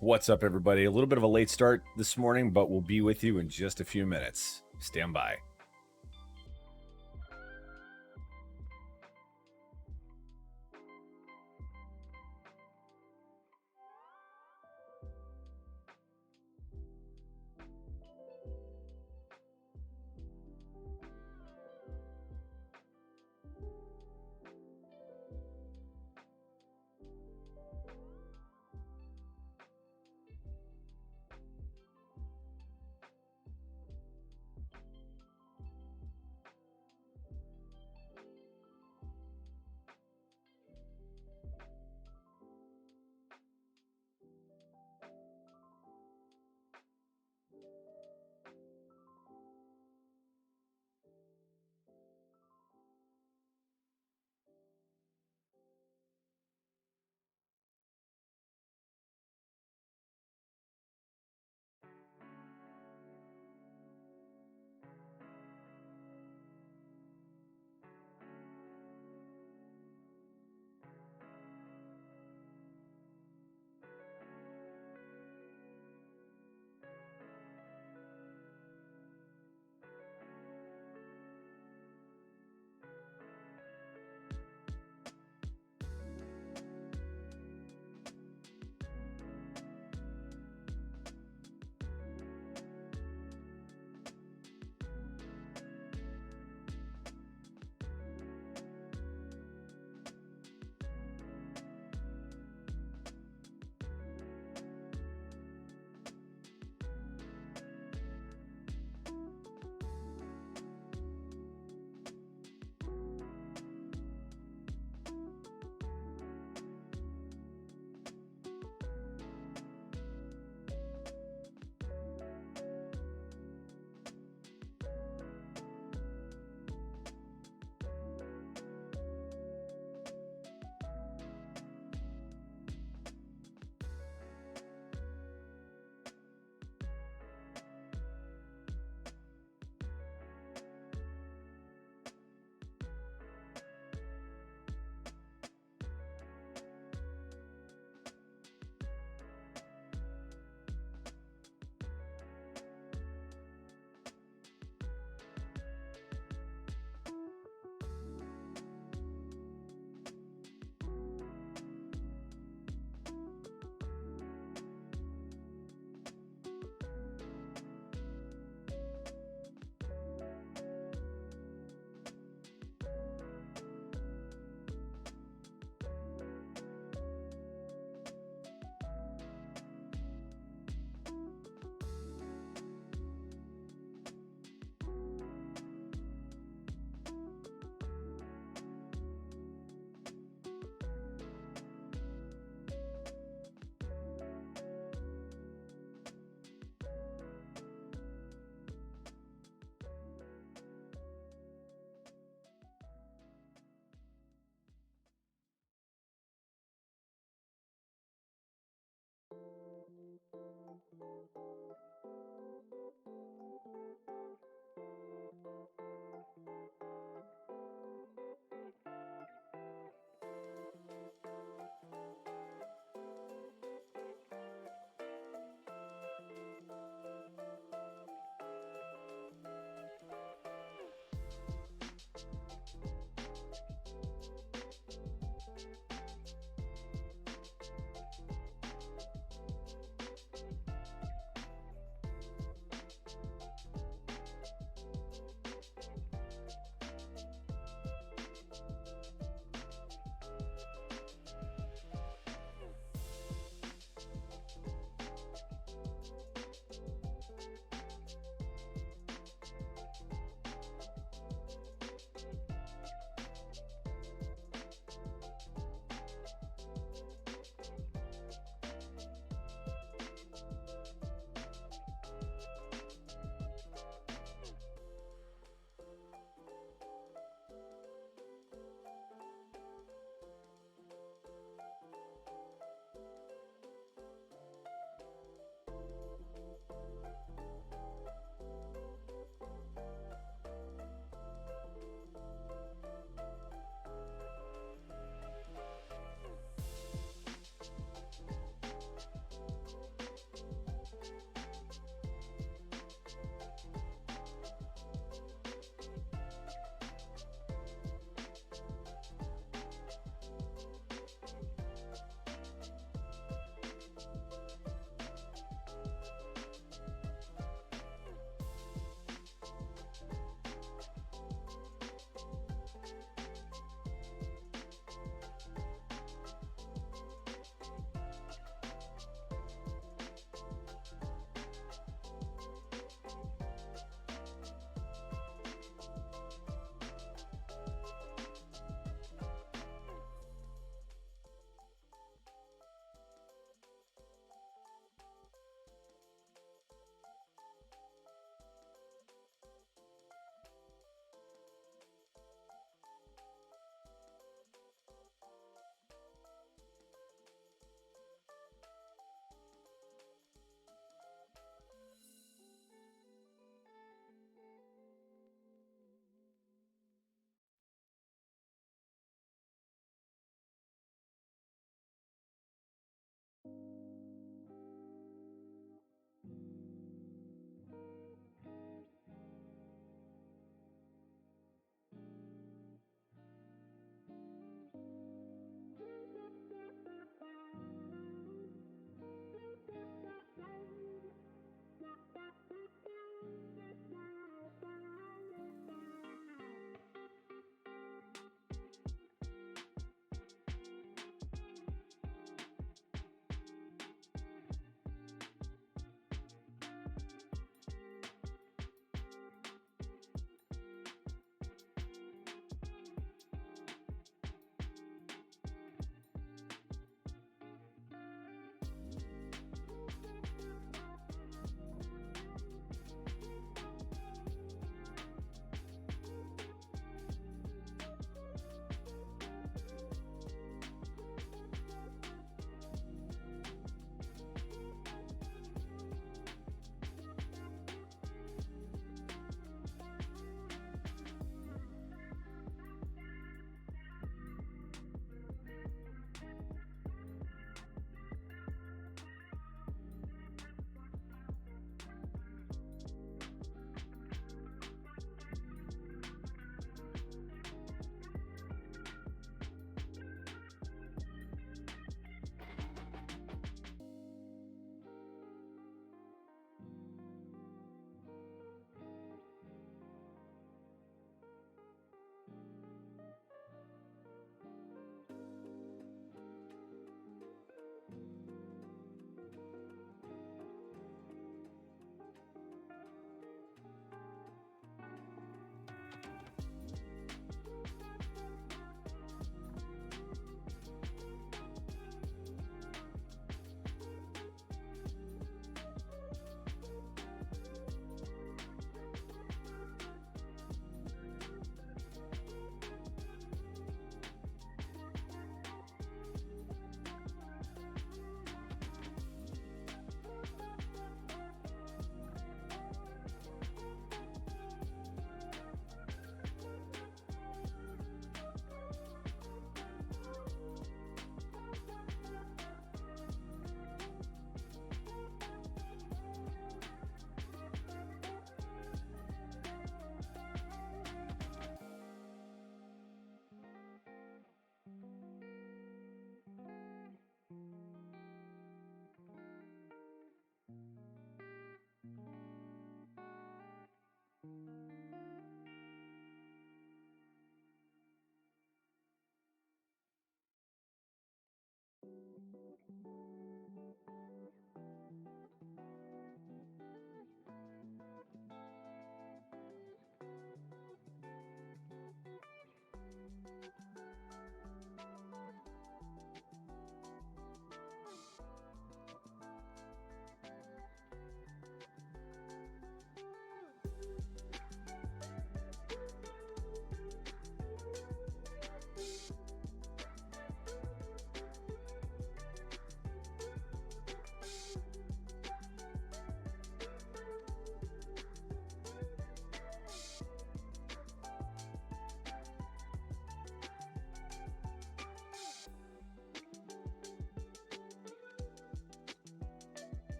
What's up, everybody? A little bit of a late start this morning, but we'll be with you in just a few minutes. Stand by.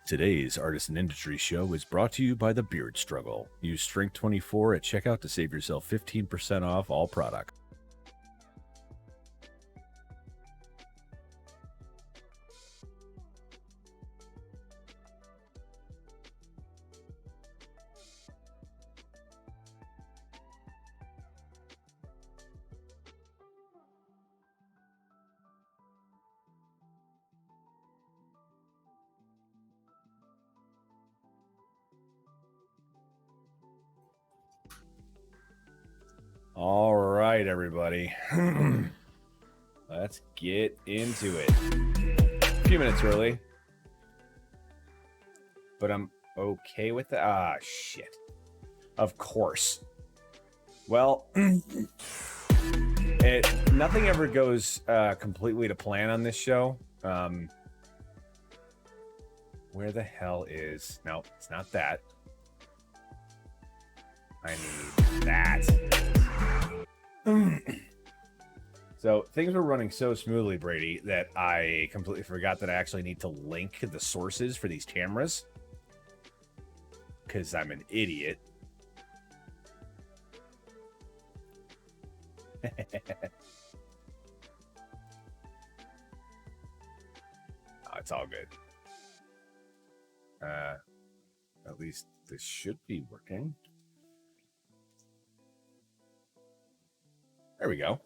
Today's Artisan Industry Show is brought to you by The Beard Struggle. Use Strength24 at checkout to save yourself 15% off all products. All right, everybody. Let's get into it. A few minutes early, but I'm okay with that. Ah, shit. Of course. Well, nothing ever goes completely to plan on this show. Where the hell is... No, it's not that. I need that. So things were running so smoothly, Brady, that I completely forgot that I actually need to link the sources for these cameras. Because I'm an idiot. Oh, it's all good. At least this should be working. There we go.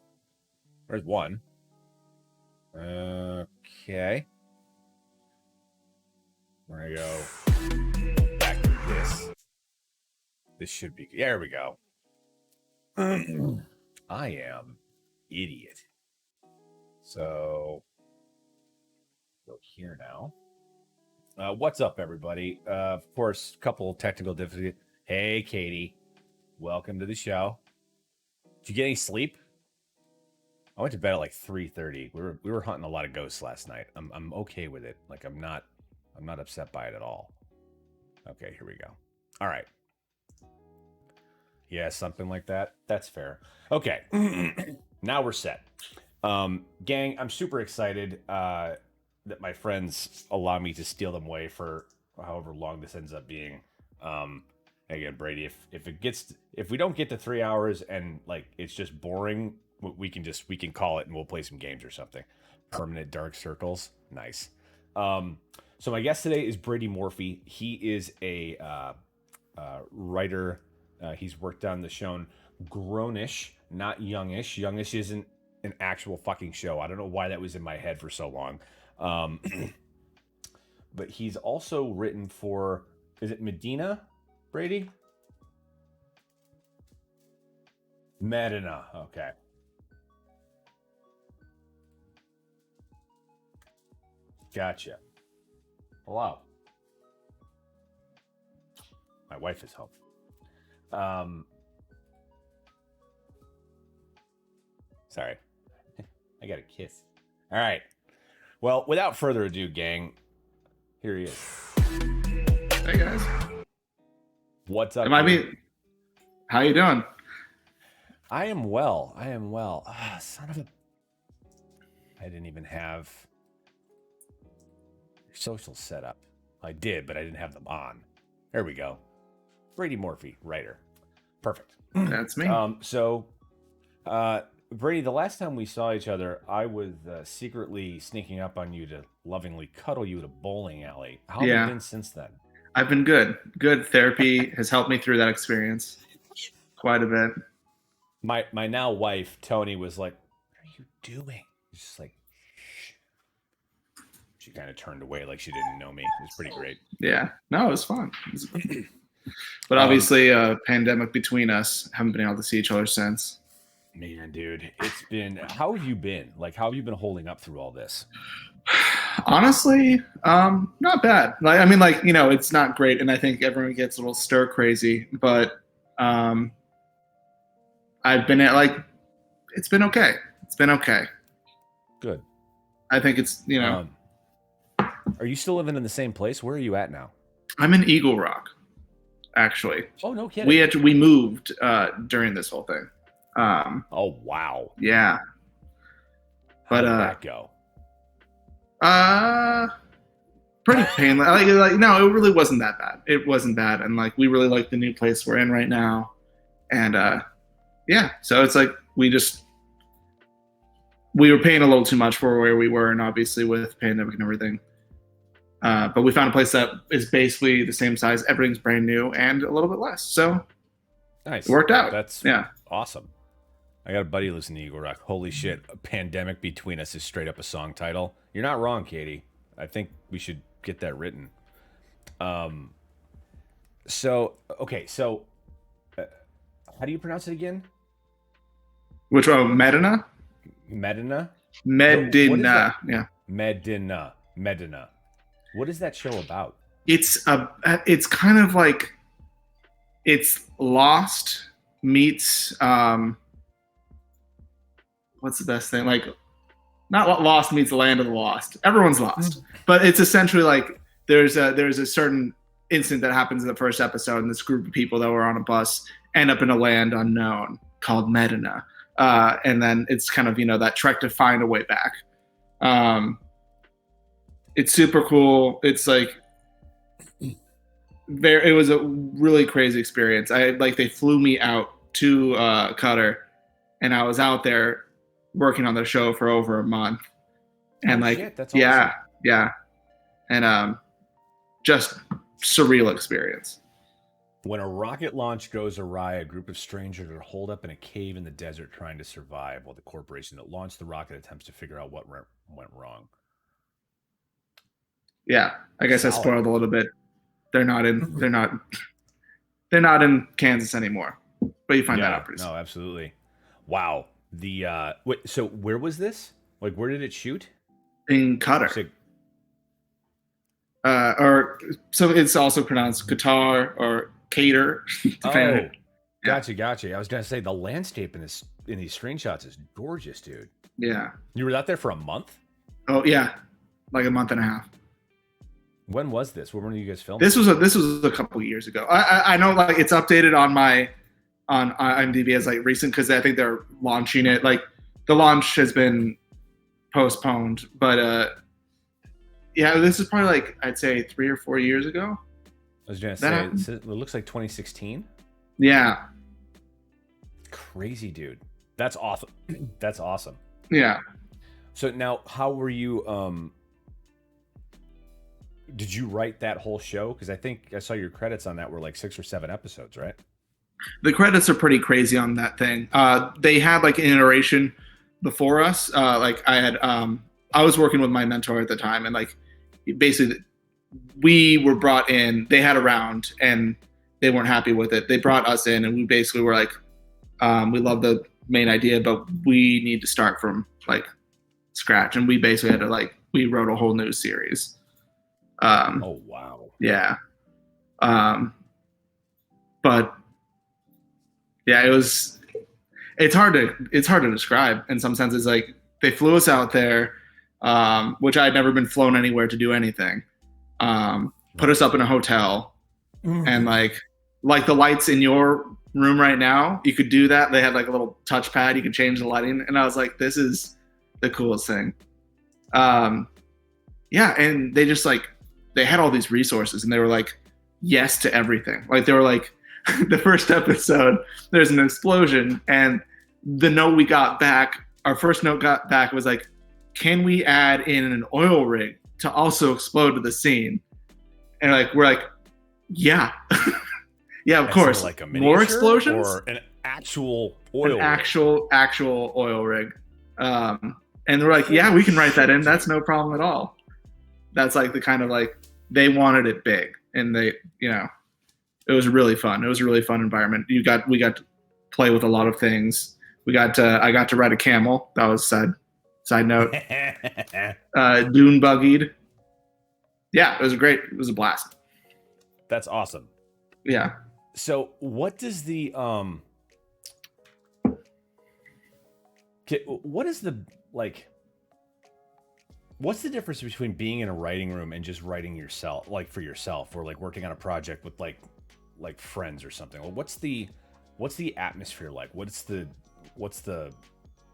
There's one. Okay. We're gonna go back to this. This should be... There we go. I am idiot. So go here now. What's up, everybody? Of course, a couple technical difficulties. Hey, Katie. Welcome to the show. Did you get any sleep? I went to bed at like 3:30. We were hunting a lot of ghosts last night. I'm okay with it. Like I'm not upset by it at all. Okay, here we go. All right. Yeah, something like that. That's fair. Okay. Now we're set. Gang, I'm super excited that my friends allow me to steal them away for however long this ends up being. Again, Brady, if we don't get to 3 hours and like it's just boring, we can call it and we'll play some games or something. Permanent dark circles, nice. So my guest today is Brady Morphy. He is a writer. He's worked on the show Grownish, not Youngish. Youngish isn't an actual fucking show. I don't know why that was in my head for so long. But he's also written for, is it Medina, Brady? Medina, okay. Gotcha. Hello. My wife is home. Sorry. I got a kiss. All right. Well, without further ado, gang, here he is. Hey guys. What's up? How you doing? I am well. Ah, son of a... I didn't even have your social set up. I did, but I didn't have them on. There we go. Brady Morphy, writer. Perfect. That's me. Brady, the last time we saw each other, I was secretly sneaking up on you to lovingly cuddle you at a bowling alley. How have you been since then? I've been good. Good therapy has helped me through that experience quite a bit. My now wife, Tony, was like, what are you doing? She's just like, shh. She kind of turned away like she didn't know me. It was pretty great. Yeah. No, it was fun. But obviously, a pandemic between us. Haven't been able to see each other since. Man, dude, it's been... How have you been? Like, how have you been holding up through all this? Honestly, not bad. Like, I mean, like, you know, it's not great, and I think everyone gets a little stir crazy. But I've been at it's been okay. It's been okay. Good. I think it's, you know. Are you still living in the same place? Where are you at now? I'm in Eagle Rock, actually. Oh, no kidding. We moved during this whole thing. Oh, wow. Yeah. How did that go? Pretty painless. Like no, it really wasn't that bad. It wasn't bad, and like we really like the new place we're in right now, and yeah. So it's like we were paying a little too much for where we were, and obviously with pandemic and everything. But we found a place that is basically the same size. Everything's brand new and a little bit less. So nice. It worked out. That's awesome. I got a buddy who lives in Eagle Rock. Holy shit. A pandemic between us is straight up a song title. You're not wrong, Katie. I think we should get that written. So how do you pronounce it again? Which one? Medina? Medina? Medina. Yeah. Medina. What is that show about? It's kind of like it's Lost meets what's the best thing? Like, not Lost meets the Land of the Lost. Everyone's lost, but it's essentially like there's a certain incident that happens in the first episode, and this group of people that were on a bus end up in a land unknown called Medina, and then it's kind of, you know, that trek to find a way back. It's super cool. It's like it was a really crazy experience. They flew me out to Qatar, and I was out there working on the show for over a month, and that's awesome. Yeah, and just surreal experience. When a rocket launch goes awry, a group of strangers are holed up in a cave in the desert trying to survive, while the corporation that launched the rocket attempts to figure out what went wrong. Yeah, I guess I spoiled a little bit. They're not in Kansas anymore, but you find that out pretty soon. No, absolutely. Wow. So where was this? Like, where did it shoot? In Qatar. So it's also pronounced Qatar or Qatar. Oh, gotcha. I was gonna say the landscape in these screenshots is gorgeous, dude. Yeah. You were out there for a month? Oh yeah, like a month and a half. When was this? When were you guys filming? This was a couple of years ago. I know, like, it's updated on IMDb as like recent, because I think they're launching it. Like, the launch has been postponed, but yeah, this is probably like, I'd say 3 or 4 years ago. I was gonna say it looks like 2016. Yeah. Crazy, dude. That's awesome. That's awesome. Yeah. So now, how were you? Did you write that whole show? Because I think I saw your credits on that were like 6 or 7 episodes, right? The credits are pretty crazy on that thing. They had like an iteration before us. Like I was working with my mentor at the time, and like basically we were brought in. They had a round and they weren't happy with it. They brought us in, and we basically were like, we love the main idea, but we need to start from like scratch. And we basically had to we wrote a whole new series. Oh wow. Yeah. But yeah, it's hard to describe in some senses. Like, they flew us out there, which I had never been flown anywhere to do anything. Put us up in a hotel, and like the lights in your room right now, you could do that. They had like a little touchpad, you could change the lighting, and I was like, this is the coolest thing. Um, yeah, and they just like they had all these resources, and they were like yes to everything. Like they were like the first episode, there's an explosion, and the note we got back, our first note got back was like, can we add in an oil rig to also explode to the scene? And like we're like, yeah. Yeah, of course. Like a more explosions or an actual oil rig? Actual oil rig. And we're like, yeah, we can write that in. That's no problem at all. That's like the kind of like they wanted it big, and they, it was really fun. It was a really fun environment. We got to play with a lot of things. I got to ride a camel. That was side note. Dune buggied. Yeah, it was great. It was a blast. That's awesome. Yeah. So what does the what is the like what's the difference between being in a writing room and just writing yourself, like for yourself, or like working on a project with like friends or something? Well, what's the atmosphere like? What's the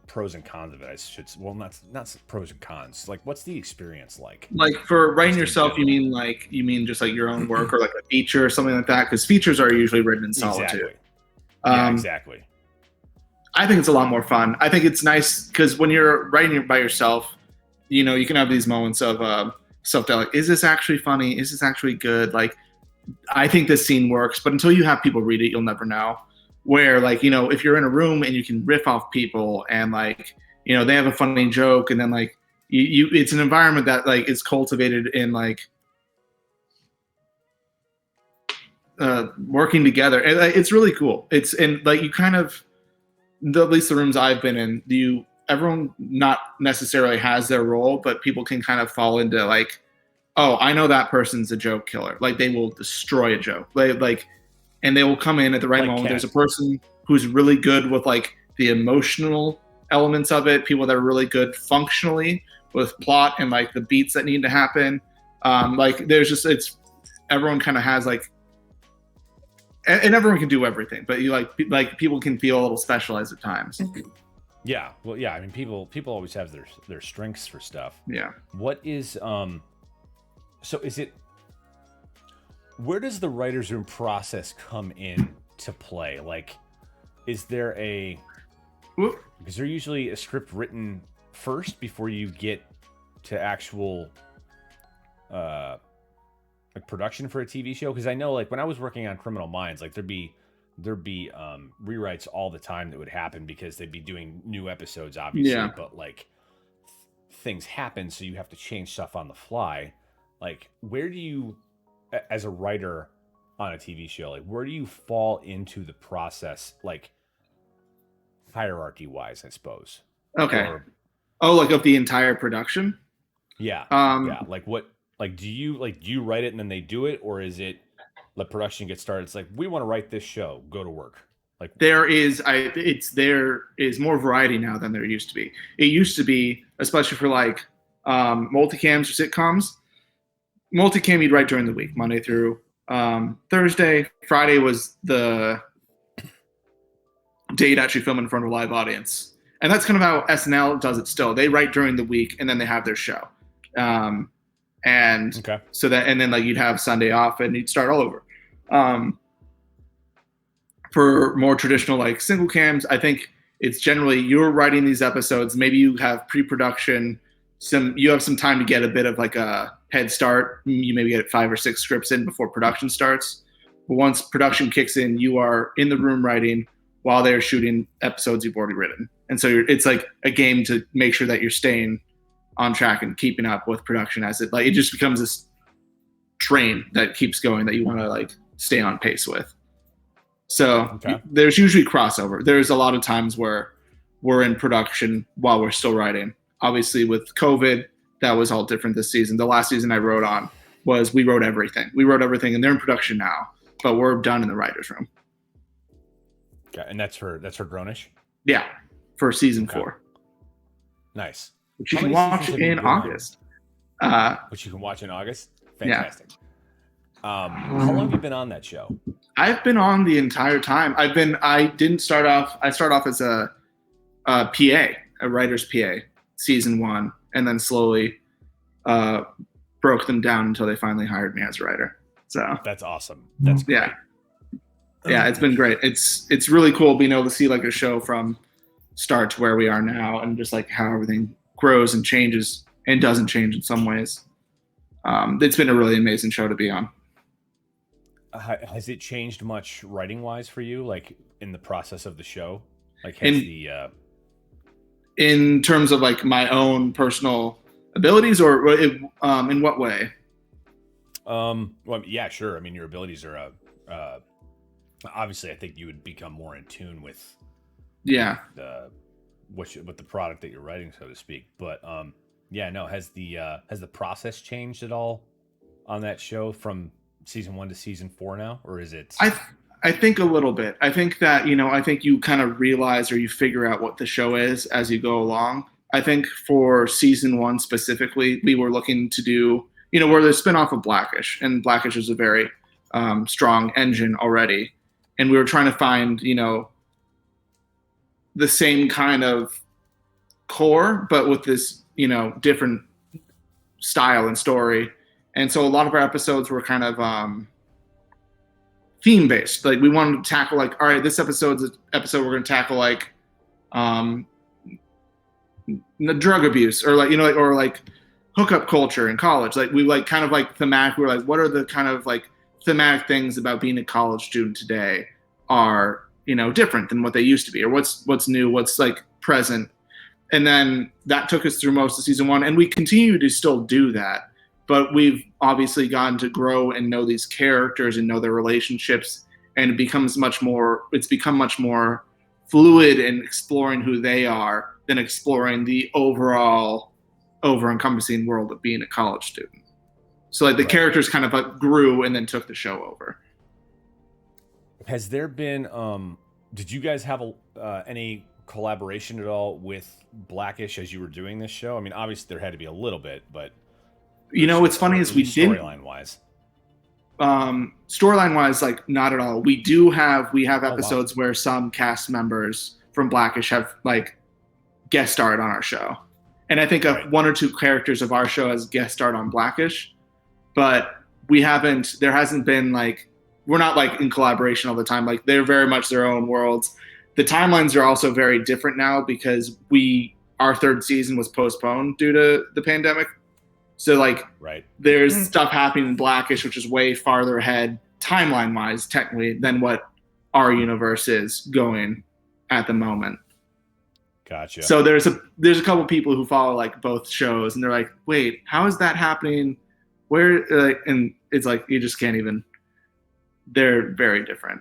pros and cons of it? I should, well, not pros and cons. Like, what's the experience like? Like for writing yourself, you mean just like your own work or like a feature or something like that? Because features are usually written in solitude. Exactly. Yeah, exactly. I think it's a lot more fun. I think it's nice because when you're writing by yourself, you can have these moments of self-doubt, like, is this actually funny? Is this actually good? Like, I think this scene works, but until you have people read it, you'll never know. Where like, if you're in a room and you can riff off people and like, they have a funny joke, and then like it's an environment that like is cultivated in like working together. And it's really cool. It's, and like you kind of, at least the rooms I've been in, everyone not necessarily has their role, but people can kind of fall into like, oh, I know that person's a joke killer. Like they will destroy a joke. And they will come in at the right moment. There's a person who's really good with like the emotional elements of it. People that are really good functionally with plot and like the beats that need to happen. Like there's just, everyone kind of has like, and everyone can do everything, but you like people can feel a little specialized at times. Yeah. Well, yeah. I mean, people always have their strengths for stuff. Yeah. What is, so is it, where does the writer's room process come in to play? Like, is there usually a script written first before you get to actual like production for a TV show? Because I know like when I was working on Criminal Minds, like there'd be rewrites all the time that would happen because they'd be doing new episodes, obviously. Yeah. But like things happen, so you have to change stuff on the fly. Like, where do you, as a writer on a TV show, like where do you fall into the process, like hierarchy wise, I suppose? Okay. Like of the entire production? Yeah. Yeah. Like what, like do you write it and then they do it, or is it the production gets started? It's like, we want to write this show, go to work. Like there is more variety now than there used to be. It used to be, especially for like multicams or sitcoms, multicam you'd write during the week, Monday through Thursday. Friday was the day you'd actually film in front of a live audience. And that's kind of how SNL does it still. They write during the week and then they have their show. So that, and then like you'd have Sunday off and you'd start all over. For more traditional like single cams, I think it's generally you're writing these episodes. Maybe you have pre-production, you have some time to get a bit of like a head start. You maybe get 5 or 6 scripts in before production starts. But once production kicks in, you are in the room writing while they're shooting episodes you've already written. And so it's like a game to make sure that you're staying on track and keeping up with production as it just becomes this train that keeps going that you want to like stay on pace with. So There's usually crossover. There's a lot of times where we're in production while we're still writing. Obviously with COVID, that was all different this season. The last season I wrote on was we wrote everything. We wrote everything and they're in production now, but we're done in the writer's room. Okay, and that's for Grownish? Yeah, for season 4. Nice. Which you can watch in August. Which you can watch in August? Fantastic. Yeah. How long have you been on that show? I've been on the entire time. I didn't start off. I started off as a PA, a writer's PA, season one, and then slowly uh, broke them down until they finally hired me as a writer. So That's awesome. That's great. yeah, yeah, it's been great. It's really cool being able to see like a show from start to where we are now, and just like how everything grows and changes and doesn't change in some ways. It's been a really amazing show to be on. Has it changed much writing wise for you, like in the process of the show? Like, has In the in terms of like my own personal abilities, or in what way? well, yeah, sure. I mean, your abilities are obviously. I think you would become more in tune with Yeah, the with the product that you're writing, so to speak. But yeah, no. Has the process changed at all on that show from season 1 to season 4 now, or is it? I I think a little bit. I think that I think you kind of realize or you figure out what the show is as you go along. I think for season one specifically, we were looking to do we're the spinoff of Blackish, and Blackish is a very strong engine already, and we were trying to find the same kind of core, but with this different style and story. And so a lot of our episodes were kind of theme based. Like we wanted to tackle like, all right, this episode's an episode we're going to tackle like um, drug abuse, or like hookup culture in college. Like we like kind of like thematic. We're like, what are the kind of like thematic things about being a college student today are different than what they used to be, or what's new, what's like present. And then that took us through most of season one, and we continue to still do that. But we've obviously gotten to grow and know these characters and know their relationships, and it's become much more fluid in exploring who they are than exploring the overall over encompassing world of being a college student. So like the Right. characters kind of like grew and then took the show over. Has there been did you guys have any collaboration at all with Blackish as you were doing this show? I mean, obviously there had to be a little bit, but What's funny is we did storyline wise. Storyline wise, like not at all. We have episodes where some cast members from Blackish have like guest starred on our show, and I think Right. one or two characters of our show has guest starred on Blackish, but we haven't. There hasn't been like we're not like in collaboration all the time. Like they're very much their own worlds. The timelines are also very different now because our third season was postponed due to the pandemic. So like Right. there's stuff happening in Blackish, which is way farther ahead timeline wise, technically, than what our universe is going at the moment. Gotcha. So there's a couple people who follow like both shows, and they're like, wait, how is that happening? Where and it's like you just can't even. They're very different.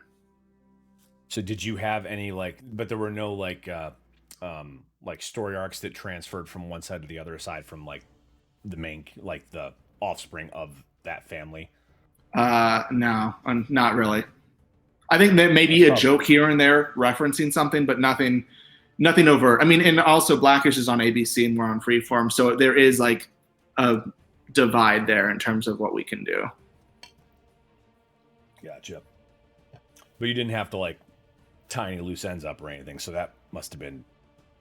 So did you have any but there were no like story arcs that transferred from one side to the other aside from like the main like the offspring of that family? No, not really. I think that maybe a joke here and there referencing something, but nothing overt. I mean, and also Blackish is on ABC and we're on Freeform, so there is like a divide there in terms of what we can do. Gotcha. But you didn't have to like tie any loose ends up or anything, so that must have been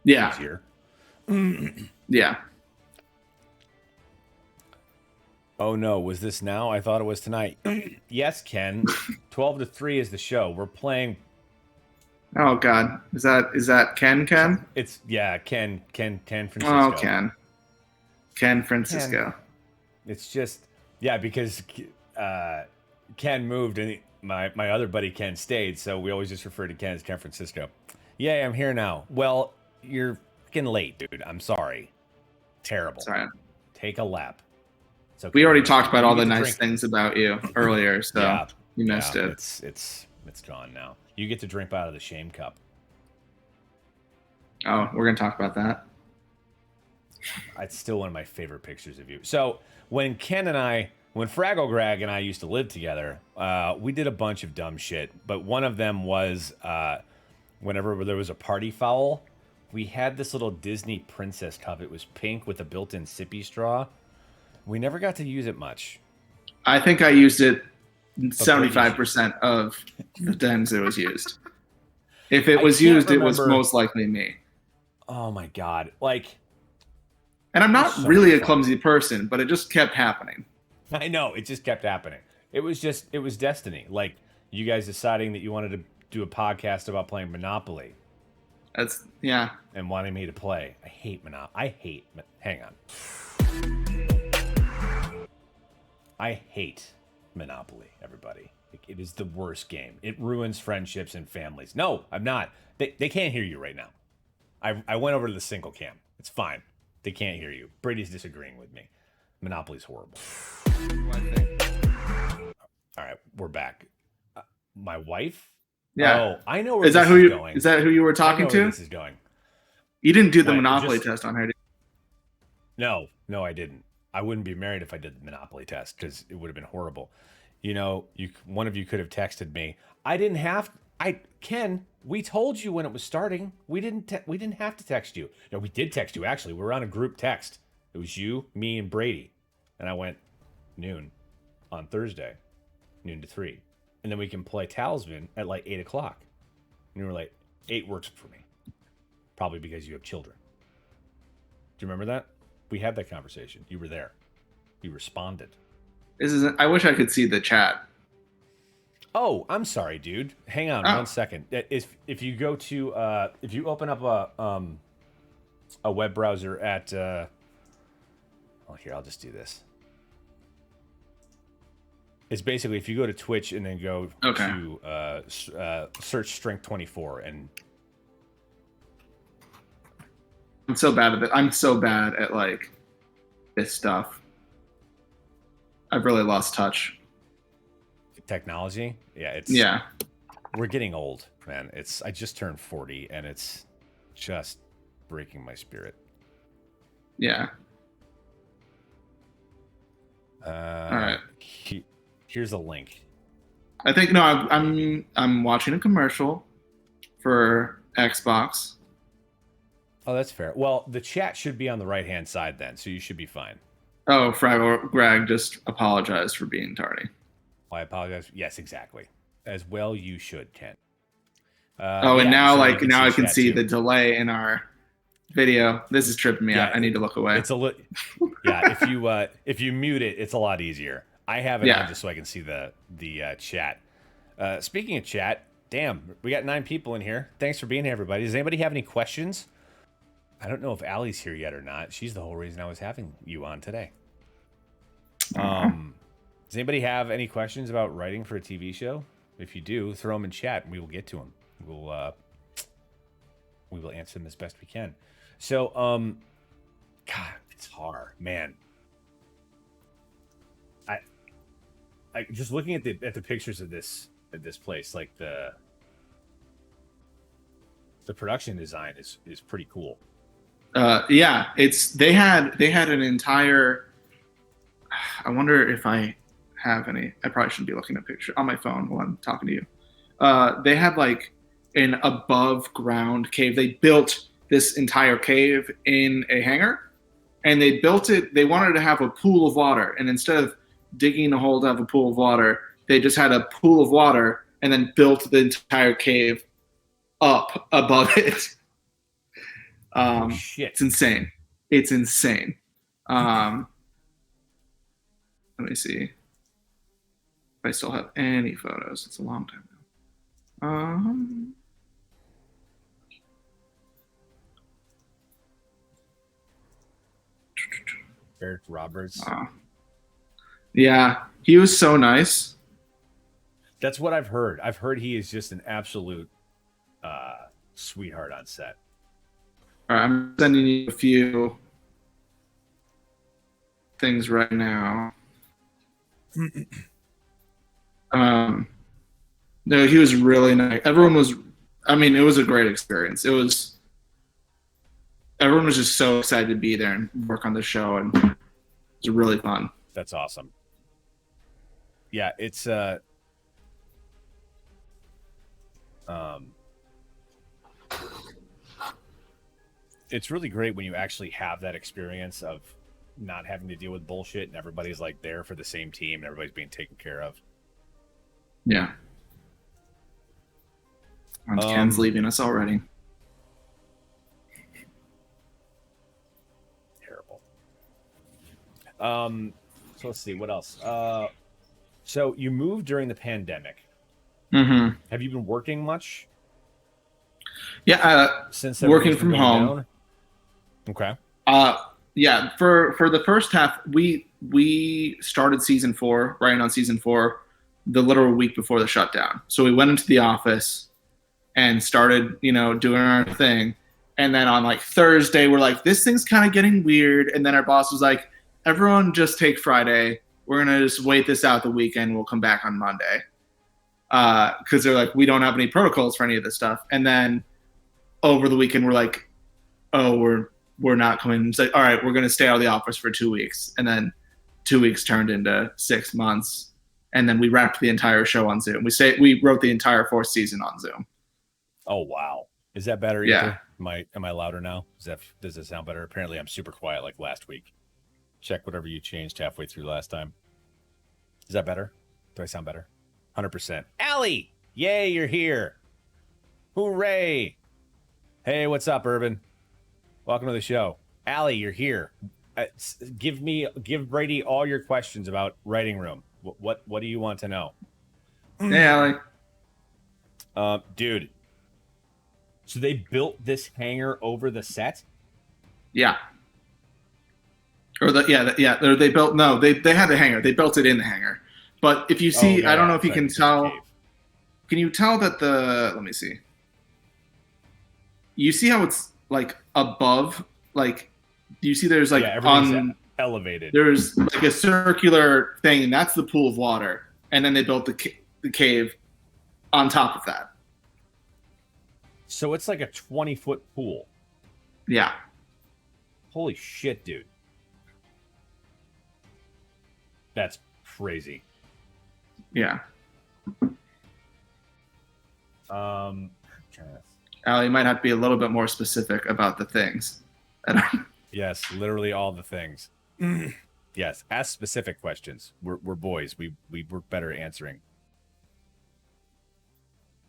easier. Yeah. Oh no, was this now? I thought it was tonight. Yes, Ken. 12-3 is the show. We're playing. Oh God, is that Ken? It's Ken Francisco. Oh, Ken Francisco. Ken. It's just because Ken moved and my other buddy Ken stayed, so we always just refer to Ken as Ken Francisco. Yeah, I'm here now. Well, you're fucking late, dude. I'm sorry. Terrible. Sorry. Take a lap. Okay. We already talked about all the nice things about you earlier, so you missed it. It's gone now. You get to drink out of the shame cup. Oh, we're gonna talk about that. It's still one of my favorite pictures of you. So when Fraggle Greg and I used to live together, we did a bunch of dumb shit. But one of them was whenever there was a party foul, we had this little Disney princess cup. It was pink with a built-in sippy straw. We never got to use it much. I think I used it 75% of the times it was used. If it was can't used, it was remember- most likely me. Oh my god! Like, And I'm not so really a fun. clumsy person, but it just kept happening. I know it just kept happening. It was destiny. Like you guys deciding that you wanted to do a podcast about playing Monopoly Yeah. and wanting me to play. I hate Monopoly. Hang on. I hate Monopoly, everybody. It is the worst game. It ruins friendships and families. No, I'm not. They can't hear you right now. I went over to the single cam. It's fine. They can't hear you. Brady's disagreeing with me. Monopoly's horrible. All right, we're back. My wife? Yeah. Oh, I know where this is going. Is that who you were I talking know where to? this is going. You didn't do the What, Monopoly just- test on her, did No, I didn't. I wouldn't be married if I did the Monopoly test because it would have been horrible. You know, one of you could have texted me. I didn't have. Ken, we told you when it was starting. We didn't have to text you. No, we did text you actually. We were on a group text. It was you, me, and Brady, and I went noon on Thursday, noon to 3, and then we can play Talisman at like 8:00. And you were like, 8 works for me, probably because you have children. Do you remember that? We had that conversation. You were there. You responded. I wish I could see the chat. Oh, I'm sorry, dude. Hang on 1 second. If you go to if you open up a web browser at here, I'll just do this. It's basically if you go to Twitch and then go to search Strength 24 and I'm so bad at it. I'm so bad at like this stuff. I've really lost touch. technology. Yeah. We're getting old, man. I just turned 40 and it's just breaking my spirit. Yeah. All right. Here's a link. I think I'm watching a commercial for Xbox. Oh, that's fair. Well, the chat should be on the right-hand side then, so you should be fine. Oh, Fraggle Greg just apologized for being tardy. I apologize. Yes, exactly. As well, you should, Ken. And now, so now I can chat see too. the delay in our video. This is tripping me out. I need to look away. It's a yeah. If you mute it, it's a lot easier. I have it on just so I can see the chat. Speaking of chat, damn, we got 9 people in here. Thanks for being here, everybody. Does anybody have any questions? I don't know if Allie's here yet or not. She's the whole reason I was having you on today. Does anybody have any questions about writing for a TV show? If you do, throw them in chat and we will get to them. We will answer them as best we can. So, God, it's hard, man. I just looking at the pictures of this place, like the production design is pretty cool. Yeah, they had an entire. I wonder if I have any. I probably shouldn't be looking at a picture on my phone while I'm talking to you. They had like an above ground cave. They built this entire cave in a hangar, and they built it. They wanted to have a pool of water, and instead of digging a hole to have a pool of water, they just had a pool of water and then built the entire cave up above it. Shit. It's insane. It's insane. Let me see if I still have any photos. It's a long time now. Eric Roberts. Yeah, he was so nice. That's what I've heard. I've heard he is just an absolute sweetheart on set. All right, I'm sending you a few things right now. No, he was really nice. Everyone was. I mean, it was a great experience. Everyone was just so excited to be there and work on the show, and it was really fun. That's awesome. Yeah, it's it's really great when you actually have that experience of not having to deal with bullshit and everybody's like there for the same team and everybody's being taken care of. Yeah. Ken's Um, leaving us already. Terrible. So let's see what else. So you moved during the pandemic. Mm-hmm. Have you been working much Yeah. since Working everything's been from going home. down? Okay. Uh, yeah. For the first half, we started season 4, writing on season 4, the literal week before the shutdown. So we went into the office and started, doing our thing. And then on like Thursday, we're like, this thing's kind of getting weird. And then our boss was like, everyone just take Friday. We're gonna just wait this out the weekend. We'll come back on Monday. Because they're like, we don't have any protocols for any of this stuff. And then over the weekend, we're like, oh, we're not coming. It's like, all right, we're gonna stay out of the office for 2 weeks. And then 2 weeks turned into 6 months. And then we wrapped the entire show on Zoom. We wrote the entire 4th season on Zoom. Oh wow. Is that better, Yeah. Ether? Am I louder now? Does it sound better? Apparently I'm super quiet like last week. Check whatever you changed halfway through last time. Is that better? Do I sound better? 100%. Allie! Yay, you're here. Hooray! Hey, what's up, Urban? Welcome to the show. Allie, you're here. Give Brady all your questions about writing room. What do you want to know? Hey, Allie. Dude. So they built this hangar over the set? Yeah. Or they built they had the hangar. They built it in the hangar. But if you see, I don't know if you can tell. Can you tell that let me see. You see how it's like above, like you see there's like elevated. There's like a circular thing, and that's the pool of water. And then they built the cave on top of that. So it's like a 20-foot pool. Yeah. Holy shit, dude. That's crazy. Yeah. Allie might have to be a little bit more specific about the things. Yes, literally all the things. Yes, ask specific questions. We're boys. We work better at answering.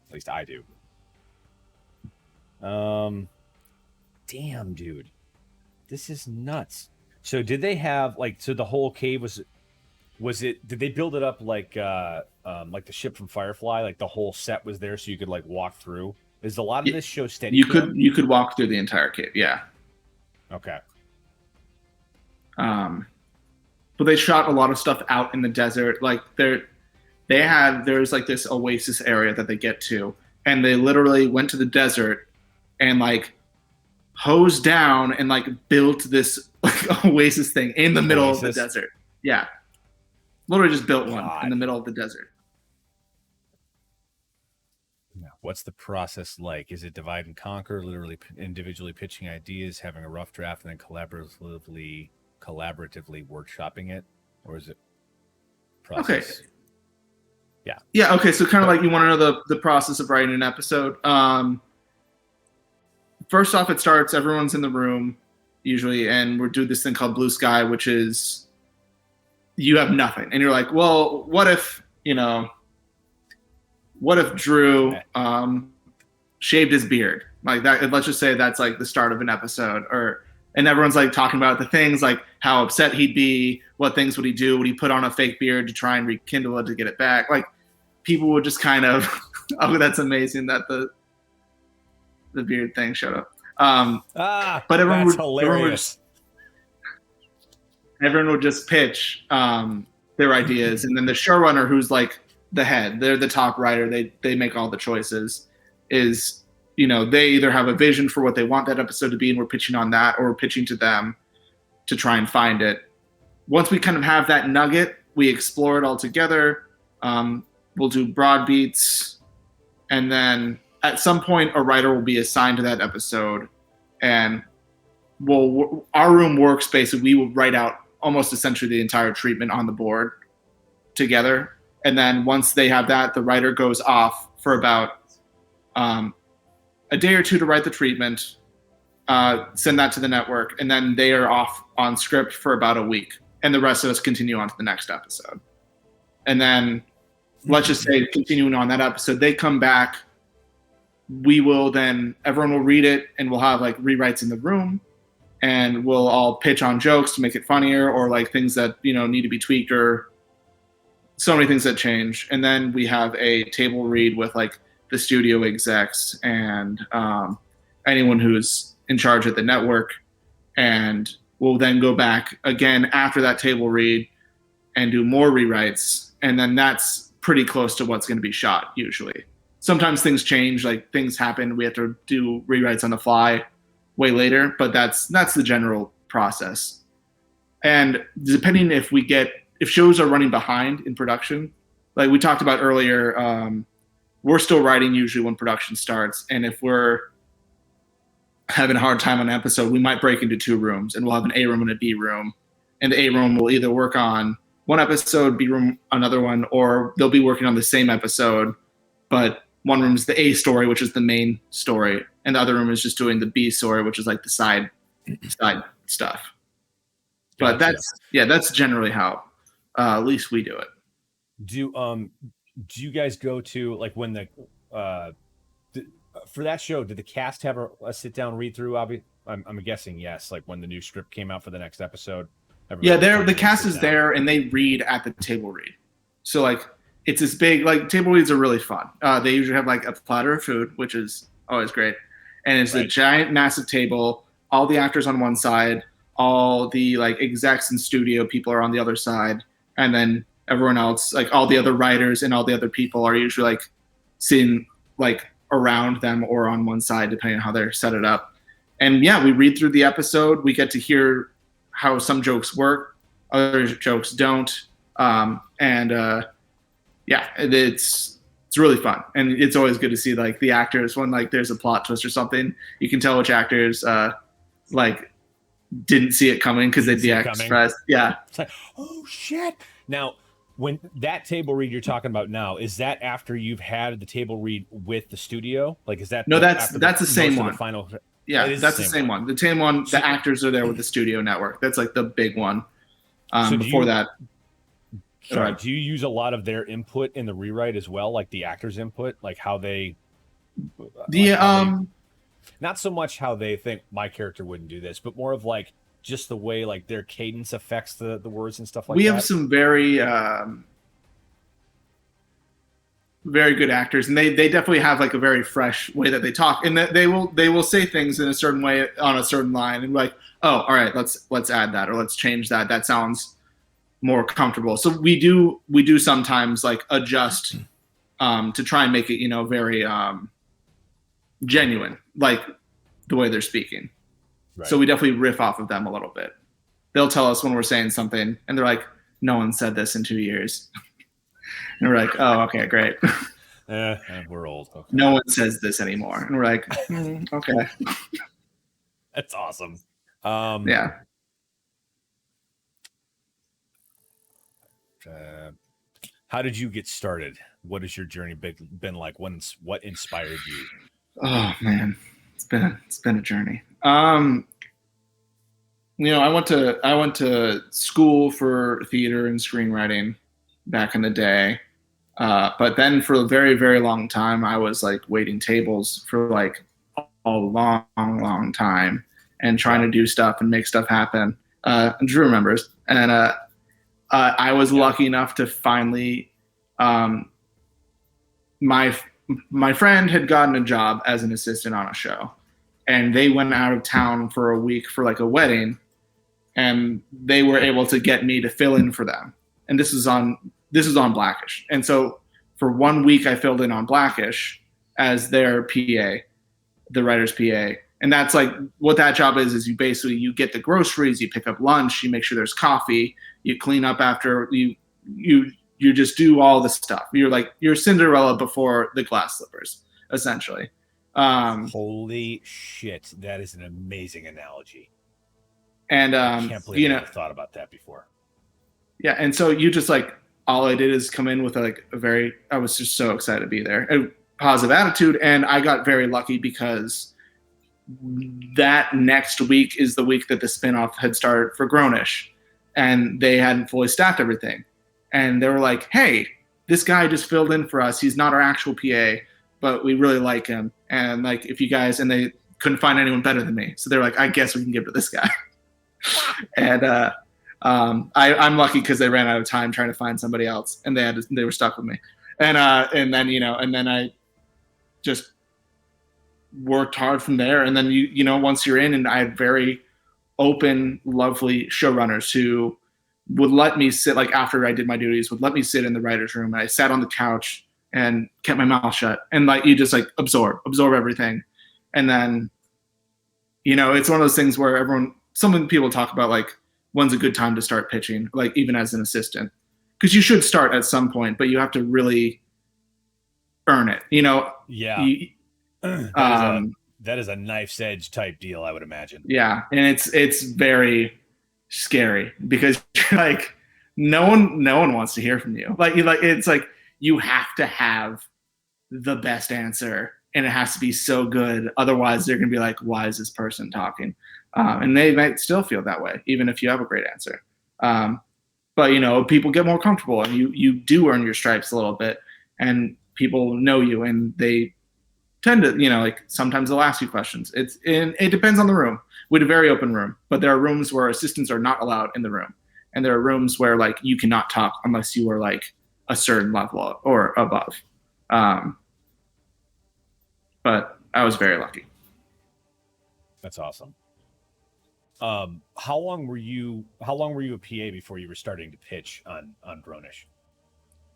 At least I do. Damn, dude. This is nuts. So did they have so the whole cave did they build it up like the ship from Firefly, like the whole set was there so you could like walk through? Is a lot of this show steady? You could walk through the entire cave, yeah. Okay. But they shot a lot of stuff out in the desert. Like there's like this oasis area that they get to, and they literally went to the desert and like hosed down and like built this like oasis thing in the middle of the desert. Yeah. Literally just built one in the middle of the desert. What's the process like? Is it divide and conquer, literally individually pitching ideas, having a rough draft, and then collaboratively workshopping it? Or is it process? Okay. Yeah, okay, so kind of like you want to know the process of writing an episode. First off, it starts, everyone's in the room, usually, and we're doing this thing called Blue Sky, which is you have nothing. And you're like, well, what if Drew shaved his beard? Like that, let's just say that's like the start of an episode. And everyone's like talking about the things, like how upset he'd be, what things would he do? Would he put on a fake beard to try and rekindle it to get it back? Like people would just kind of, oh, that's amazing that the beard thing showed up. But everyone that's hilarious. Everyone would just pitch their ideas, and then the showrunner, who's like the head, they're the top writer, they make all the choices, is they either have a vision for what they want that episode to be and we're pitching on that, or we're pitching to them to try and find it. Once we kind of have that nugget, we explore it all together. We'll do broad beats, and then at some point a writer will be assigned to that episode, and our room workspace, we will write out almost essentially the entire treatment on the board together. And then once they have that, the writer goes off for about a day or two to write the treatment, send that to the network, and then they are off on script for about a week. And the rest of us continue on to the next episode. And then let's just say continuing on that episode, they come back. Everyone will read it, and we'll have like rewrites in the room, and we'll all pitch on jokes to make it funnier, or like things that need to be tweaked, or so many things that change. And then we have a table read with like the studio execs and anyone who's in charge at the network, and we'll then go back again after that table read and do more rewrites, and then that's pretty close to what's going to be shot usually. Sometimes things change, like things happen, we have to do rewrites on the fly way later, but that's the general process. And depending if shows are running behind in production, like we talked about earlier, we're still writing usually when production starts, and if we're having a hard time on an episode, we might break into 2 rooms, and we'll have an A room and a B room, and the A room will either work on one episode, B room another one, or they'll be working on the same episode, but one room is the A story, which is the main story, and the other room is just doing the B story, which is like the side stuff. But that's generally how at least we do it. Do you guys go to, like, when the for that show, did the cast have a sit down read through? I'm guessing yes. Like when the new script came out for the next episode. The cast is there, and they read at the table read. So like it's this big, like, table reads are really fun. They usually have like a platter of food, which is always great, and it's a giant, massive table. All the actors on one side, all the like execs and studio people are on the other side, and then everyone else, like all the other writers and all the other people, are usually like sitting like around them or on one side, depending on how they're set it up. And yeah, we read through the episode. We get to hear how some jokes work, other jokes don't, it's really fun, and it's always good to see like the actors when like there's a plot twist or something. You can tell which actors like didn't see it coming because they'd be expressed. Yeah, it's like, oh shit. Now, when that table read you're talking about now, is that after you've had the table read with the studio? Like, is that that's the same one. The final. Yeah, that's the same one. The same one. The actors are there with the studio network. That's like the big one. Before that. Sorry, do you use a lot of their input in the rewrite as well, like the actors' input, like how they? Not so much how they think my character wouldn't do this, but more of like just the way like their cadence affects the words and stuff like that. We have some very very good actors, and they definitely have like a very fresh way that they talk, and that they will say things in a certain way on a certain line, and like, oh, all right, let's add that, or let's change that. That sounds more comfortable. So we do sometimes like adjust to try and make it very genuine, like the way they're speaking. Right. So we definitely riff off of them a little bit. They'll tell us when we're saying something, and they're like, "No one said this in 2 years." And we're like, "Oh, okay, great." We're old. Okay. No one says this anymore, and we're like, "Okay." That's awesome. Yeah. How did you get started? What has your journey been like? What inspired you? Oh man, it's been a journey. I went to school for theater and screenwriting back in the day, but then for a very, very long time, I was like waiting tables for like a long, long time and trying to do stuff and make stuff happen. And Drew remembers, and I was lucky enough to finally, my friend had gotten a job as an assistant on a show, and they went out of town for a week for like a wedding, and they were able to get me to fill in for them. And this is on Blackish. And so for 1 week I filled in on Blackish as their PA, the writer's PA. And that's like what that job is you get the groceries, you pick up lunch, you make sure there's coffee, you clean up after you just do all the stuff. You're Cinderella before the glass slippers, essentially. Holy shit, that is an amazing analogy. And I can't believe I never thought about that before. Yeah, and so you just like, all I did is come in with I was just so excited to be there, a positive attitude, and I got very lucky because that next week is the week that the spinoff had started for Grownish, and they hadn't fully staffed everything, and they were like, "Hey, this guy just filled in for us. He's not our actual PA, but we really like him. And like, if you guys, and they couldn't find anyone better than me. So they're like, I guess we can give it to this guy. And I'm lucky because they ran out of time trying to find somebody else, and they were stuck with me. And then I just worked hard from there. And then once you're in, and I had very open, lovely showrunners who would let me sit, like after I did my duties, would let me sit in the writer's room. And I sat on the couch and kept my mouth shut. And like, you just like absorb everything. And then, it's one of those things where some people talk about like, when's a good time to start pitching, like even as an assistant, because you should start at some point, but you have to really earn it, Yeah. That is a knife's edge type deal, I would imagine. Yeah. And it's very scary because like, no one wants to hear from you. It's like, you have to have the best answer, and it has to be so good. Otherwise they're going to be like, why is this person talking? And they might still feel that way, even if you have a great answer. But people get more comfortable, and you do earn your stripes a little bit, and people know you, and they tend to, like sometimes they'll ask you questions. It depends on the room. We had a very open room, but there are rooms where assistants are not allowed in the room, and there are rooms where like you cannot talk unless you are like a certain level or above. But I was very lucky. That's awesome. How long were you a PA before you were starting to pitch on Grownish?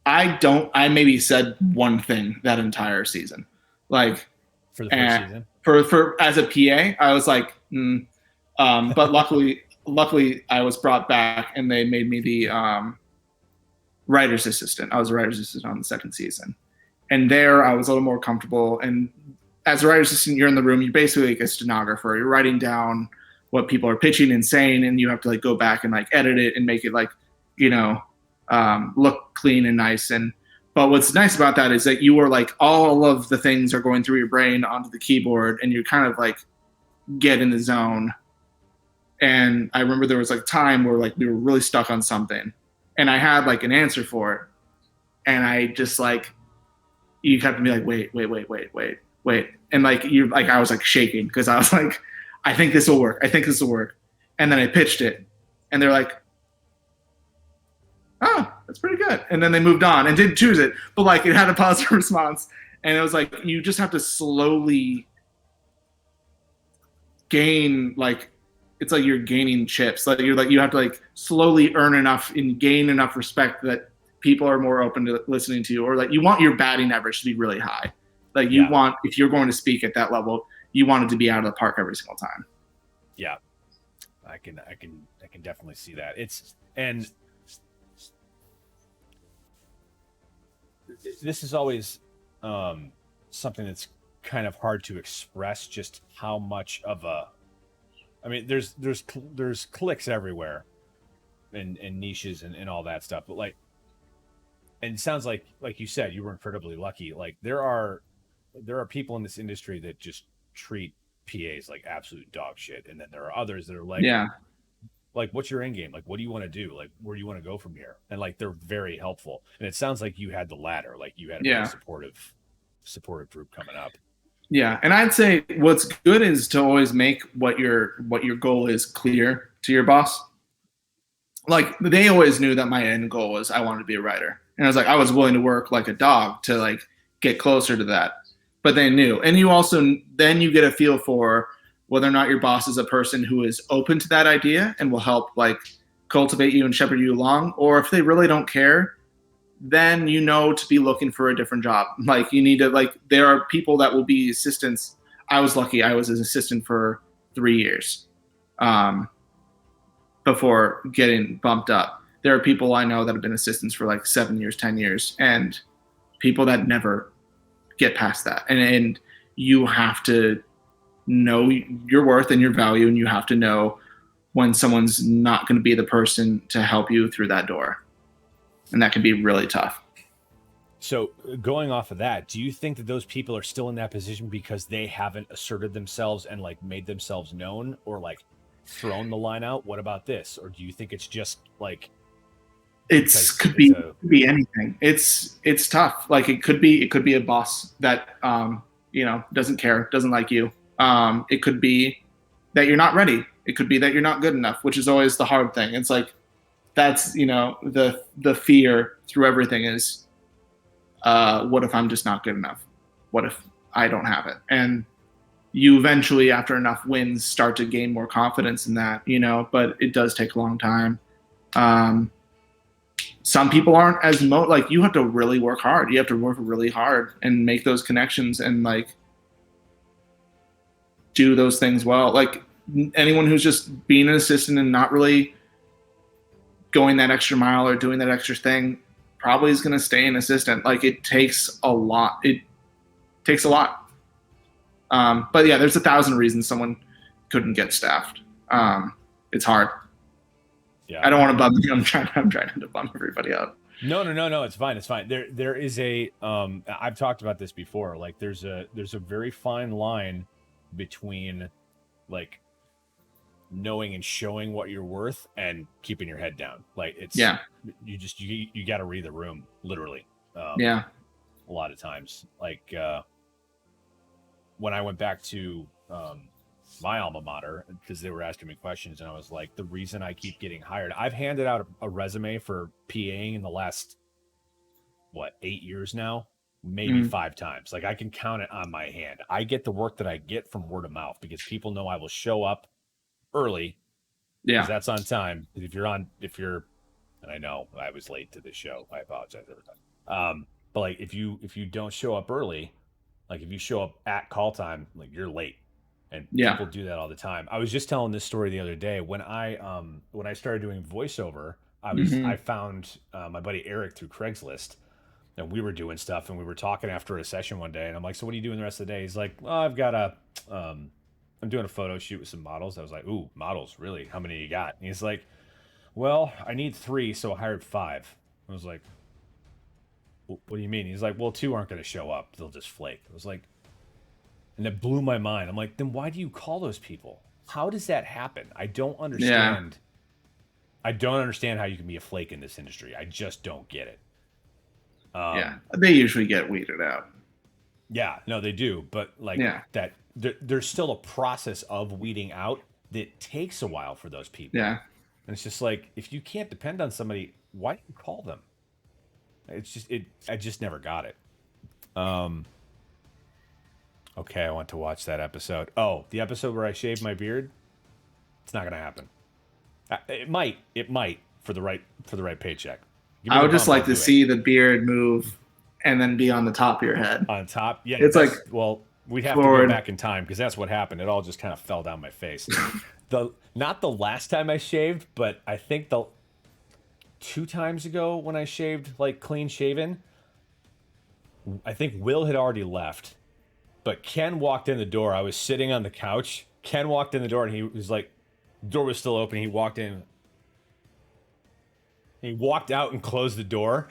I maybe said one thing that entire season. Like for the first season? For as a PA, I was like, but luckily I was brought back and they made me the writer's assistant. I was a writer's assistant on the second season. And there I was a little more comfortable. And as a writer's assistant, you're in the room, you're basically like a stenographer. You're writing down what people are pitching and saying, and you have to like go back and like edit it and make it like, look clean and nice. But what's nice about that is that you are like, all of the things are going through your brain onto the keyboard, and you kind of like get in the zone. And I remember there was like time where like we were really stuck on something, and I had like an answer for it. And I just like, you have to be like, wait. And like, I was like shaking because I was like, I think this will work. And then I pitched it, and they're like, oh, that's pretty good. And then they moved on and didn't choose it, but like it had a positive response. And it was like, you just have to slowly gain, like, it's like you're gaining chips. Like you have to like slowly earn enough and gain enough respect that people are more open to listening to you, or like you want your batting average to be really high. Like you want, if you're going to speak at that level, you want it to be out of the park every single time. Yeah. I can definitely see that. And this is always something that's kind of hard to express, just how much of I mean, there's clicks everywhere and niches and all that stuff, but like, and it sounds like you said, you were incredibly lucky. Like there are people in this industry that just treat PAs like absolute dog shit, and then there are others that are like, like, what's your end game? Like, what do you want to do? Like, where do you want to go from here? And like, they're very helpful. And it sounds like you had the latter. Like, you had a very supportive group coming up. Yeah, and I'd say what's good is to always make what your goal is clear to your boss. Like, they always knew that my end goal was I wanted to be a writer, and I was like, I was willing to work like a dog to like get closer to that. But they knew, and you also then you get a feel for whether or not your boss is a person who is open to that idea and will help like cultivate you and shepherd you along, or if they really don't care, then to be looking for a different job. Like you need to, like, there are people that will be assistants. I was lucky. I was an assistant for 3 years before getting bumped up. There are people I know that have been assistants for like 7 years, 10 years, and people that never get past that. And you have to know your worth and your value, and you have to know when someone's not going to be the person to help you through that door. And that can be really tough. So going off of that, do you think that those people are still in that position because they haven't asserted themselves and like made themselves known, or like thrown the line out? What about this? Or do you think it's just like It's because could it's be a could be anything. It's tough. Like it could be a boss that doesn't care, doesn't like you. It could be that you're not ready. It could be that you're not good enough, which is always the hard thing. It's like that's the fear through everything is what if I'm just not good enough? What if I don't have it? And you eventually, after enough wins, start to gain more confidence in that, but it does take a long time. Um, some people aren't as like you have to really work hard. You have to work really hard and make those connections and like do those things well. Like anyone who's just being an assistant and not really going that extra mile or doing that extra thing probably is going to stay an assistant. Like it takes a lot. It takes a lot. But yeah, there's 1,000 reasons someone couldn't get staffed. It's hard. yeah. I don't want to bum you. I'm trying not to bum everybody out. No. It's fine. It's fine. There is a I've talked about this before. Like there's a very fine line between like knowing and showing what you're worth and keeping your head down. Like it's you got to read the room literally. Yeah. A lot of times, like when I went back to my alma mater because they were asking me questions, and I was like, the reason I keep getting hired, I've handed out a resume for PAing in the last 8 years now, maybe 5 times. Like I can count it on my hand. I get the work that I get from word of mouth because people know I will show up early because that's on time. If you're, and I know I was late to this show, I apologize every time. But like if you don't show up early, like if you show up at call time, like you're late. And people do that all the time. I was just telling this story the other day when I started doing voiceover. I found my buddy Eric through Craigslist, and we were doing stuff, and we were talking after a session one day, and I'm like, "So what are you doing the rest of the day?" He's like, "Oh, I'm doing a photo shoot with some models." I was like, "Ooh, models, really? How many you got?" And he's like, "Well, I need 3, so I hired 5." I was like, "What do you mean?" He's like, "Well, 2 aren't going to show up; they'll just flake." I was like. And it blew my mind. I'm like, then why do you call those people? How does that happen? I don't understand. Yeah. I don't understand how you can be a flake in this industry. I just don't get it. They usually get weeded out. Yeah, no, they do. But like that, there's still a process of weeding out that takes a while for those people. Yeah. And it's just like, if you can't depend on somebody, why do you call them? It's just, I just never got it. Okay, I want to watch that episode. Oh, the episode where I shaved my beard? It's not going to happen. It might for the right paycheck. I would just like to see the beard move and then be on the top of your head. On top? Yeah. It's like, well, we'd have to go back in time because that's what happened. It all just kind of fell down my face. Not the last time I shaved, but I think the 2 times ago when I shaved like clean shaven, I think Will had already left. But Ken walked in the door. I was sitting on the couch. Ken walked in the door, and he was like, the door was still open. He walked in. He walked out and closed the door,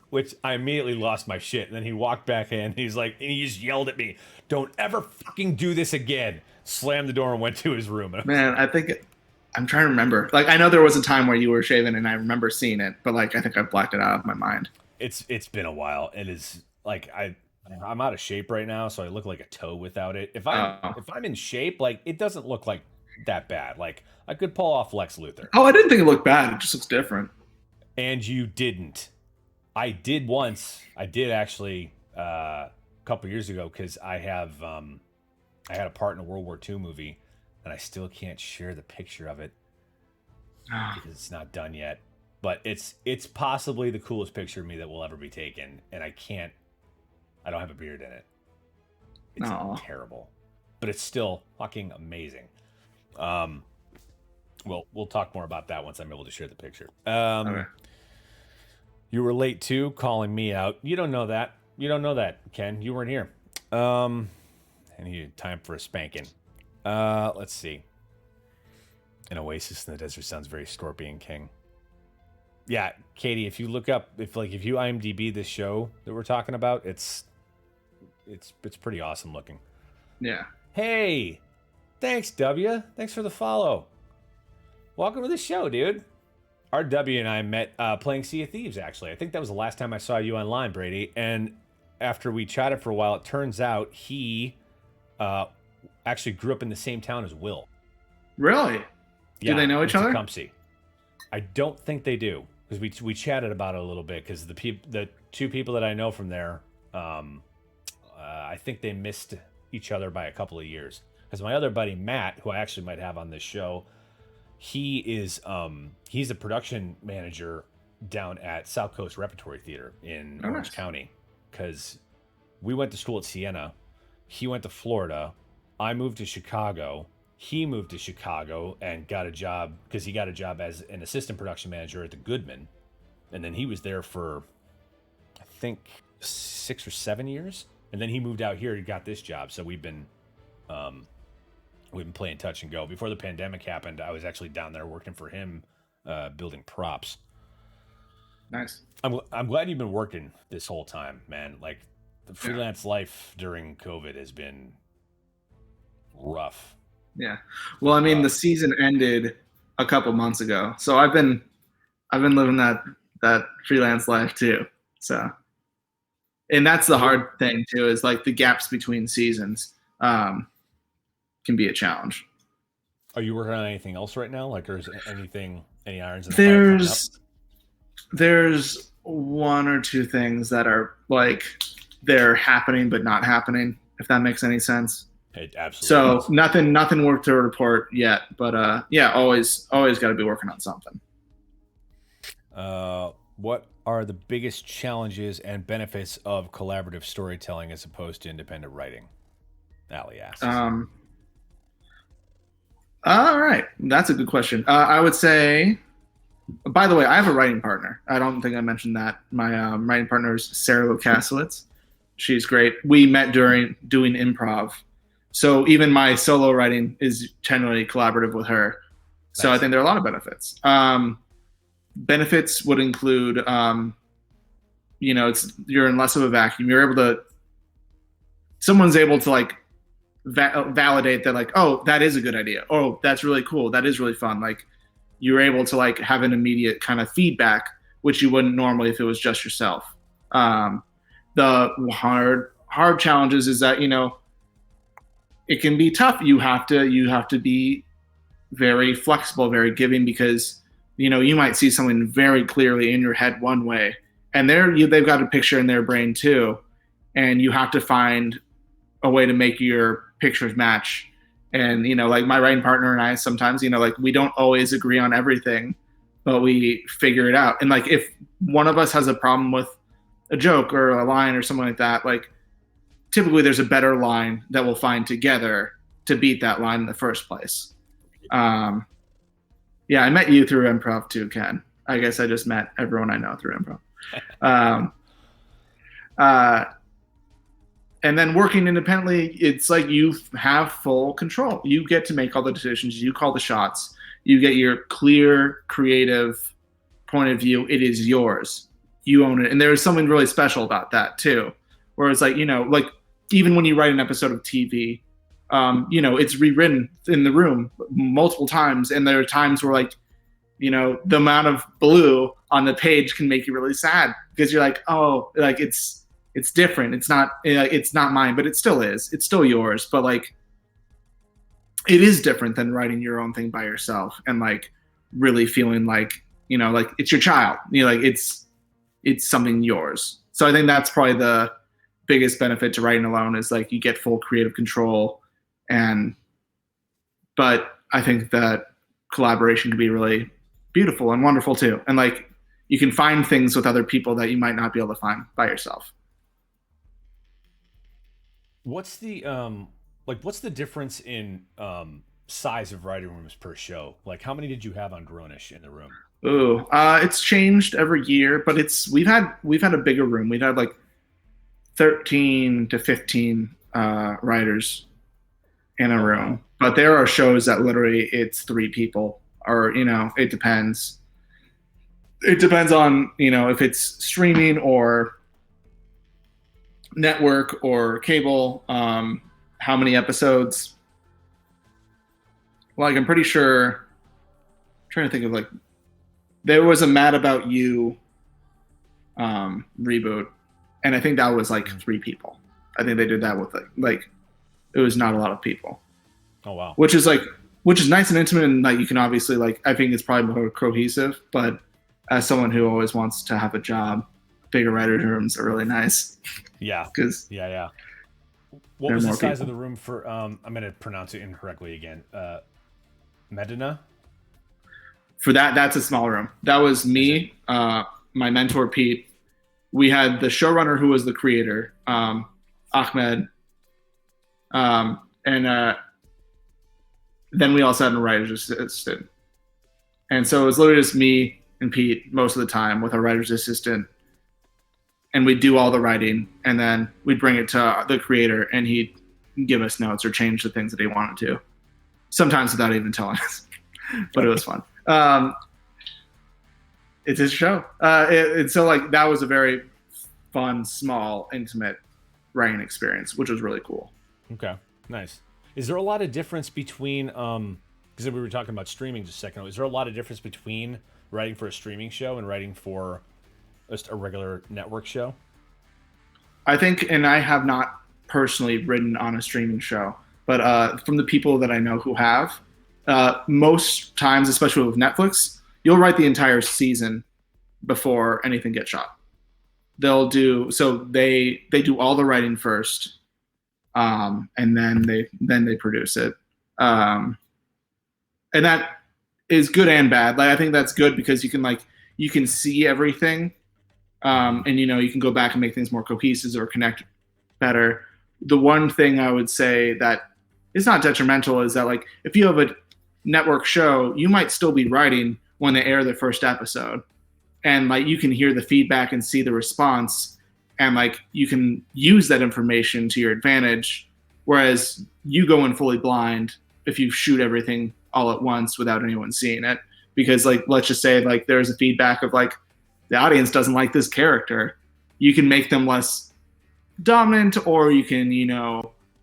which I immediately lost my shit. And then he walked back in. And he's like, and he just yelled at me, "Don't ever fucking do this again." Slammed the door and went to his room. Man, I'm trying to remember. Like, I know there was a time where you were shaving, and I remember seeing it, but like, I think I blacked it out of my mind. It's been a while. It is like I'm out of shape right now, so I look like a toe without it. If I'm in shape, like it doesn't look like that bad. Like I could pull off Lex Luthor. Oh, I didn't think it looked bad. It just looks different. And you didn't. I did once. I did actually a couple years ago because I had a part in a World War II movie, and I still can't share the picture of it because it's not done yet. But it's possibly the coolest picture of me that will ever be taken, and I don't have a beard in it. It's terrible, but it's still fucking amazing. Well, we'll talk more about that once I'm able to share the picture. Okay. You were late too, calling me out. You don't know that. You don't know that, Ken. You weren't here. I need time for a spanking. Let's see. An oasis in the desert sounds very Scorpion King. Yeah, Katie, if you look up, if you IMDb this show that we're talking about, it's pretty awesome looking. Yeah. Hey, thanks, W. Thanks for the follow. Welcome to the show, dude. RW and I met playing Sea of Thieves. Actually, I think that was the last time I saw you online, Brady. And after we chatted for a while, it turns out he uh, actually grew up in the same town as Will. Really? Do Yeah, they know in each other? Tecumseh. I don't think they do because we chatted about it a little bit because the two people that I know from there, I think they missed each other by a couple of years. Because my other buddy Matt, who I actually might have on this show, he's a production manager down at South Coast Repertory Theater in Oh, Orange nice. County. Because we went to school at Siena, he went to Florida, I moved to Chicago. He moved to Chicago and got a job because he got a job as an assistant production manager at the Goodman, and then he was there for I think 6 or 7 years, and then he moved out here and got this job. So um, we've been playing touch and go. Before the pandemic happened, I was actually down there working for him, building props. Nice. I'm glad you've been working this whole time, man. Like the Yeah. freelance life during COVID has been rough. Yeah. Well, I mean, the Rough. season ended a couple months ago, so I've been living that freelance life too. So, and that's the Is there hard thing too, is like the gaps between seasons can be a challenge. Are you working on anything else right now? Like, or is any irons in the fire coming up? There's one or two things that are like they're happening but not happening, if that makes any sense. It absolutely So does. nothing worth to report yet, but yeah, always got to be working on something. What are the biggest challenges and benefits of collaborative storytelling as opposed to independent writing? Allie asks. Um, all right, that's a good question. I would say, by the way, I have a writing partner. I don't think I mentioned that. My writing partner is Sarah Lukasiewicz. She's great. We met during doing improv, so even my solo writing is generally collaborative with her. So I Nice. think there are a lot of benefits. Benefits would include, it's you're in less of a vacuum. You're able to, someone's able to like validate that, like, oh, that is a good idea. Oh, that's really cool. That is really fun. Like, you're able to like have an immediate kind of feedback, which you wouldn't normally if it was just yourself. Um, the hard challenges is that it can be tough. You have to be very flexible, very giving, because you might see something very clearly in your head one way, and they've got a picture in their brain too, and you have to find a way to make your pictures match. And like my writing partner and I sometimes, like we don't always agree on everything, but we figure it out. And like if one of us has a problem with a joke or a line or something like that, like typically there's a better line that we'll find together to beat that line in the first place. Um, yeah, I met you through improv too, Ken. I guess I just met everyone I know through improv. Um, uh, and then working independently, it's like you have full control. You get to make all the decisions. You call the shots. You get your clear, creative point of view. It is yours. You own it. And there's something really special about that too. Where it's like, like even when you write an episode of TV, it's rewritten in the room multiple times. And there are times where like, the amount of blue on the page can make you really sad because you're like, oh, like it's different. It's not mine, but it still is. It's still yours. But like, it is different than writing your own thing by yourself and like really feeling like, like it's your child. Like it's something yours. So I think that's probably the biggest benefit to writing alone is like you get full creative control. But I think that collaboration can be really beautiful and wonderful too. And like you can find things with other people that you might not be able to find by yourself. What's the what's the difference in size of writing rooms per show? Like how many did you have on Grownish in the room? Ooh, it's changed every year, but we've had a bigger room. We've had like 13 to 15 writers in a Oh wow. room. But there are shows that literally it's three people, or it depends. It depends on if it's streaming or network or cable. How many episodes? Like I'm pretty sure. I'm trying to think of like there was a Mad About You reboot, and I think that was like 3 people. I think they did that with like it was not a lot of people, Oh wow. which is nice and intimate, and like you can obviously like I think it's probably more cohesive. But as someone who always wants to have a job, bigger writer rooms are really nice Yeah. because Yeah. What there are was the more size people. of the room for? I'm gonna pronounce it incorrectly again. Medina. For that, that's a small room. That was Is it? me, my mentor Pete. We had the showrunner who was the creator, Ahmed, and then we also had a writer's assistant. And so it was literally just me and Pete most of the time with our writer's assistant. And we'd do all the writing, and then we'd bring it to the creator, and he'd give us notes or change the things that he wanted to. Sometimes without even telling us, but it was fun. It's his show, so like that was a very fun, small, intimate writing experience, which was really cool. Okay. Nice. Is there a lot of difference between because we were talking about streaming just a second ago. Is there a lot of difference between writing for a streaming show and writing for just a regular network show? I think, and I have not personally written on a streaming show, but from the people that I know who have, most times, especially with Netflix, you'll write the entire season before anything gets shot. They'll do so they do all the writing first, and then they produce it, um, and that is good and bad. Like I think that's good because you can see everything, and you can go back and make things more cohesive or connect better. The one thing I would say that is not detrimental is that like if you have a network show, you might still be writing when they air the first episode, and like you can hear the feedback and see the response, and like you can use that information to your advantage. Whereas you go in fully blind if you shoot everything all at once without anyone seeing it, because like let's just say like there's a feedback of like the audience doesn't like this character, you can make them less dominant, or you can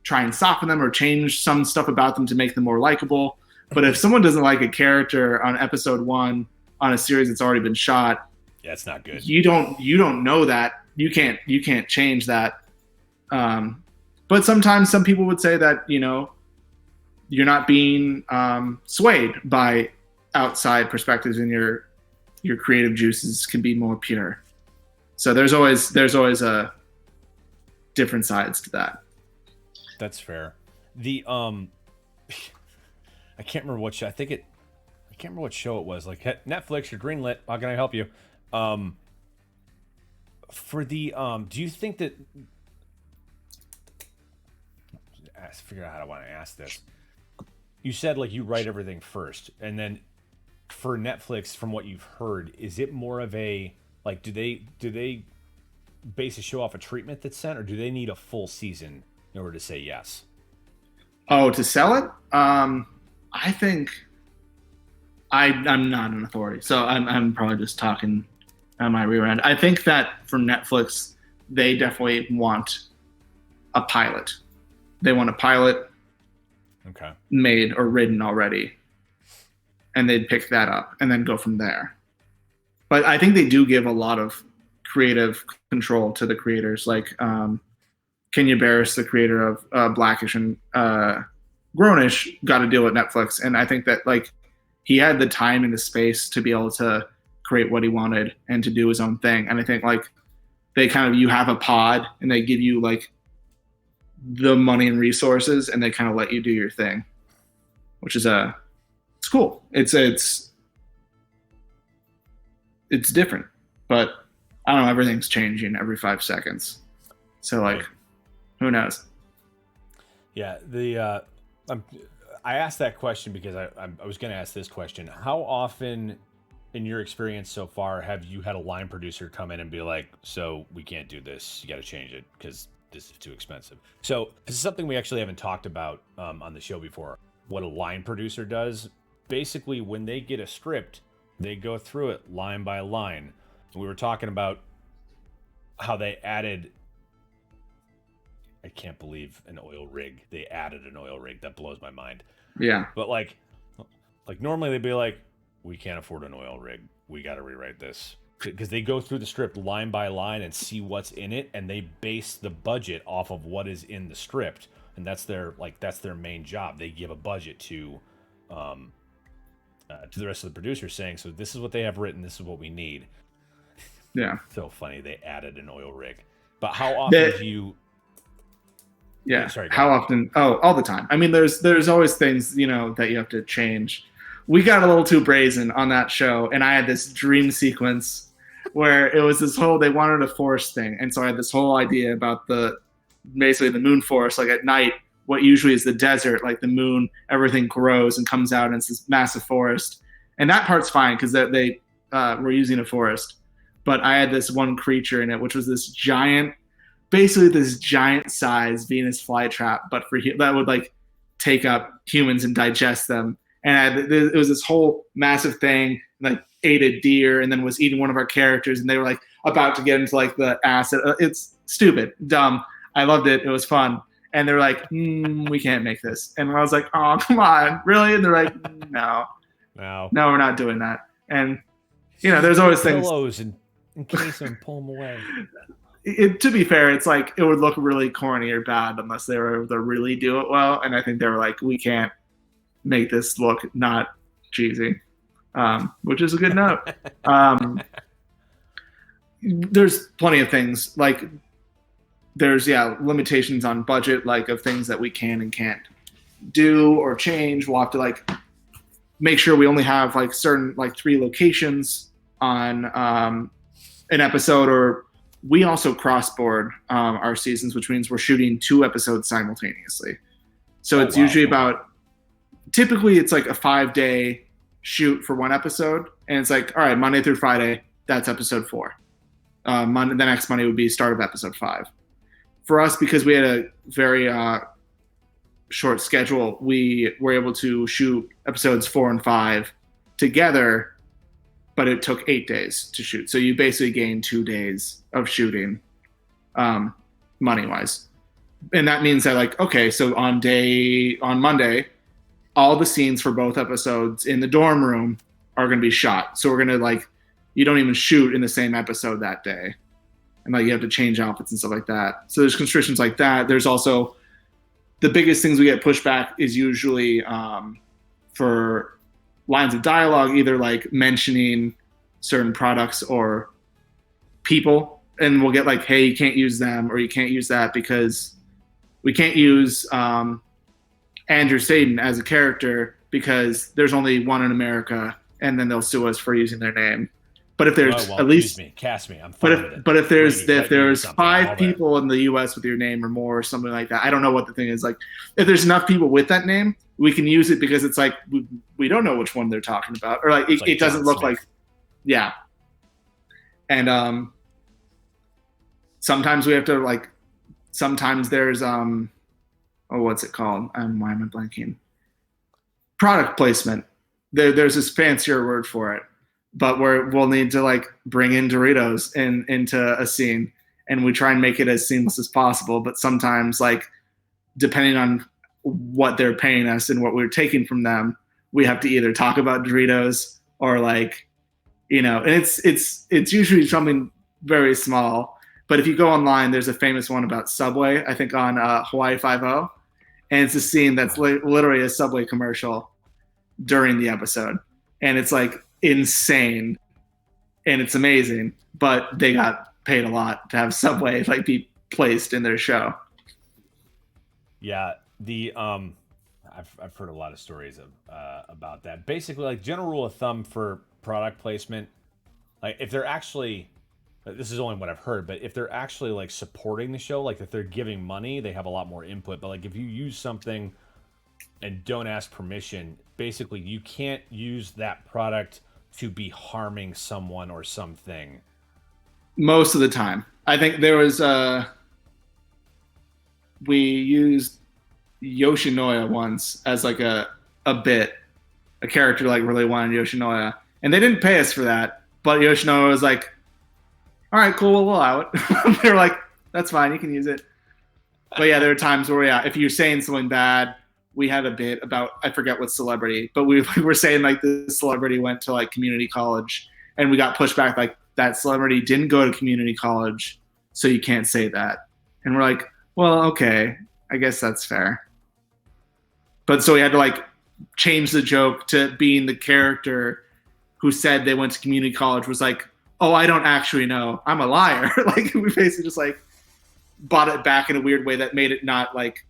try and soften them or change some stuff about them to make them more likable. But if someone doesn't like a character on episode 1 on a series that's already been shot, Yeah, it's not good. you don't know that. You can't change that. But sometimes some people would say that you're not being swayed by outside perspectives, and your creative juices can be more pure. So there's always a different sides to that. That's fair. The I can't remember what show. I can't remember what show it was. Like Netflix, you're greenlit. How can I help you? For the do you think that? Figure out how I want to ask this. You said like you write everything first, and then for Netflix, from what you've heard, is it more of a like do they base a show off a treatment that's sent, or do they need a full season in order to say yes? Oh, to sell it? I think I'm not an authority, so I'm probably just talking on my rear end. I think that for Netflix, they definitely want a pilot. They want a pilot Okay. made or written already, and they'd pick that up and then go from there. But I think they do give a lot of creative control to the creators. Like Kenya Barris, the creator of Blackish and Grownish, got a deal with Netflix, and I think that like he had the time and the space to be able to create what he wanted and to do his own thing. And I think like they kind of you have a pod and they give you like the money and resources, and they kind of let you do your thing, which is it's cool. It's different, but I don't know. Everything's changing every 5 seconds, so like, who knows? Yeah. I asked that question because I was going to ask this question. How often, in your experience so far, have you had a line producer come in and be like, "So we can't do this. You got to change it because this is too expensive." So this is something we actually haven't talked about on the show before. What a line producer does, basically, when they get a script, they go through it line by line. We were talking about how they added. I can't believe an oil rig. They added an oil rig. That blows my mind. Yeah. But like normally they'd be like, we can't afford an oil rig. We got to rewrite this. Because they go through the script line by line and see what's in it, and they base the budget off of what is in the script, and that's their main job. They give a budget to the rest of the producers, saying, "So this is what they have written. This is what we need." Yeah. So funny they added an oil rig. But how often do you? Yeah. Sorry. How often? Oh, all the time. I mean, there's always things, you know, that you have to change. We got a little too brazen on that show, and I had this dream sequence where it was this whole, they wanted a forest thing, and so I had this whole idea about basically the moon forest. Like at night, what usually is the desert, like the moon, everything grows and comes out, and it's this massive forest. And that part's fine because they were using a forest. But I had this one creature in it, which was this giant, basically this giant size Venus flytrap, but that would like take up humans and digest them. And it was this whole massive thing, like ate a deer and then was eating one of our characters, and they were like about to get into like the acid. It's stupid, dumb. I loved it. It was fun. And they're like, we can't make this. And I was like, oh, come on, really? And they're like, no, we're not doing that. And you know, there's always things. Pillows and in case and pull them away. To be fair, it's like it would look really corny or bad unless they were able to really do it well. And I think they were like, we can't make this look not cheesy, which is a good note. There's plenty of things like there's limitations on budget, like of things that we can and can't do or change. We'll have to like make sure we only have like certain like 3 locations on an episode, or we also cross-board our seasons, which means we're shooting 2 episodes simultaneously. So it's usually typically it's like a 5-day shoot for 1 episode, and it's like, all right, Monday through Friday, that's episode 4. The next Monday would be start of episode 5. For us, because we had a very short schedule, we were able to shoot episodes 4 and 5 together, but it took 8 days to shoot. So you basically gain 2 days of shooting, money-wise. And that means that, like, okay, so on Monday, all the scenes for both episodes in the dorm room are going to be shot. So we're going to, like, you don't even shoot in the same episode that day. And, like, you have to change outfits and stuff like that. So there's constrictions like that. There's also the biggest things we get pushed back is usually for lines of dialogue, either like mentioning certain products or people, and we'll get like, hey, you can't use them, or you can't use that because we can't use Andrew Sadin as a character because there's only one in America, and then they'll sue us for using their name. But if there's at least cast me, I'm fine with it. But if there's 5 people in the U.S. with your name or more, or something like that, I don't know what the thing is. Like, if there's enough people with that name, we can use it because it's like we don't know which one they're talking about, or like it doesn't look like, yeah. And sometimes we have to like, sometimes there's what's it called? Why am I blanking? Product placement. There's this fancier word for it. But we'll need to like bring in Doritos into a scene, and we try and make it as seamless as possible. But sometimes, like, depending on what they're paying us and what we're taking from them, we have to either talk about Doritos or like, you know, and it's usually something very small. But if you go online, there's a famous one about Subway, I think on Hawaii Five-0, and it's a scene that's literally a Subway commercial during the episode, and it's like insane and it's amazing, but they got paid a lot to have Subway like be placed in their show. Yeah, the I've heard a lot of stories about that. Basically, like, general rule of thumb for product placement, like if they're actually, this is only what I've heard, but if they're actually like supporting the show, like if they're giving money, they have a lot more input. But like if you use something and don't ask permission, basically you can't use that product to be harming someone or something. Most of the time. I think there was we used Yoshinoya once as like a bit. A character like really wanted Yoshinoya. And they didn't pay us for that, but Yoshinoya was like, all right, cool, we'll allow it. They were like, that's fine, you can use it. But yeah, there are times where, yeah, if you're saying something bad we had a bit about, I forget what celebrity, but we were saying like this celebrity went to like community college, and we got pushed back like that celebrity didn't go to community college, so you can't say that. And we're like, well, okay, I guess that's fair. But so we had to like change the joke to being the character who said they went to community college was like, oh, I don't actually know. I'm a liar. Like we basically just like bought it back in a weird way that made it not like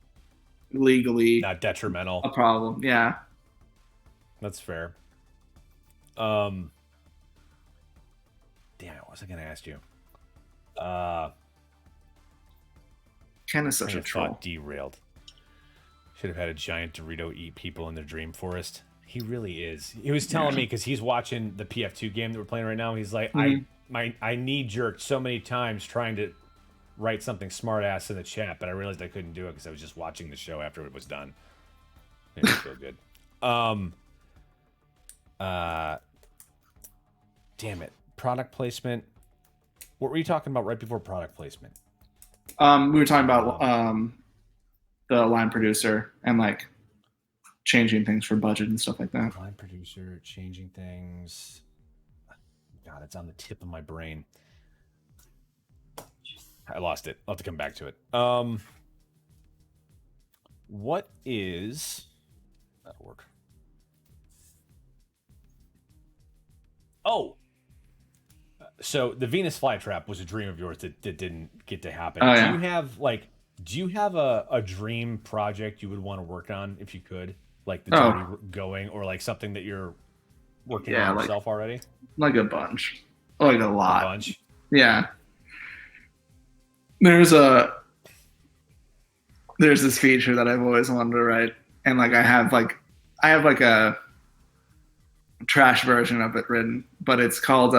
legally Not detrimental. a problem. Yeah. That's fair. Damn it, what was I gonna ask you? Ken is such Train a of troll. thought derailed. Should have had a giant Dorito eat people in their dream forest. He really is. He was telling me because he's watching the PF2 game that we're playing right now. He's like, I knee jerked so many times trying to write something smart ass in the chat, but I realized I couldn't do it because I was just watching the show after it was done. Made me feel good. Damn it. Product placement. What were you talking about right before product placement? We were talking about the line producer and like changing things for budget and stuff like that. Line producer, changing things. God, it's on the tip of my brain. I lost it. I'll have to come back to it. What is... That'll work. Oh! So the Venus flytrap was a dream of yours that didn't get to happen. Oh, yeah. Do you have a dream project you would want to work on if you could? Like that's already going, or like something that you're working on yourself already? Like a bunch. Like a lot. A bunch? Yeah. There's this feature that I've always wanted to write, and like I have like a trash version of it written, but it's called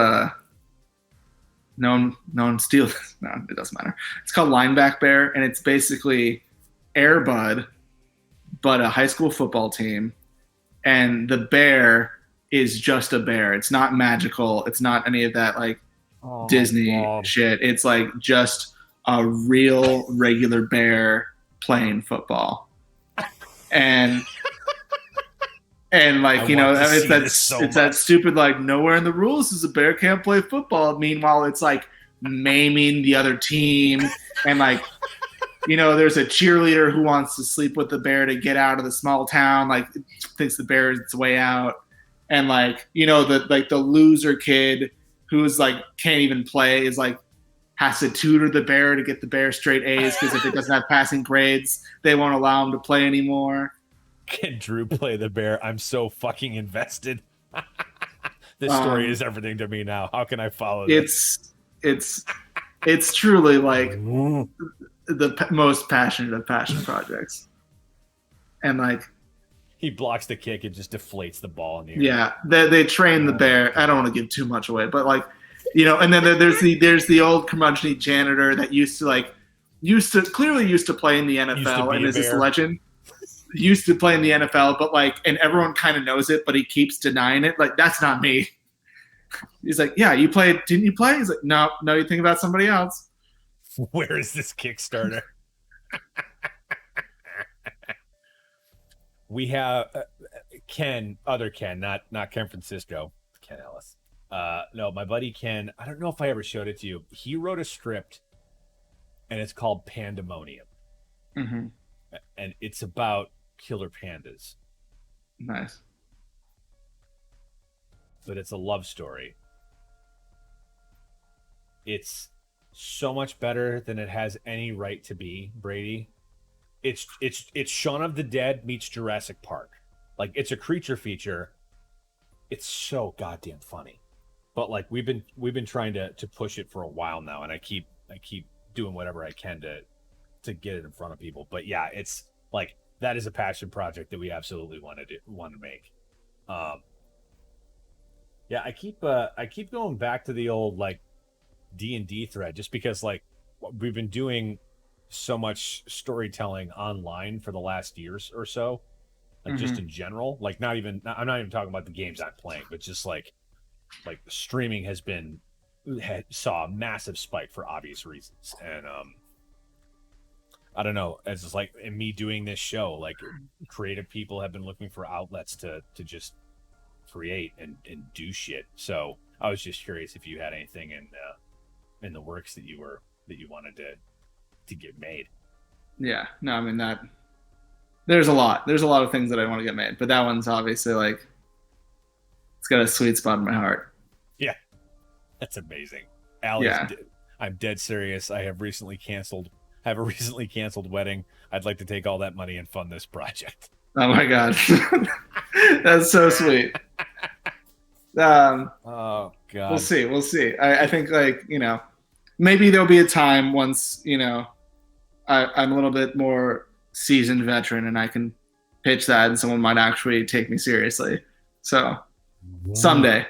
no one steal this. No, it doesn't matter. It's called Lineback Bear, and it's basically Air Bud, but a high school football team, and the bear is just a bear. It's not magical. It's not any of that like Disney shit. It's like just a real regular bear playing football, and like it's that stupid like nowhere in the rules is a bear can't play football. Meanwhile, it's like maiming the other team, and like there's a cheerleader who wants to sleep with the bear to get out of the small town. Like thinks the bear is its way out, and like the loser kid who's like can't even play is like has to tutor the bear to get the bear straight A's because if it doesn't have passing grades, they won't allow him to play anymore. Can Drew play the bear? I'm so fucking invested. This story is everything to me now. How can I follow this? It's truly like the most passionate of passion projects. And like he blocks the kick and just deflates the ball in the air. Yeah, they train the bear. I don't want to give too much away, but like and then there's the old curmudgeon janitor that used to play in the NFL and is this legend. Used to play in the NFL, but like, and everyone kind of knows it, but he keeps denying it. Like, that's not me. He's like, yeah, you played. Didn't you play? He's like, no, you think about somebody else. Where is this Kickstarter? We have Ken, other Ken, not Ken Francisco, Ken Ellis. No, my buddy Ken. I don't know if I ever showed it to you. He wrote a script, and it's called Pandemonium, and it's about killer pandas. Nice. But it's a love story. It's so much better than it has any right to be, Brady. It's Shaun of the Dead meets Jurassic Park. Like, it's a creature feature. It's so goddamn funny. But like we've been trying to push it for a while now, and I keep doing whatever I can to get it in front of people. But yeah, it's like that is a passion project that we absolutely want to make. Yeah, I keep going back to the old like D&D thread just because like we've been doing so much storytelling online for the last years or so, like just in general. Like I'm not even talking about the games I'm playing, but just like streaming saw a massive spike for obvious reasons, and I don't know. It's just like in me doing this show, like creative people have been looking for outlets to just create and do shit. So I was just curious if you had anything in the works that you wanted to get made. Yeah, no, I mean that. There's a lot. There's a lot of things that I want to get made, but that one's obviously like it's got a sweet spot in my heart. Yeah, that's amazing. Al, Yeah. I'm dead serious. I have recently canceled. I have a recently canceled wedding. I'd like to take all that money and fund this project. Oh my god, that's so sweet. Oh We'll God. see. We'll see. I think like maybe there'll be a time once I'm a little bit more seasoned veteran and I can pitch that and someone might actually take me seriously. So someday.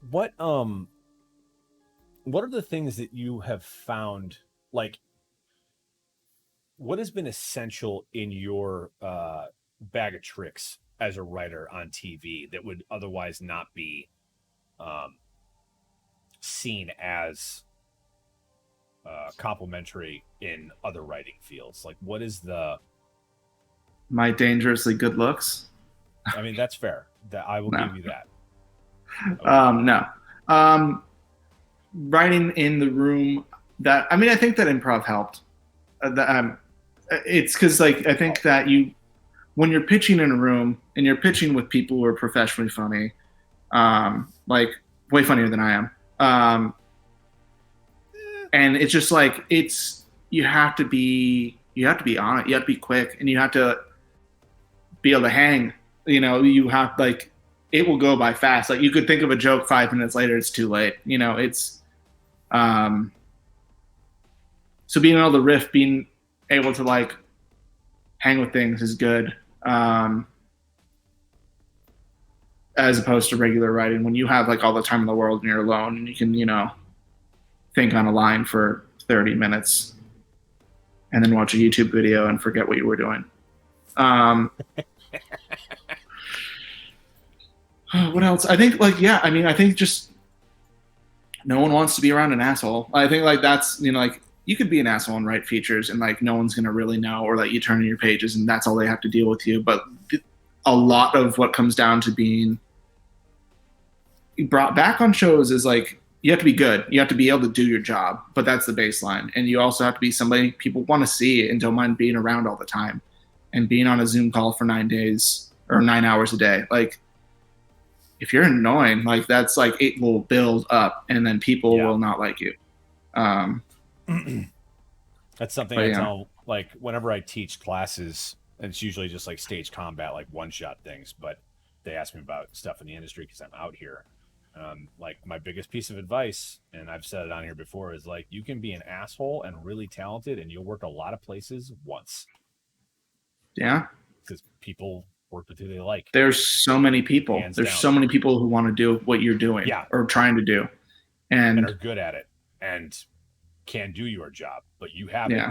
What what are the things that you have found, like what has been essential in your bag of tricks as a writer on TV that would otherwise not be um, seen as complimentary in other writing fields? Like, what is the? My dangerously good looks. I mean, that's fair. That I will No. give you that. No. Writing in the room I think that improv helped. It's because like I think that when you're pitching in a room and you're pitching with people who are professionally funny, like way funnier than I am, and it's just like you have to be on it, you have to be quick, and you have to be able to hang. You have like it will go by fast. Like you could think of a joke 5 minutes later, it's too late. It's so being able to riff, being able to like hang with things is good. As opposed to regular writing when you have like all the time in the world and you're alone and you can, think on a line for 30 minutes and then watch a YouTube video and forget what you were doing. What else? I think I think just no one wants to be around an asshole. I think like that's, like you could be an asshole and write features and like no one's going to really know, or like you turn in your pages and that's all they have to deal with you. But a lot of what comes down to being brought back on shows is like, you have to be good. You have to be able to do your job, but that's the baseline. And you also have to be somebody people want to see and don't mind being around all the time and being on a Zoom call for 9 days or 9 hours a day. Like, if you're annoying, like that's like it will build up and then people will not like you. That's something I tell, like whenever I teach classes, it's usually just like stage combat, like one-shot things, but they ask me about stuff in the industry because I'm out here. Like my biggest piece of advice, and I've said it on here before, is like you can be an asshole and really talented and you'll work a lot of places once. Yeah. Because people work with who they like. There's so many people. There's so many people who want to do what you're doing or trying to do. And are good at it and can do your job, but you have it.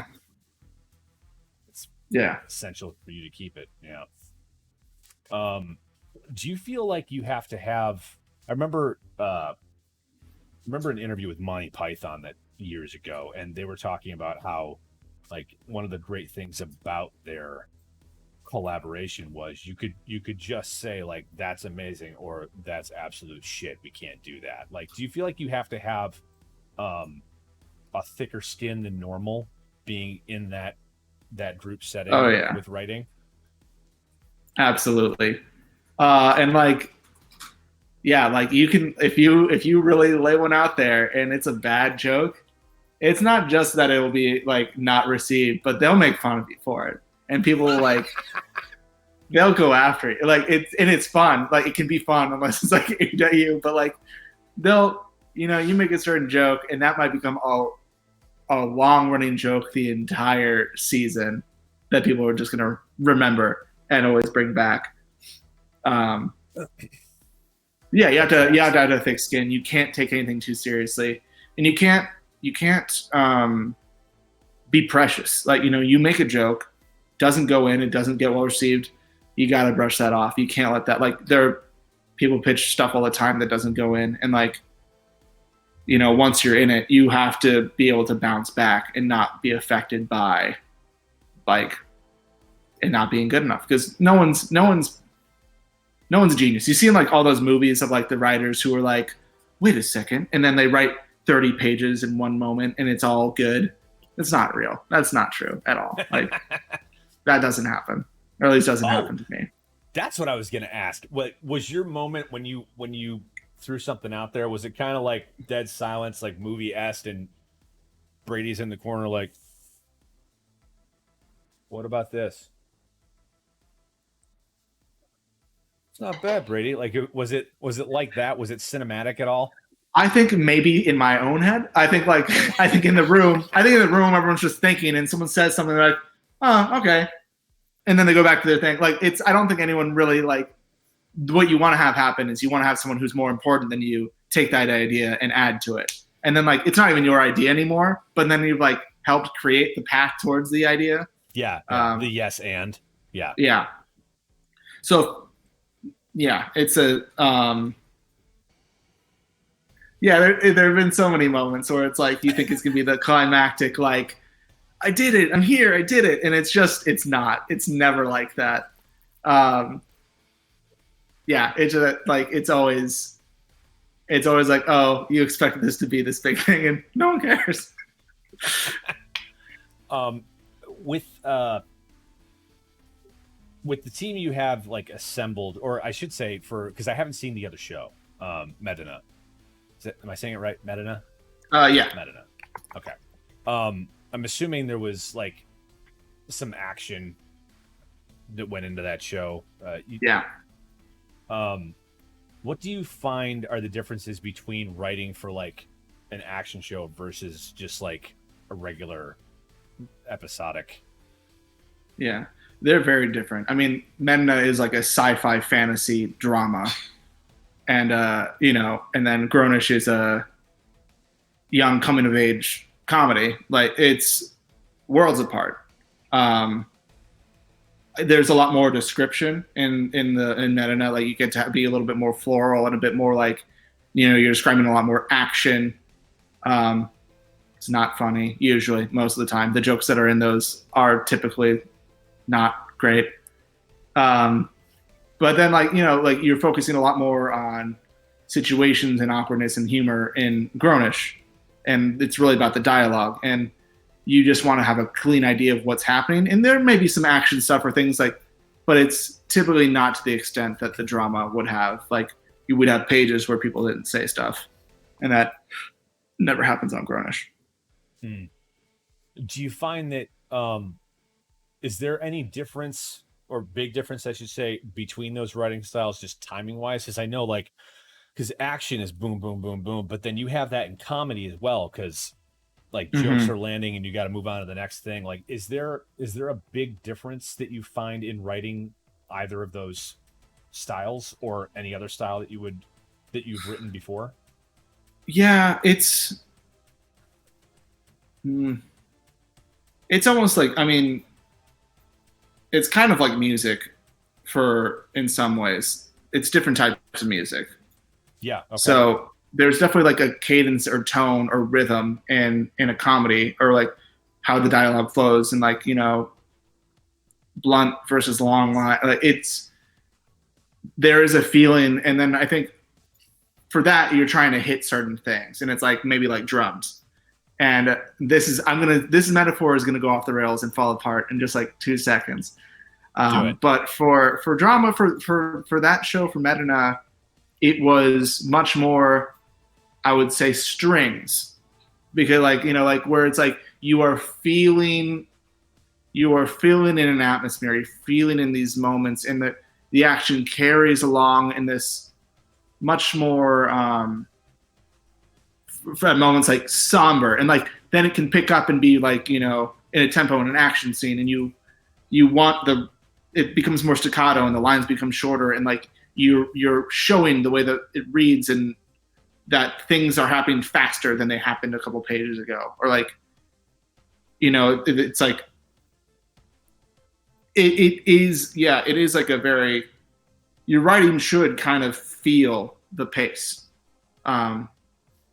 It's essential for you to keep it. Yeah. Do you feel like you have to have, I remember an interview with Monty Python that years ago, and they were talking about how like one of the great things about their collaboration was you could just say like that's amazing or that's absolute shit, we can't do that. Like, do you feel like you have to have a thicker skin than normal being in that group setting with writing? Absolutely. And like like you can if you really lay one out there and it's a bad joke, it's not just that it will be like not received, but they'll make fun of you for it. And people will like they'll go after it. Like it's fun. Like it can be fun unless it's like aimed at you. But like they'll you make a certain joke and that might become a long running joke the entire season that people are just gonna remember and always bring back. You have to have a thick skin. You can't take anything too seriously. And you can't be precious. Like, you make a joke, doesn't go in, it doesn't get well received, you got to brush that off. You can't let that, like, people pitch stuff all the time that doesn't go in, and like once you're in it, you have to be able to bounce back and not be affected by like it not being good enough, because no one's a genius. You see in like all those movies of like the writers who are like, wait a second, and then they write 30 pages in one moment and it's all good. It's not real. That's not true at all. Like that doesn't happen, or at least doesn't happen to me. That's what I was going to ask. What was your moment when you threw something out there? Was it kind of like dead silence, like movie-esque, and Brady's in the corner like, what about this? It's not bad, Brady. Like, was it like that? Was it cinematic at all? I think maybe in my own head. I think in the room, everyone's just thinking, and someone says something like, "Oh, okay," and then they go back to their thing. Like it's, I don't think anyone really like. What you want to have happen is you want to have someone who's more important than you take that idea and add to it, and then like it's not even your idea anymore, but then you've like helped create the path towards the idea. Yeah, the yes and yeah. So yeah, it's a yeah. There have been so many moments where it's like you think it's gonna be the climactic, like I did it, I'm here, I did it, and it's not. It's never like that. Yeah, it's just like it's always like, oh, you expected this to be this big thing, and no one cares. With the team you have like assembled, or I should say, because I haven't seen the other show, Medina. Am I saying it right? Medina? Yeah. Medina. Okay. I'm assuming there was like some action that went into that show. Yeah. What do you find are the differences between writing for like an action show versus just like a regular episodic? Yeah, they're very different. I mean, Medina is like a sci-fi fantasy drama, and and then Grownish is a young coming of age comedy. Like it's worlds apart. There's a lot more description in Medina. Like you get to be a little bit more floral and a bit more like, you're describing a lot more action. It's not funny usually. Most of the time, the jokes that are in those are typically not great. But then like you're focusing a lot more on situations and awkwardness and humor in Grownish, and it's really about the dialogue, and you just want to have a clean idea of what's happening. And there may be some action stuff or things like, but it's typically not to the extent that the drama would have. Like you would have pages where people didn't say stuff, and that never happens on Grownish. Do you find that is there any difference, or big difference I should say, between those writing styles, just timing wise? Because I know because action is boom boom boom boom, but then you have that in comedy as well, because like jokes are landing and you got to move on to the next thing. Like is there a big difference that you find in writing either of those styles or any other style that you've written before? Yeah, it's almost like, I mean, it's kind of like music in some ways. It's different types of music. Yeah. Okay. So there's definitely like a cadence or tone or rhythm in a comedy, or like how the dialogue flows, and like, blunt versus long line. Like there is a feeling. And then I think for that, you're trying to hit certain things, and it's like maybe like drums. And this metaphor is gonna go off the rails and fall apart in just like 2 seconds. But for drama, for that show, for Medina, it was much more, I would say, strings, because like, like where it's like you are feeling in an atmosphere, you're feeling in these moments, and the action carries along in this much more for moments like somber, and like then it can pick up and be like, in a tempo in an action scene, and you want it becomes more staccato and the lines become shorter, and like you're showing the way that it reads, and that things are happening faster than they happened a couple pages ago, or like, it's like it is like a very, your writing should kind of feel the pace, and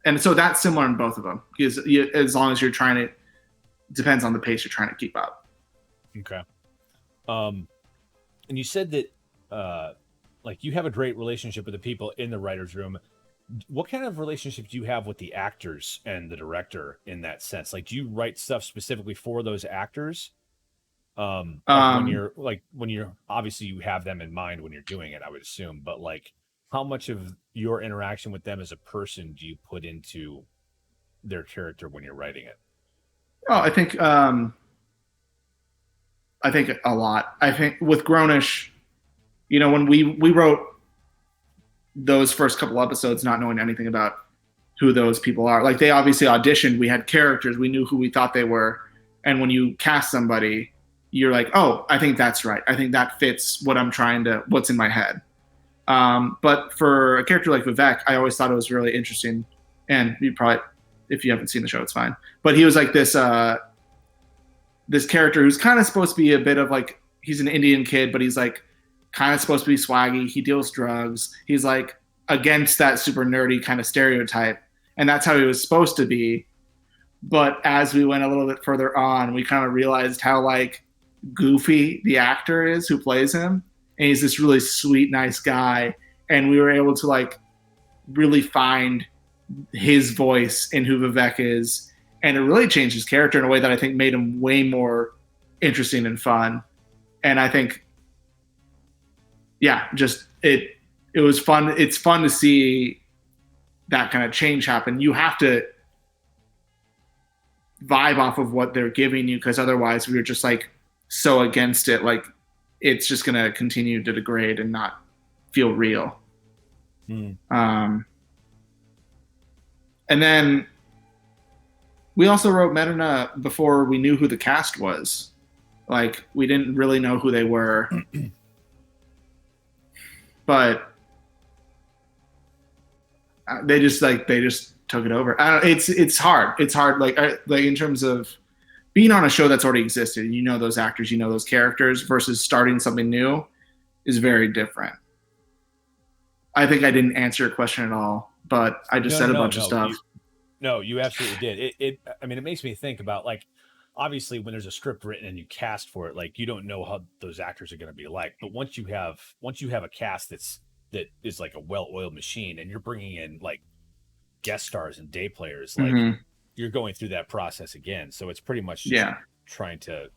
And so that's similar in both of them, because as long as you're trying to, depends on the pace you're trying to keep up. Okay. And you said that like you have a great relationship with the people in the writers' room. What kind of relationship do you have with the actors and the director in that sense? Like, do you write stuff specifically for those actors? Like when you're obviously you have them in mind when you're doing it, I would assume, but like how much of your interaction with them as a person do you put into their character when you're writing it? oh, I think a lot. I think with Grownish, when we wrote those first couple episodes, not knowing anything about who those people are. Like they obviously auditioned. We had characters. We knew who we thought they were. And when you cast somebody, you're like, oh, I think that's right. I think that fits what's in my head. But for a character like Vivek, I always thought it was really interesting. And you probably, if you haven't seen the show, it's fine. But he was like this character who's kind of supposed to be a bit of like, he's an Indian kid, but he's like kind of supposed to be swaggy. He deals drugs. He's like against that super nerdy kind of stereotype. And that's how he was supposed to be. But as we went a little bit further on, we kind of realized how like goofy the actor is who plays him. And he's this really sweet, nice guy. And we were able to like really find his voice in who Vivek is. And it really changed his character in a way that I think made him way more interesting and fun. And I think, yeah, just it was fun. It's fun to see that kind of change happen. You have to vibe off of what they're giving you, because otherwise we're just like so against it. Like it's just going to continue to degrade and not feel real. And then we also wrote Medina before we knew who the cast was. Like we didn't really know who they were, but they just took it over. It's hard. It's hard. Like in terms of being on a show that's already existed, those actors, those characters, versus starting something new is very different. I think I didn't answer your question at all, but I just said a bunch of stuff. You absolutely did. It makes me think about like, obviously when there's a script written and you cast for it, like you don't know how those actors are going to be like, but once you have a cast that is like a well-oiled machine and you're bringing in like guest stars and day players, like you're going through that process again. So it's pretty much just trying to,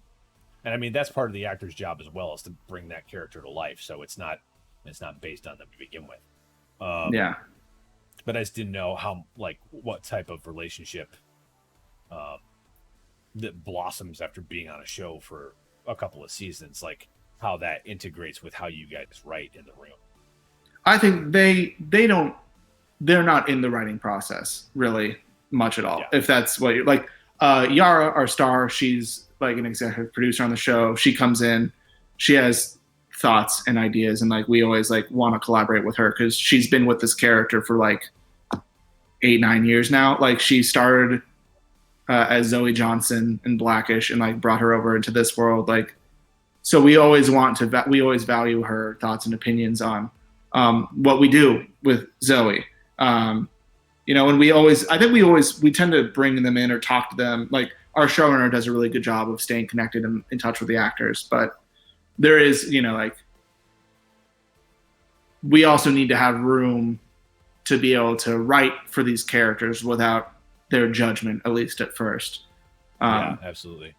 and I mean, that's part of the actor's job as well, is to bring that character to life. So it's not based on them to begin with. But I just didn't know what type of relationship that blossoms after being on a show for a couple of seasons, like how that integrates with how you guys write in the room. I think they're not in the writing process really much at all. Yeah. If that's what you're like, Yara, our star, she's like an executive producer on the show. She comes in, she has thoughts and ideas, and like we always like want to collaborate with her because she's been with this character for like 8-9 years now. Like she started as Zoe Johnson in Blackish and like brought her over into this world. Like, so we always value her thoughts and opinions on what we do with Zoe. And we tend to bring them in or talk to them. Like our showrunner does a really good job of staying connected and in touch with the actors, but there is, we also need to have room to be able to write for these characters without their judgment, at least at first. Yeah, absolutely.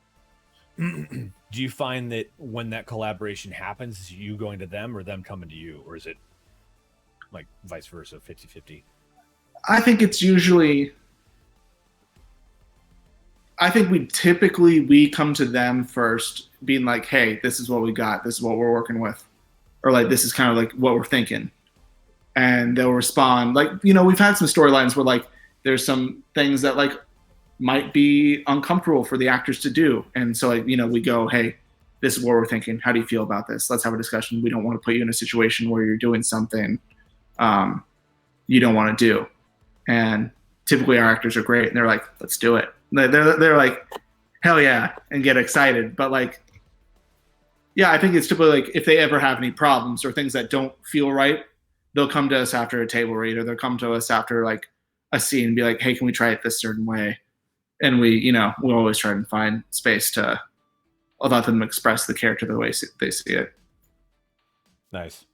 Do you find that when that collaboration happens, is you going to them or them coming to you, or is it like vice versa, 50-50? I think it's usually, we come to them first, being like, hey, this is what we got. This is what we're working with. Or like, this is kind of like what we're thinking. And they'll respond. Like, we've had some storylines where like, there's some things that like might be uncomfortable for the actors to do. And so like, we go, hey, this is what we're thinking. How do you feel about this? Let's have a discussion. We don't want to put you in a situation where you're doing something you don't want to do. And typically our actors are great. And they're like, let's do it. They're like, hell yeah, and get excited. But like, yeah, I think it's typically like if they ever have any problems or things that don't feel right, they'll come to us after a table read, or they'll come to us after like a scene and be like, hey, can we try it this certain way? And we always try and find space to let them express the character the way they see it. Nice.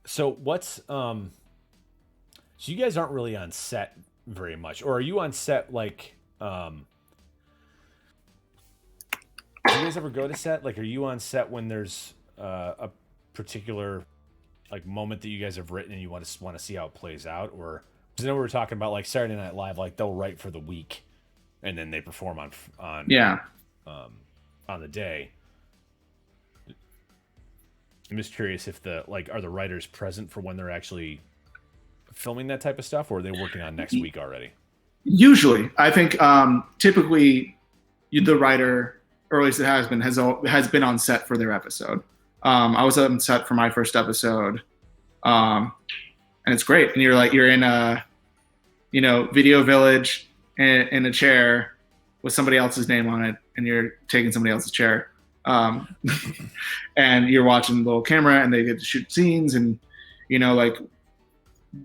So so you guys aren't really on set very much, or are you on set like do you guys ever go to set? Like, are you on set when there's a particular like moment that you guys have written and you want to see how it plays out? Or because I know we were talking about like Saturday Night Live, like they'll write for the week and then they perform on on the day. I'm just curious if are the writers present for when they're actually filming that type of stuff, or are they working on next week already? Usually, I think typically the writer, or at least it has been on set for their episode. I was on set for my first episode, and it's great. And you're in a video village in a chair with somebody else's name on it, and you're taking somebody else's chair. And you're watching the little camera, and they get to shoot scenes, and like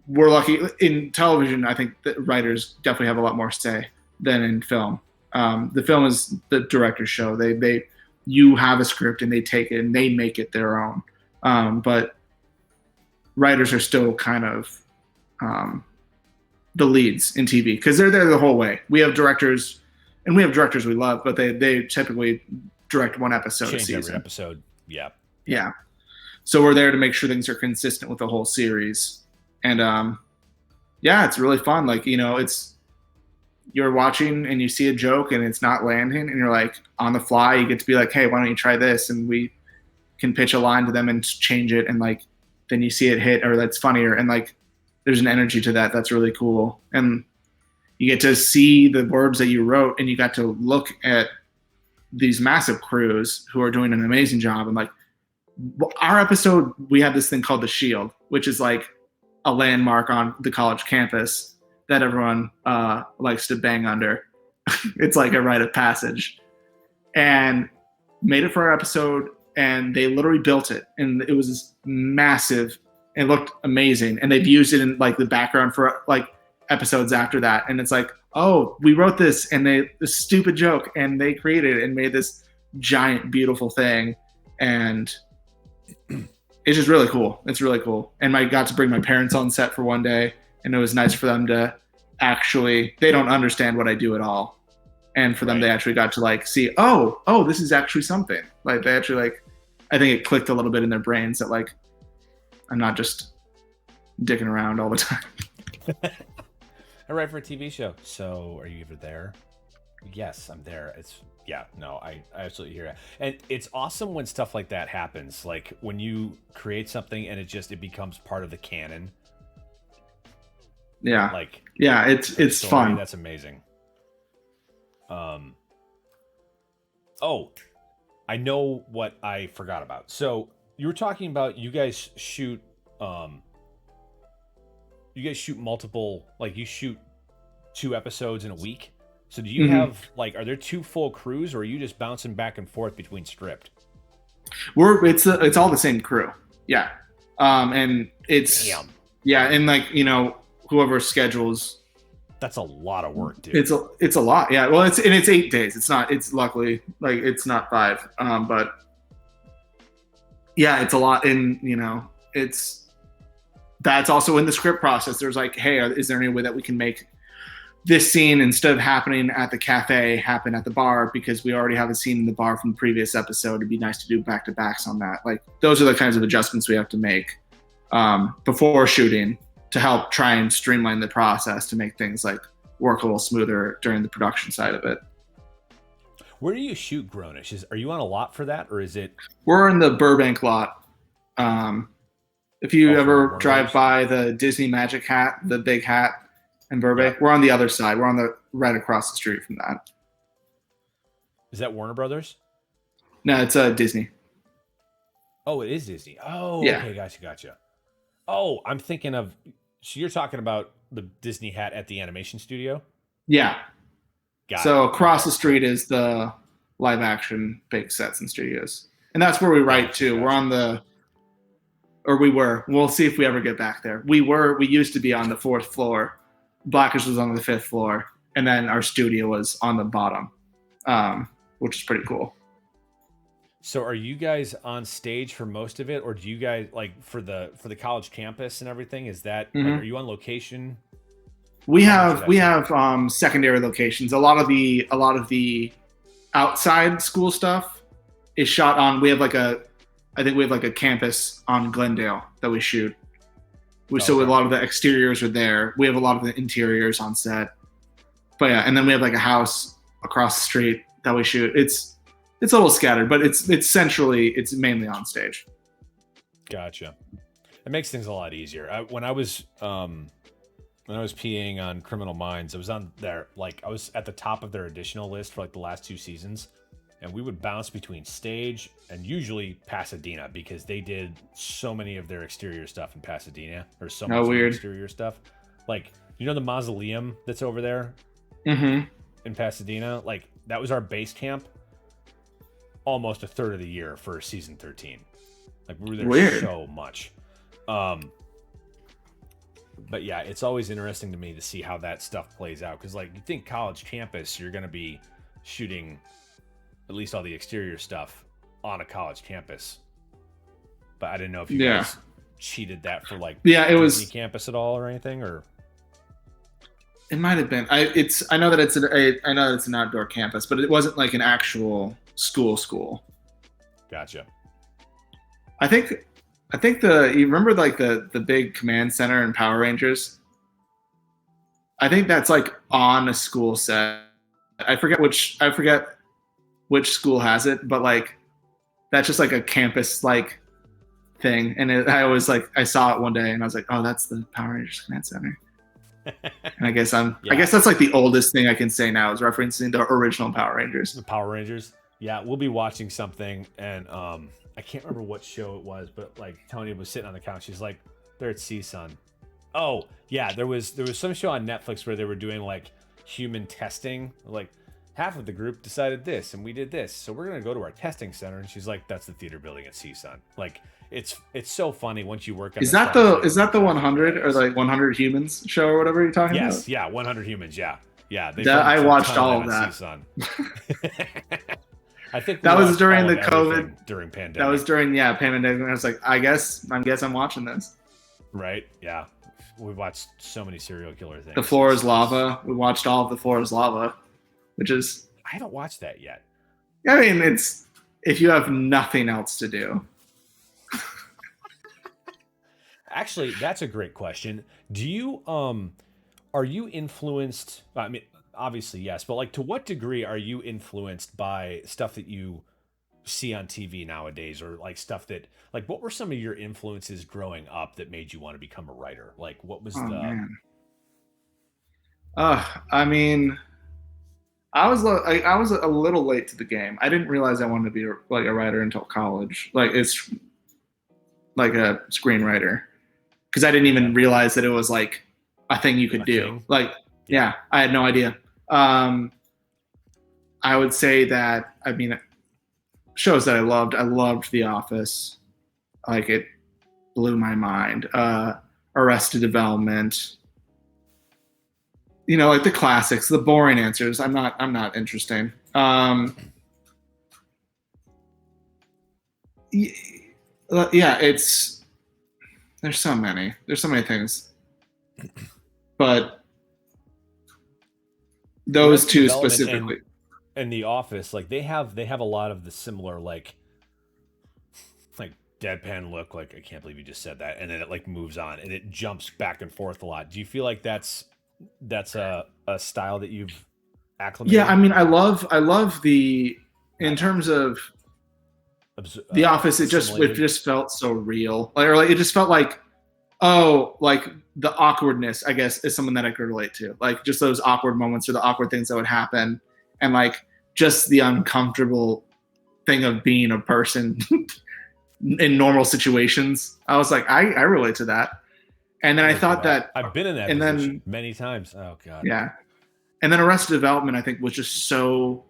we're lucky in television. I think that writers definitely have a lot more say than in film. The film is the director's show. You have a script and they take it and they make it their own. But writers are still kind of the leads in TV because they're there the whole way. We have directors, and we have directors we love, but they typically direct one episode a season. Every episode, yeah. Yeah. So we're there to make sure things are consistent with the whole series. And it's really fun. Like, you're watching and you see a joke and it's not landing, and you're like on the fly, you get to be like, hey, why don't you try this? And we can pitch a line to them and change it. And like, then you see it hit, or that's funnier. And like, there's an energy to that. That's really cool. And you get to see the words that you wrote, and you got to look at these massive crews who are doing an amazing job. And like our episode, we have this thing called the Shield, which is like a landmark on the college campus that everyone likes to bang under. It's like a rite of passage. And made it for our episode, and they literally built it. And it was massive. It looked amazing. And they've used it in like the background for like episodes after that. And it's like, oh, we wrote this, and this stupid joke, and they created it and made this giant, beautiful thing. And it's just really cool. It's really cool. And I got to bring my parents on set for one day, and it was nice for them to they don't understand what I do at all. And for them, They actually got to like see, oh, this is actually something. Like they actually like, I think it clicked a little bit in their brains that like, I'm not just dicking around all the time. I write for a TV show. So are you ever there? Yes, I'm there. I absolutely hear it. And it's awesome when stuff like that happens. Like when you create something and it becomes part of the canon. Yeah. Like, yeah, it's fun. That's amazing. I know what I forgot about. So you were talking about you guys shoot multiple, like you shoot 2 episodes in a week. So do you have like, are there 2 full crews, or are you just bouncing back and forth between script? It's all the same crew. Yeah. And it's, damn. Yeah. And like, whoever schedules, that's a lot of work, dude. It's a lot. Yeah. Well, it's 8 days. It's luckily like, it's not 5. But yeah, it's a lot. And that's also in the script process. There's like, hey, is there any way that we can make this scene, instead of happening at the cafe, happen at the bar, because we already have a scene in the bar from the previous episode. It'd be nice to do back-to-backs on that. Like those are the kinds of adjustments we have to make before shooting to help try and streamline the process to make things like work a little smoother during the production side of it. Where do you shoot Grownish? Are you on a lot for that, or is it? We're in the Burbank lot. If you ever drive by the Disney Magic Hat, the big hat in Burbank, we're on the other side. We're on the right across the street from that. Is that Warner Brothers? No, it's Disney. Oh, it is Disney. Oh, yeah. Okay, gotcha. Oh, I'm thinking of. So you're talking about the Disney hat at the animation studio? Yeah. So across the street is the live action big sets and studios, and that's where we write too. We're on the. Or we were. We'll see if we ever get back there. We used to be on the 4th floor Blackers was on the 5th floor, and then our studio was on the bottom, which is pretty cool. So are you guys on stage for most of it, or do you guys like for the college campus and everything? Is that like, are Mm-hmm. you on location? We How much of have that's we on have location? secondary locations. A lot of the outside school stuff is shot on. We have like a, I think we have like a campus on Glendale that we shoot. Oh, So a okay. lot of the exteriors are there. We have a lot of the interiors on set. But yeah, and then we have like a house across the street that we shoot. It's a little scattered, but it's mainly on stage. Gotcha. It makes things a lot easier. When I was PAing on Criminal Minds, I was on there, like I was at the top of their additional list for like the last 2 seasons, and we would bounce between stage and usually Pasadena because they did so many of their exterior stuff in Pasadena, or so No much of their weird. exterior stuff. Like, you know the mausoleum that's over there Mm-hmm. in Pasadena? Like that was our base camp almost a third of the year for season 13. Like we were there Weird. so much. Um, but yeah, it's always interesting to me to see how that stuff plays out because, like, you think college campus, you're going to be shooting at least all the exterior stuff on a college campus. But I didn't know if you Yeah. guys cheated that for like Yeah. It Disney was. campus at all or anything, or It might have been. I know that I know that it's an outdoor campus, but it wasn't like an actual school. gotcha. I think the you remember like the big command center in Power Rangers? I think that's like on a school set. I forget which school has it, but like that's just like a campus like thing. And I saw it one day and I was like, oh, that's the Power Rangers command center. And I Yeah, guess that's like the oldest thing I can say now is referencing the original Power Rangers. the Power Rangers. Yeah, we'll be watching something, and I can't remember what show it was, but like Tony was sitting on the couch. She's like, "They're at CSUN." Oh yeah, there was some show on Netflix where they were doing like human testing. Like half of the group decided this, and we did this, so we're gonna go to our testing center. And she's like, "That's the theater building at CSUN." Like it's so funny once you work on the set and Is you that the exactly what 100 that or is. like 100 Humans show or whatever you're talking about? Yes, yeah, 100 Humans. Yeah, yeah, they That filmed I a watched ton of that all of on that. CSUN. I think we That was watched during all the of COVID. everything during That was pandemic, during pandemic. And I was like, I guess I'm watching this. right? Yeah, we watched so many serial killer The things. Floor is Lava. We watched all of The Floor is Lava, which is, I haven't watched that yet. I mean, it's if you have nothing else to do. Actually, that's a great question. Do you are you influenced? I mean, obviously yes, but like to what degree are you influenced by stuff that you see on TV nowadays, or like stuff that like what were some of your influences growing up that made you want to become a writer? Like what was Oh the man. I mean, I was a little late to the game. I didn't realize I wanted to be like a writer until college. Like it's like a screenwriter because I didn't okay even realize that it was like a thing you could a do. thing? Like, Yeah, yeah, I had no idea. Um, I would say that I mean shows that I loved. I loved The Office. Like it blew my mind. Arrested Development. You know, like the classics, the boring answers. I'm not interesting. Yeah, it's there's so many things, but those Arrested two Development specifically. and The Office, like they have a lot of the similar like deadpan look. Like I can't believe you just said that, and then it like moves on and it jumps back and forth a lot. Do you feel like that's a style that you've Yeah, I acclimated? mean, I love the in terms of The Office. It Assimilated? just felt so real, like, or like it just felt like, oh, like the awkwardness, I guess, is something that I could relate to. Like just those awkward moments or the awkward things that would happen, and like just the uncomfortable thing of being a person in normal situations. I was like, I relate to that. And then I I relate to thought that. that, I've been in that and position then many times. Oh god. yeah, and then Arrested Development, I think, was just so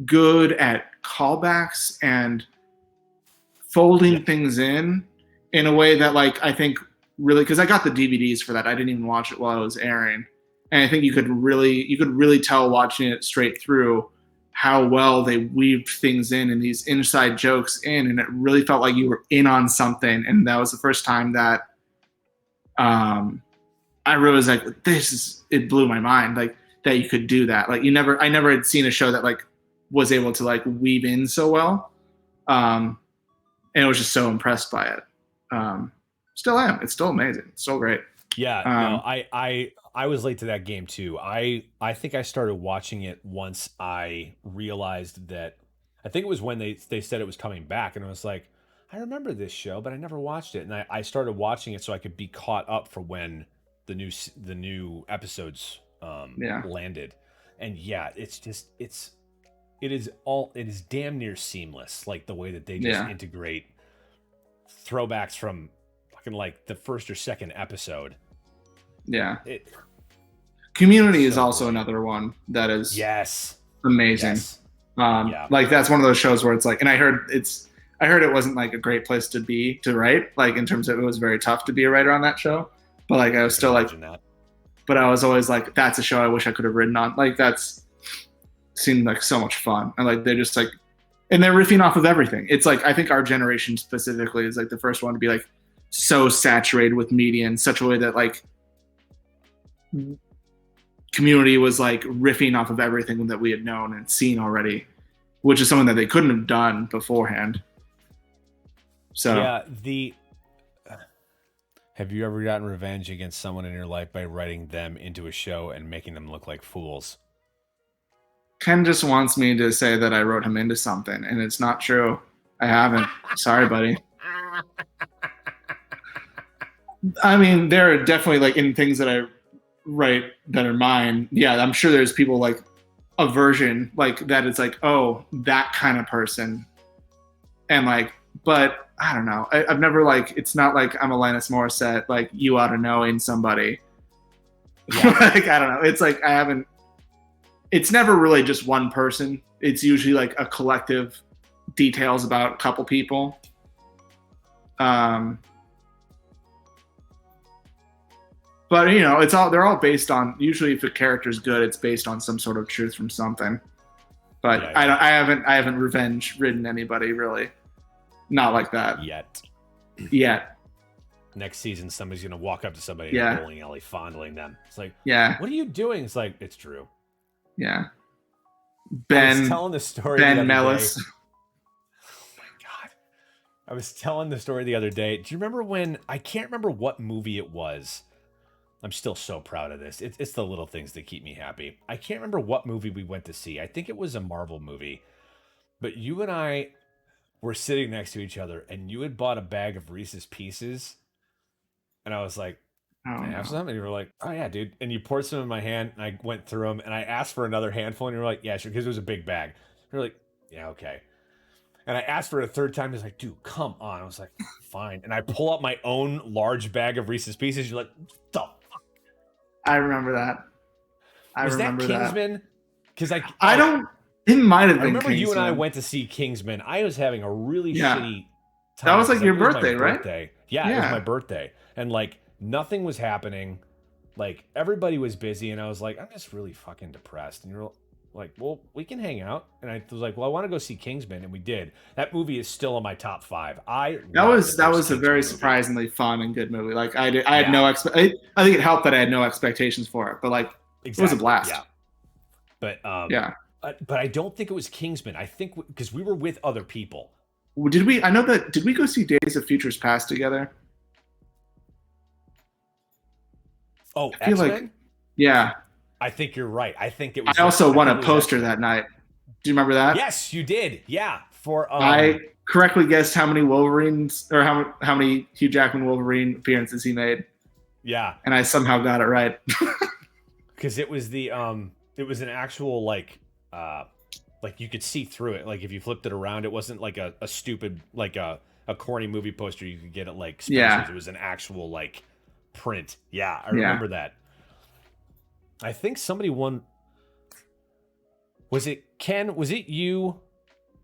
good at callbacks and Yeah. folding things in a way that, like, I think really, because I got the DVDs for that. I didn't even watch it while it was airing. And I think you could really tell watching it straight through how well they weaved things in and these inside jokes in, and it really felt like you were in on something. And that was the first time that I realized like it blew my mind, like that you could do that. Like I never had seen a show that like was able to like weave in so well. And I was just so impressed by it. Still am. It's still amazing. It's still great. Yeah, no, I was late to that game too. I think I started watching it once I realized that I think it was when they said it was coming back, and I was like, I remember this show, but I never watched it. And I started watching it so I could be caught up for when the new episodes Yeah. landed. And yeah, it is damn near seamless, like the way that they just integrate throwbacks from fucking like the first or second episode. Yeah. Community is also great. Another one that is yes amazing. Yes. Like that's one of those shows where it's like, and I heard it wasn't like a great place to write, like in terms of it was very tough to be a writer on that show. But like I was still like, but I was always like, that's a show I wish I could have written on. Like that's seemed like so much fun. And like they're just like, and they're riffing off of everything. It's like I think our generation specifically is like the first one to be like so saturated with media in such a way that like Community was like riffing off of everything that we had known and seen already, which is something that they couldn't have done beforehand. So yeah, have you ever gotten revenge against someone in your life by writing them into a show and making them look like fools? Ken just wants me to say that I wrote him into something, and it's not true. I haven't. Sorry, buddy. I mean, there are definitely like in things that I write that are mine. Yeah, I'm sure there's people like a version like that. It's like, oh, that kind of person, and like, but I don't know. I've never like. It's not like I'm Alanis Morissette. Like you ought to know in somebody. Yeah. Like I don't know. It's like I haven't. It's never really just one person. It's usually like a collective details about a couple people. But you know, they're all based on, usually if a character's good, it's based on some sort of truth from something. But yeah. I haven't revenge ridden anybody really. Not like that. Yet. Next season somebody's gonna walk up to somebody in a bowling alley fondling them. It's like, what are you doing? It's like, it's true. Yeah. I was telling the story Ben Mellis. Oh my God. I was telling the story the other day. Do you remember when, I can't remember what movie it was. I'm still so proud of this. It's the little things that keep me happy. I can't remember what movie we went to see. I think it was a Marvel movie. But you and I were sitting next to each other, and you had bought a bag of Reese's Pieces. And I was like, can I have some? And you were like, oh yeah, dude. And you poured some in my hand, and I went through them, and I asked for another handful, and you were like, yeah, sure, because it was a big bag. You're like, yeah, okay. And I asked for it a third time. He's like, dude, come on. I was like, fine. And I pull out my own large bag of Reese's Pieces. You're like, the fuck? I remember that. Was that Kingsman? Because it might have been. I remember Kingsman. You and I went to see Kingsman. I was having a really shitty time. That was like your birthday, right? Yeah, it was my birthday. And like nothing was happening. Like everybody was busy, and I was like, I'm just really fucking depressed. And you're like, well, we can hang out. And I was like, well, I want to go see Kingsman, and we did. That movie is still in my top 5. That was a very surprisingly fun and good movie. Like I had no I think it helped that I had no expectations for it, but like it was a blast. Yeah. But but I don't think it was Kingsman. I think because we were with other people. Did we go see Days of Futures Past together? Oh, I feel X-Men? Yeah. I think you're right. I think it was. I also won a poster that night. Do you remember that? Yes, you did. Yeah. For I correctly guessed how many Wolverines or how many Hugh Jackman Wolverine appearances he made. Yeah. And I somehow got it right. Because it was an actual like you could see through it. Like if you flipped it around, it wasn't like a stupid like a corny movie poster you could get at like Spencer's. Yeah. It was an actual like print. Yeah, I remember that. I think somebody won. Was it Ken? Was it you?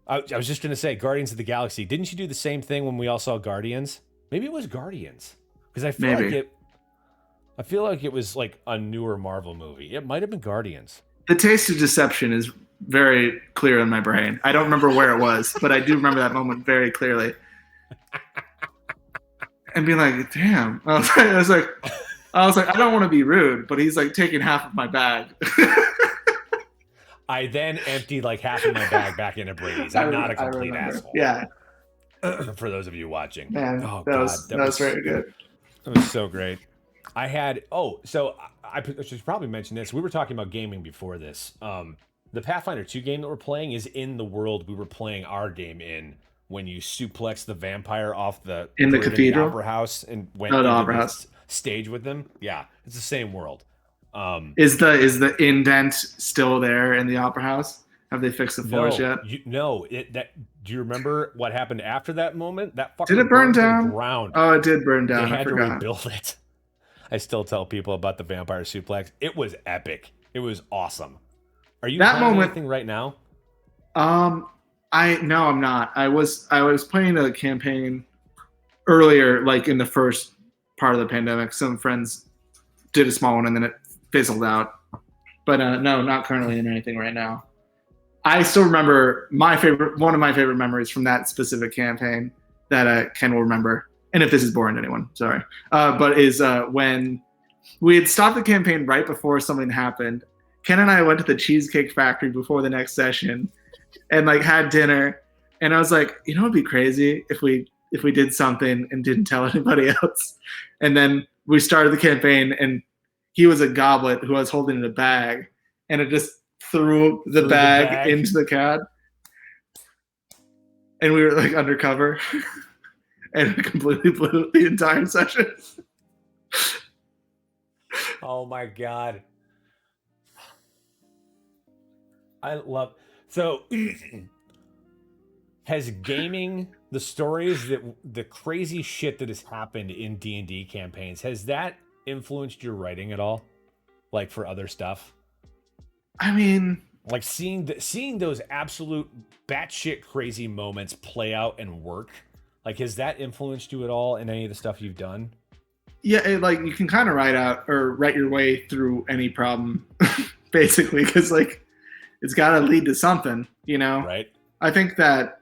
I was just going to say Guardians of the Galaxy. Didn't you do the same thing when we all saw Guardians? Maybe it was Guardians. Because I feel like it. I feel like it was like a newer Marvel movie. It might have been Guardians. The taste of deception is very clear in my brain. I don't remember where it was, but I do remember that moment very clearly. And being like, damn. I don't want to be rude, but he's like taking half of my bag. I then emptied like half of my bag back into Brady's. I'm not a complete asshole. Yeah. For those of you watching. Man, Oh, that God. was very good. That was so great. I had, so I should probably mention this. We were talking about gaming before this. The Pathfinder 2 game that we're playing is in the world we were playing our game in when you suplex the vampire off the cathedral opera house and went into the stage with them. Yeah, it's the same world. Is the indent still there in the opera house? Have they fixed the floors yet? Do you remember what happened after that moment? That fucking did it burn down? To the ground. Oh, it did burn down. They had to rebuild it. I still tell people about the vampire suplex. It was epic. It was awesome. Are you playing anything right now? No, I'm not. I was playing a campaign earlier, like in the first part of the pandemic. Some friends did a small one and then it fizzled out. But no, not currently in anything right now. I still remember one of my favorite memories from that specific campaign that Ken will remember. And if this is boring to anyone, sorry. But is when we had stopped the campaign right before something happened. Ken and I went to the Cheesecake Factory before the next session and like had dinner. And I was like, you know, it'd be crazy if we did something and didn't tell anybody else. And then we started the campaign and he was a goblet who was holding in a bag and it just threw the bag into the cad. And we were like undercover. And it completely blew the entire session. Oh my God. I love so has gaming, the stories, that the crazy shit that has happened in D&D campaigns, has that influenced your writing at all? Like for other stuff? I mean, like seeing those absolute batshit crazy moments play out and work. Like, has that influenced you at all in any of the stuff you've done? Yeah, like you can kind of write your way through any problem, basically, because like it's got to lead to something, you know? Right. I think that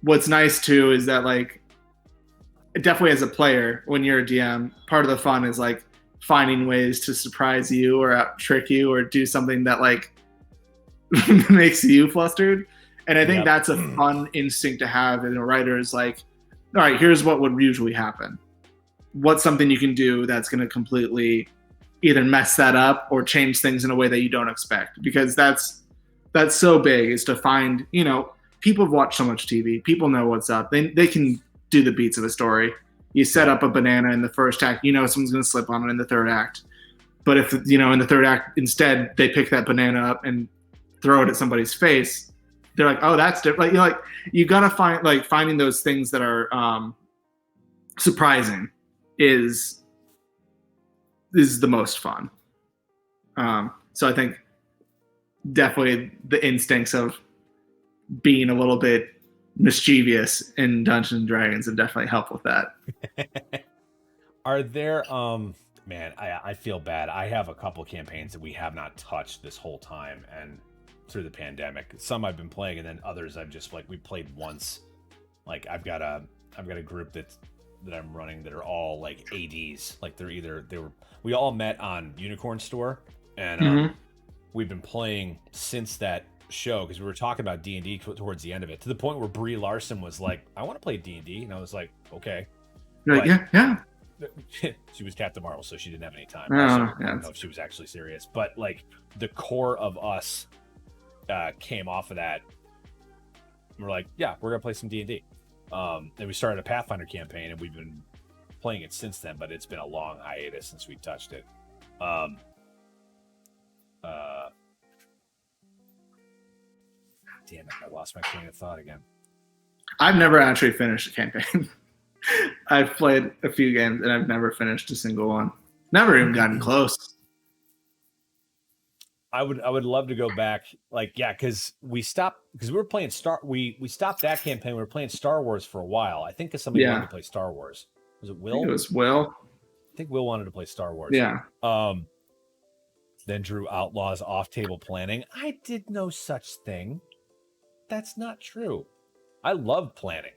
what's nice too is that like, definitely as a player, when you're a DM, part of the fun is like finding ways to surprise you or out trick you or do something that like makes you flustered. And I think that's a fun instinct to have in a writer is like, all right, here's what would usually happen. What's something you can do that's going to completely either mess that up or change things in a way that you don't expect? Because that's so big, is to find, you know, people have watched so much TV. People know what's up. They can do the beats of a story. You set up a banana in the first act, you know someone's going to slip on it in the third act. But if, you know, in the third act, instead, they pick that banana up and throw it at somebody's face, they're like, oh, that's different. Like, you gotta find, like, finding those things that are surprising is the most fun. So I think definitely the instincts of being a little bit mischievous in Dungeons and Dragons have definitely helped with that. Are there man, I feel bad. I have a couple campaigns that we have not touched this whole time and through the pandemic. Some I've been playing and then others I've just like we played once. Like I've got a group that I'm running that are all like ADs. Like we all met on Unicorn Store and we've been playing since that show because we were talking about D&D towards the end of it, to the point where Brie Larson was like, I want to play D&D, and I was like, okay. You're like, yeah. She was Captain Marvel, so she didn't have any time. I don't know if she was actually serious, but like the core of us came off of that. We're like, yeah, we're gonna play some D&D. And we started a Pathfinder campaign, and we've been playing it since then. But it's been a long hiatus since we touched it. Damn it, I lost my train of thought again. I've never actually finished a campaign. I've played a few games and I've never finished a single one. Never even gotten close. I would love to go back, like, yeah, because we were playing we stopped that campaign. We were playing Star Wars for a while. I think because somebody wanted to play Star Wars. Was it Will? It was Will. think Will wanted to play Star Wars. Yeah. Then Drew outlaws off-table planning. I did no such thing. That's not true. I love planning.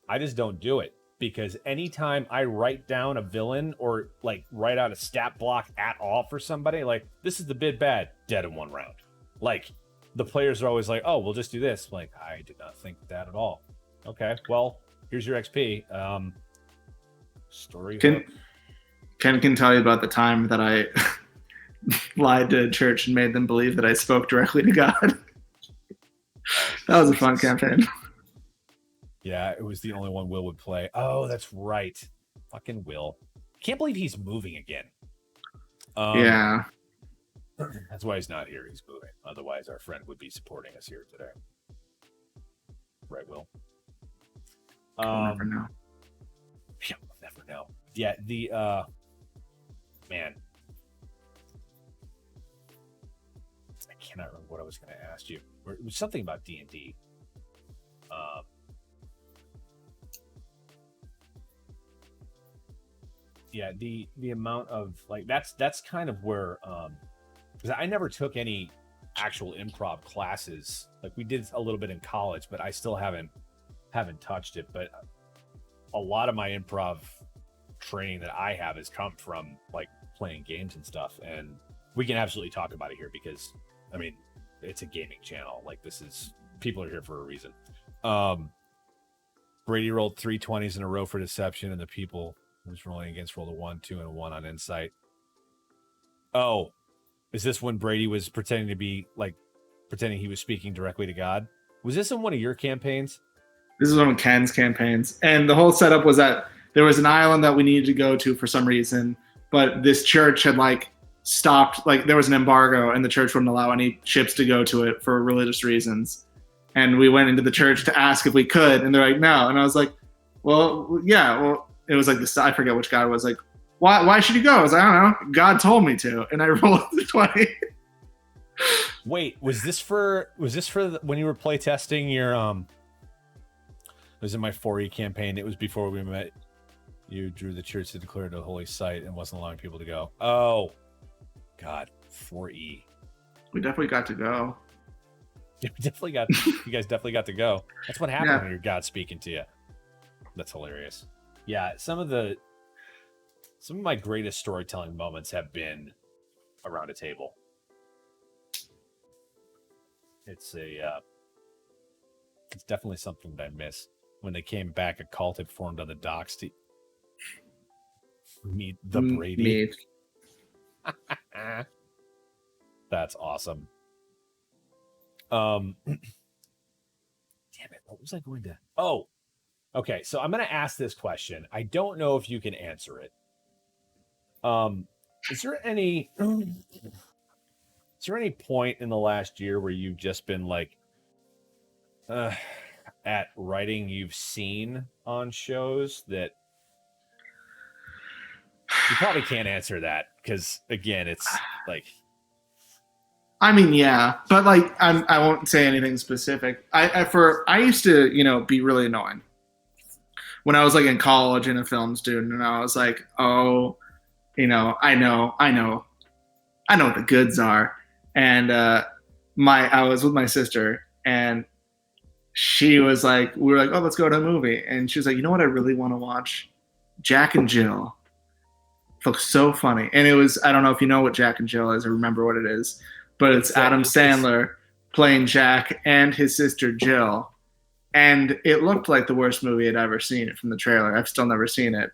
I just don't do it because anytime I write down a villain or like write out a stat block at all for somebody, like this is the bid bad, dead in one round. Like the players are always like, oh, we'll just do this. I'm like, I did not think that at all. Okay, well, here's your XP. Story. Ken can tell you about the time that I lied to a church and made them believe that I spoke directly to God. That was a fun campaign. Yeah, it was the only one Will would play. Oh, that's right. Fucking Will. Can't believe he's moving again. Yeah. That's why he's not here. He's moving. Otherwise, our friend would be supporting us here today. Right, Will? We'll never know. Yeah, we'll never know. Yeah, the man. I cannot remember what I was going to ask you. It was something about D&D. Yeah, the amount of like that's kind of where because I never took any actual improv classes. Like we did a little bit in college, but I still haven't touched it. But a lot of my improv training that I have has come from like playing games and stuff. And we can absolutely talk about it here because I mean it's a gaming channel. Like this is people are here for a reason. Brady rolled 3 20s in a row for deception, and the people who's rolling against rolled a 1, 2, and a 1 on insight. Oh, is this when Brady was pretending he was speaking directly to God? Was this in one of your campaigns? This is one of Ken's campaigns. And the whole setup was that there was an island that we needed to go to for some reason, but this church had like stopped, like there was an embargo and the church wouldn't allow any ships to go to it for religious reasons. And we went into the church to ask if we could, and they're like, no. And I was like, well, yeah, well, it was like this, I forget which guy was like, why should you go? I was like, I don't know. God told me to. And I rolled the 20. Wait, was this for when you were play testing your it was in my 4E campaign. It was before we met. You drew the church to declare it a holy site and wasn't allowing people to go. Oh, God, 4E. We definitely got to go. You guys definitely got to go. That's what happens when you're God speaking to you. That's hilarious. Yeah, some of my greatest storytelling moments have been around a table. It's definitely something that I miss. When they came back, a cult had formed on the docks to meet the Brady. That's awesome. Damn it! What was I going to? Oh, okay. So I'm going to ask this question. I don't know if you can answer it. Is there any point in the last year where you've just been like, at writing you've seen on shows that you probably can't answer that because again, it's like. I mean, yeah, but like I won't say anything specific. I used to be really annoying when I was like in college and a film student, and I was like, oh, I know what the goods are, and I was with my sister, and she was like, we were like, oh, let's go to a movie, and she was like, you know what I really want to watch? Jack and Jill. It looks so funny, and it was, I don't know if you know what Jack and Jill is or remember what it is. But it's Adam Sandler playing Jack and his sister Jill. And it looked like the worst movie I'd ever seen it from the trailer. I've still never seen it.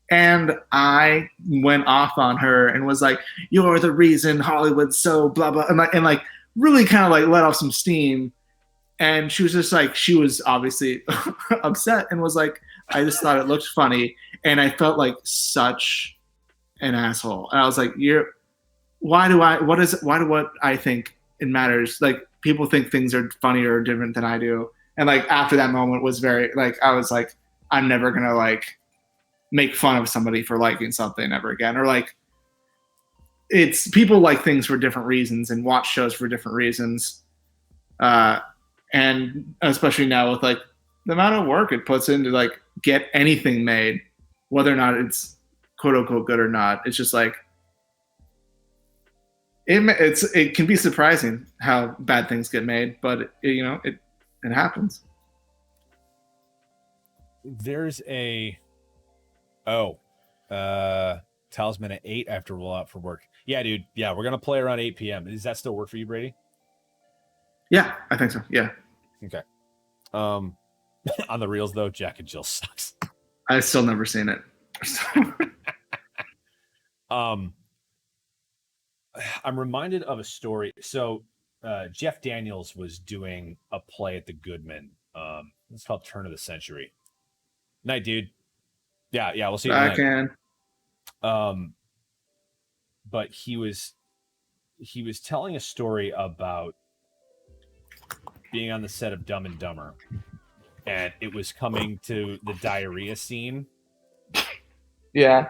And I went off on her and was like, you're the reason Hollywood's so blah, blah. And like really kind of like let off some steam. And she was just like, she was obviously upset and was like, I just thought it looked funny. And I felt like such an asshole. And I was like, why do what I think it matters? Like people think things are funnier or different than I do. And like after that moment was very like, I was like, I'm never going to like make fun of somebody for liking something ever again. Or like it's people like things for different reasons and watch shows for different reasons. And especially now with like the amount of work it puts into like get anything made, whether or not it's quote unquote good or not. It's just like it can be surprising how bad things get made, but it happens. There's a talisman at 8 after roll out for work. Yeah, dude. Yeah, we're gonna play around 8 p.m. Does that still work for you, Brady? Yeah, I think so. Yeah. Okay. On the reels though, Jack and Jill sucks. I've still never seen it. I'm reminded of a story. So Jeff Daniels was doing a play at the Goodman. It's called Turn of the Century. Night, dude. Yeah, we'll see you I tonight. can. But he was telling a story about being on the set of Dumb and Dumber, and it was coming to the diarrhea scene. Yeah.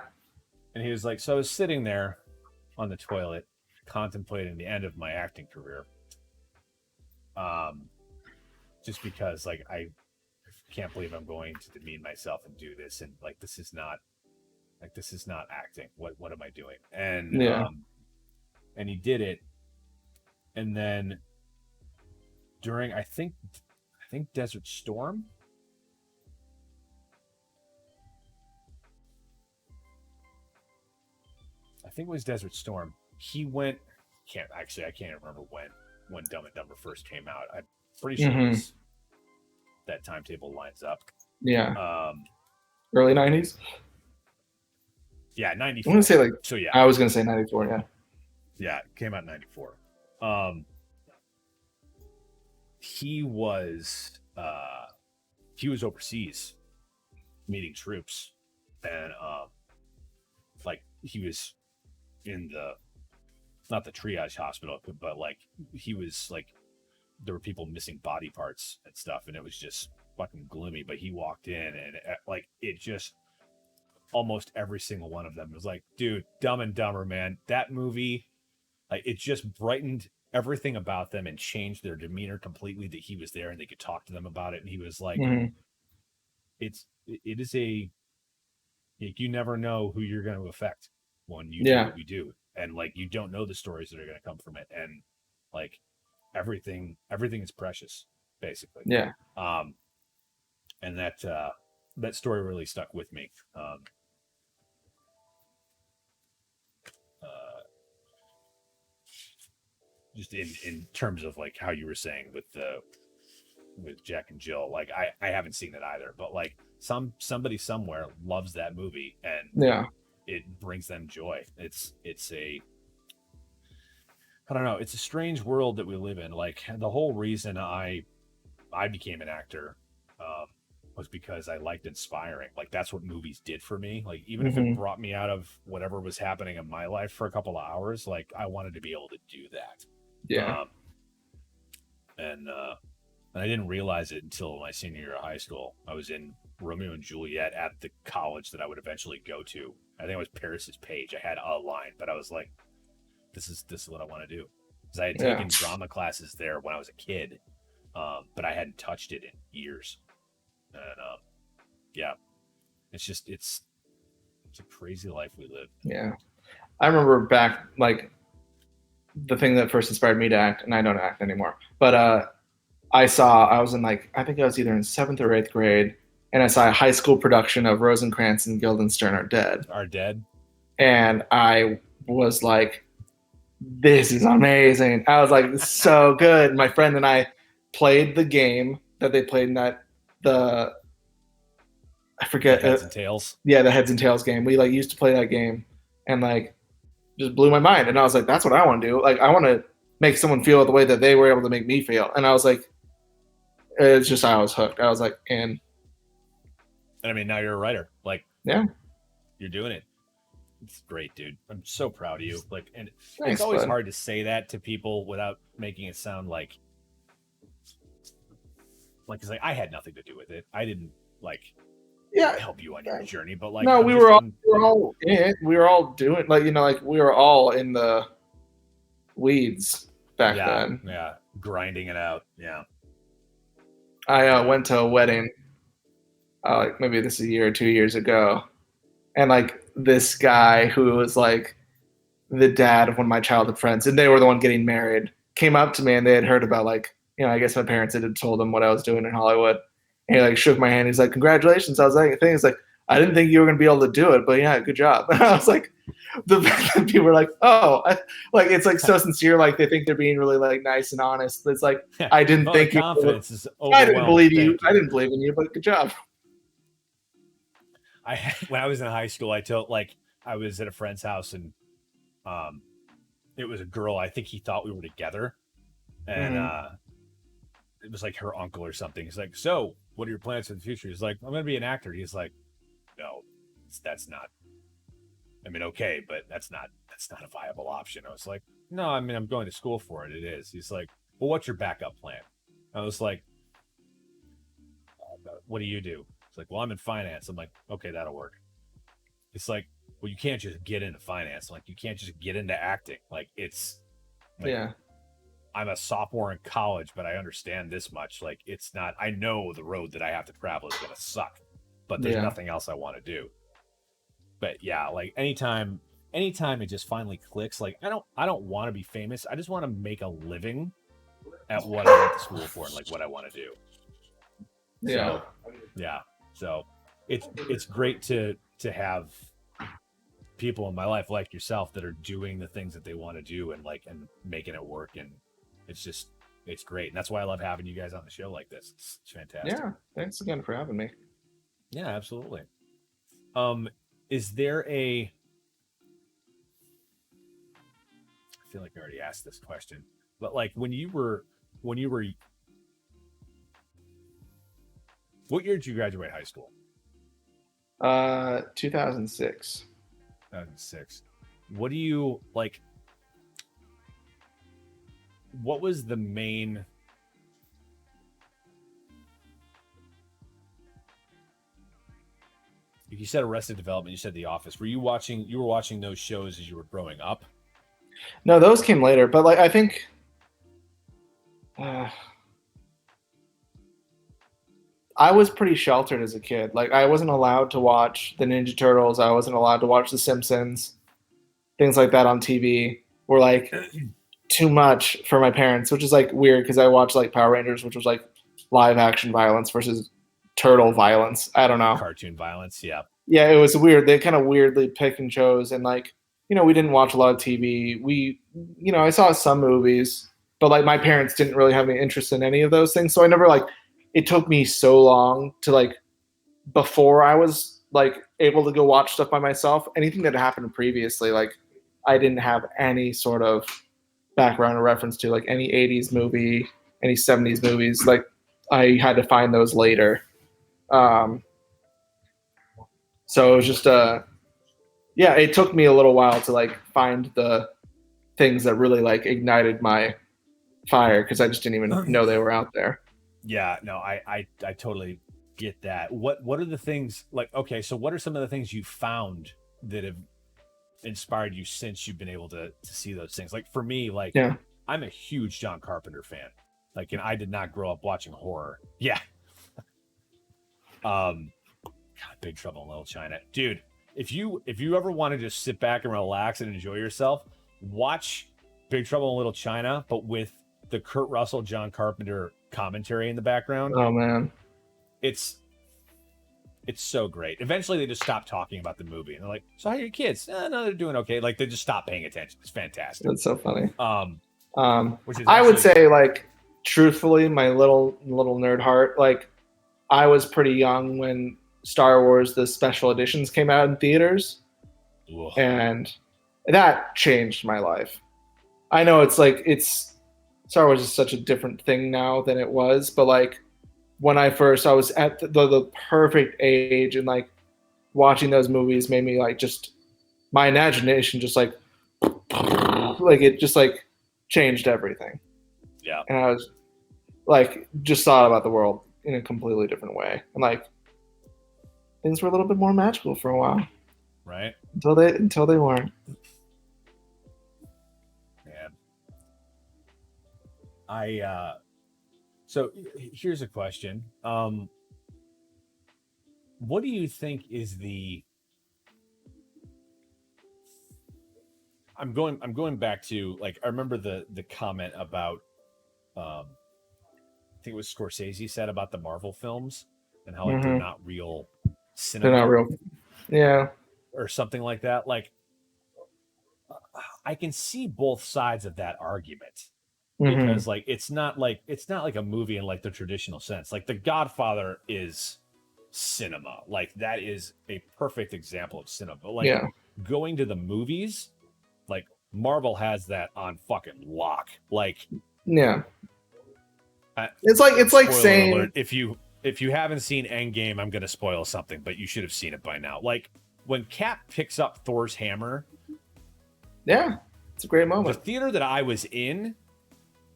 And he was like, so I was sitting there on the toilet contemplating the end of my acting career. Just because like I can't believe I'm going to demean myself and do this, and like this is not acting. What am I doing? And and he did it. And then during I think Desert Storm. I think it was Desert Storm. He went. I can't remember when Dumb and Dumber first came out. I'm pretty sure it was, that timetable lines up. Yeah. Early 90s. Yeah, 94. I'm gonna say like. So yeah. I was gonna say 94. Yeah. Yeah, it came out in 94. He was overseas meeting troops, and like he was in the, not the triage hospital, but like he was like, there were people missing body parts and stuff, and it was just fucking gloomy. But he walked in, and like it just, almost every single one of them was like, dude, Dumb and Dumber, man, that movie, like it just brightened everything about them and changed their demeanor completely, that he was there and they could talk to them about it. And he was like, it is a, like, you never know who you're going to affect when you do what you do, and like you don't know the stories that are going to come from it, and like everything is precious, basically. And that story really stuck with me. Just in terms of like how you were saying with Jack and Jill, like I haven't seen it either, but like somebody somewhere loves that movie, and it brings them joy. It's a, I don't know, it's a strange world that we live in. Like the whole reason I became an actor was because I liked inspiring. Like that's what movies did for me. Like even if it brought me out of whatever was happening in my life for a couple of hours, like I wanted to be able to do that. And I didn't realize it until my senior year of high school. I was in Romeo and Juliet at the college that I would eventually go to. I think it was Paris's Page. I had a line, but I was like, this is what I want to do. Because I had taken drama classes there when I was a kid, but I hadn't touched it in years. And it's a crazy life we live. Yeah. I remember back, like, the thing that first inspired me to act, and I don't act anymore, but I was in, like, I think I was either in 7th or 8th grade, and I saw a high school production of Rosencrantz and Guildenstern Are Dead. And I was like, this is amazing. I was like, so good. My friend and I played the game that they played in I forget. The Heads and Tails. Yeah, the Heads and Tails game. We like used to play that game, and like just blew my mind. And I was like, that's what I want to do. Like I want to make someone feel the way that they were able to make me feel. And I was like, it's just, I was hooked. I was like, and I mean, now you're a writer. Like, yeah, you're doing it. It's great, dude. I'm so proud of you. Like, and thanks, it's always bud. hard to say that to people without making it sound like it's like I had nothing to do with it. I didn't help you on your journey, but like, no, we were all in it. We were all doing, like, like we were all in the weeds back then. Yeah, grinding it out. Yeah. I went to a wedding, like maybe this is a year or 2 years ago, and like this guy who was like the dad of one of my childhood friends, and they were the one getting married, came up to me and they had heard about like, I guess my parents had told them what I was doing in Hollywood. And he like shook my hand. He's like, "Congratulations." I was like, "Thanks." Like, I didn't think you were gonna be able to do it, but yeah, good job. And I was like, the people were like, "Oh," like it's like so sincere. Like they think they're being really like nice and honest. It's like I didn't the think confidence is I didn't overwhelming. believe you. I didn't believe in you, but good job. When I was in high school, I was at a friend's house and it was a girl. I think he thought we were together, and it was like her uncle or something. He's like, "So, what are your plans for the future?" He's like, "I'm gonna be an actor." He's like, "No, that's not. I mean, okay, but that's not a viable option." I was like, "No, I mean, I'm going to school for it. It is." He's like, "Well, what's your backup plan?" I was like, "What do you do?" It's like, "Well, I'm in finance." I'm like, "Okay, that'll work." It's like, "Well, you can't just get into finance. I'm like, you can't just get into acting. Like, it's like, Yeah. I'm a sophomore in college, but I understand this much. Like, it's not. I know the road that I have to travel is gonna suck, but there's nothing else I want to do." But yeah, like anytime it just finally clicks, like I don't want to be famous. I just want to make a living at what I went to school for and like what I want to do. Yeah. So yeah. So it's great to have people in my life like yourself that are doing the things that they want to do and making it work, and it's great. And that's why I love having you guys on the show like this. It's fantastic. Yeah. Thanks again for having me. Yeah, absolutely. Is there I feel like I already asked this question, but like when you were, what year did you graduate high school? 2006. 2006. What do you like? What was the main? You said Arrested Development. You said The Office. Were you watching? You were watching those shows as you were growing up? No, those came later, but like I think uh, I was pretty sheltered as a kid. Like I wasn't allowed to watch the Ninja Turtles. I wasn't allowed to watch The Simpsons. Things like that on TV were like too much for my parents, which is like weird because I watched like Power Rangers, which was like live action violence versus turtle violence. I don't know. Cartoon violence. Yeah. Yeah, it was weird. They kind of weirdly pick and chose, and like we didn't watch a lot of TV. I saw some movies, but like my parents didn't really have any interest in any of those things. So I never like. It took me so long to like before I was like able to go watch stuff by myself. Anything that happened previously, like I didn't have any sort of background or reference to, like any 80s movie, any 70s movies. Like I had to find those later. So it was just yeah, it took me a little while to like find the things that really like ignited my fire because I just didn't even know they were out there. Yeah, no, I totally get that. What are the things like? Okay, so what are some of the things you found that have inspired you since you've been able to see those things? Like for me, like Yeah. I'm a huge John Carpenter fan. Like, and I did not grow up watching horror. Yeah. God, Big Trouble in Little China, dude. If you ever want to just sit back and relax and enjoy yourself, watch Big Trouble in Little China, but with the Kurt Russell, John Carpenter commentary in the background. Oh man, it's so great. Eventually, they just stop talking about the movie, and they're like, "So how are your kids?" No, they're doing okay. Like they just stop paying attention. It's fantastic. that's so funny. Which is I would say, like, truthfully, my little nerd heart, like, I was pretty young when Star Wars the special editions came out in theaters, ugh. and that changed my life. I know it's Star Wars is such a different thing now than it was, but like when I was at the perfect age, and like watching those movies made me like just my imagination just like it just like changed everything. Yeah. And I was like just thought about the world in a completely different way, and like things were a little bit more magical for a while, right? Until they weren't. Man, so here's a question. What do you think is the I'm going back to, like, I remember the comment about, I think it was Scorsese said about the Marvel films and how, like, they're Hmm. not real They're not cinema real. Yeah. or something like that. Like, I can see both sides of that argument, Hmm. because, like, it's not like a movie in, like, the traditional sense. Like, The Godfather is cinema. Like, that is a perfect example of cinema. But, like, Yeah. going to the movies, like, Marvel has that on fucking lock. Like, Yeah. I, It's like spoiler alert, saying, if you haven't seen Endgame, I'm gonna spoil something, but you should have seen it by now. Like, when Cap picks up Thor's hammer, yeah, it's a great the moment. theater that I was in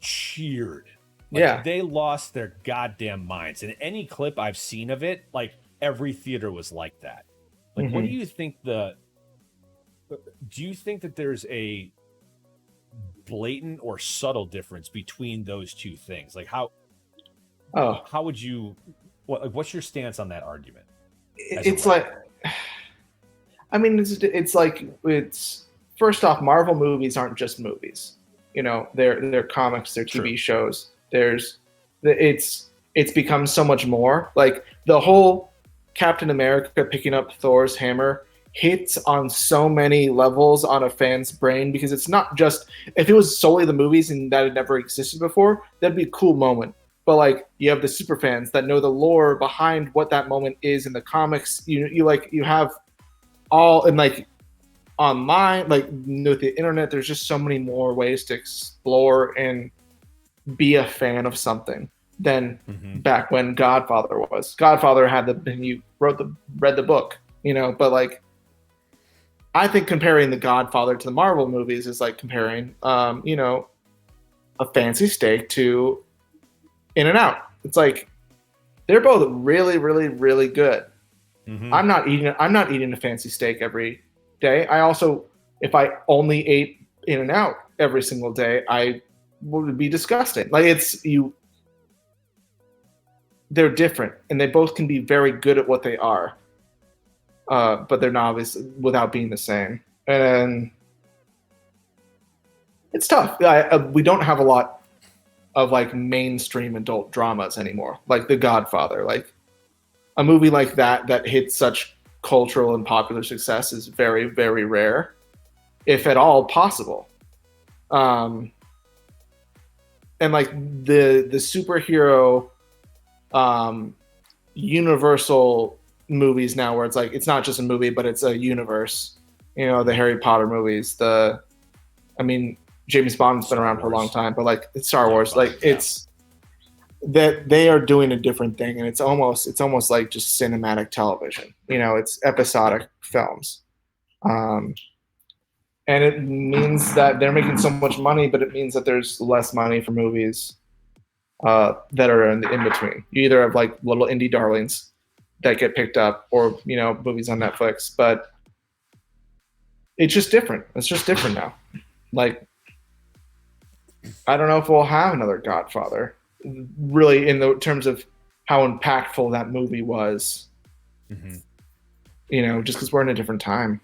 cheered. Like, Yeah. they lost their goddamn minds. In any clip I've seen of it, like, every theater was like that. Like, what do Hmm. you think the do you think that there's a blatant or subtle difference between those two things? Like, Oh, how would you what's your stance on that argument as a it's writer? like, I mean, it's like it's first off, Marvel movies aren't just movies. They're comics, they're True. TV shows. It's become so much more. Like the whole Captain America picking up Thor's hammer hits on so many levels on a fan's brain because it's not just if it was solely the movies and that had never existed before, that'd be a cool moment. But like you have the super fans that know the lore behind what that moment is in the comics. You have all and like online, like with the internet, there's just so many more ways to explore and be a fan of something than Mm-hmm. back when Godfather was. Godfather had you read the book, but like I think comparing the Godfather to the Marvel movies is like comparing a fancy steak to In and Out. It's like they're both really, really, really good. Mm-hmm. I'm not eating a fancy steak every day. I also, if I only ate In and Out every single day, I would be disgusting. Like they're different, and they both can be very good at what they are, but they're not obvious without being the same. And it's tough. We don't have a lot of like mainstream adult dramas anymore, like The Godfather. Like a movie like that hits such cultural and popular success is very, very rare, if at all possible. Um, and like the superhero um, universal movies now, where it's like it's not just a movie, but it's a universe. The Harry Potter movies. I mean, James Bond's been Star around for a long Wars. time, but like it's Star James Wars. Bond. Like Yeah. it's that they are doing a different thing, and it's almost like just cinematic television. It's episodic films. Um, and it means that they're making so much money, but it means that there's less money for movies that are in between. You either have like little indie darlings that get picked up, or movies on Netflix. But it's just different. It's just different now. Like I don't know if we'll have another Godfather, really, in the terms of how impactful that movie was. Mm-hmm. Just because we're in a different time.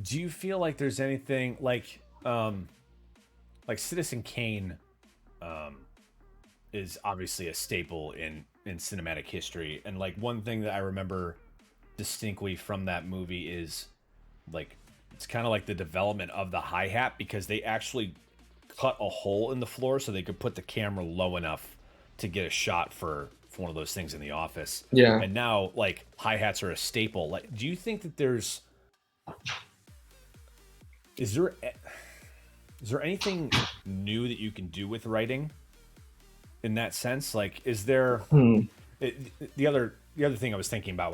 Do you feel like there's anything like Citizen Kane um, is obviously a staple in cinematic history, and like one thing that I remember distinctly from that movie is, like, it's kind of like the development of the hi hat, because they actually cut a hole in the floor so they could put the camera low enough to get a shot for one of those things in the office. Yeah. And now, like, hi hats are a staple. Like, do you think that is there is there anything new that you can do with writing in that sense? Like, is there Hmm. the other thing I was thinking about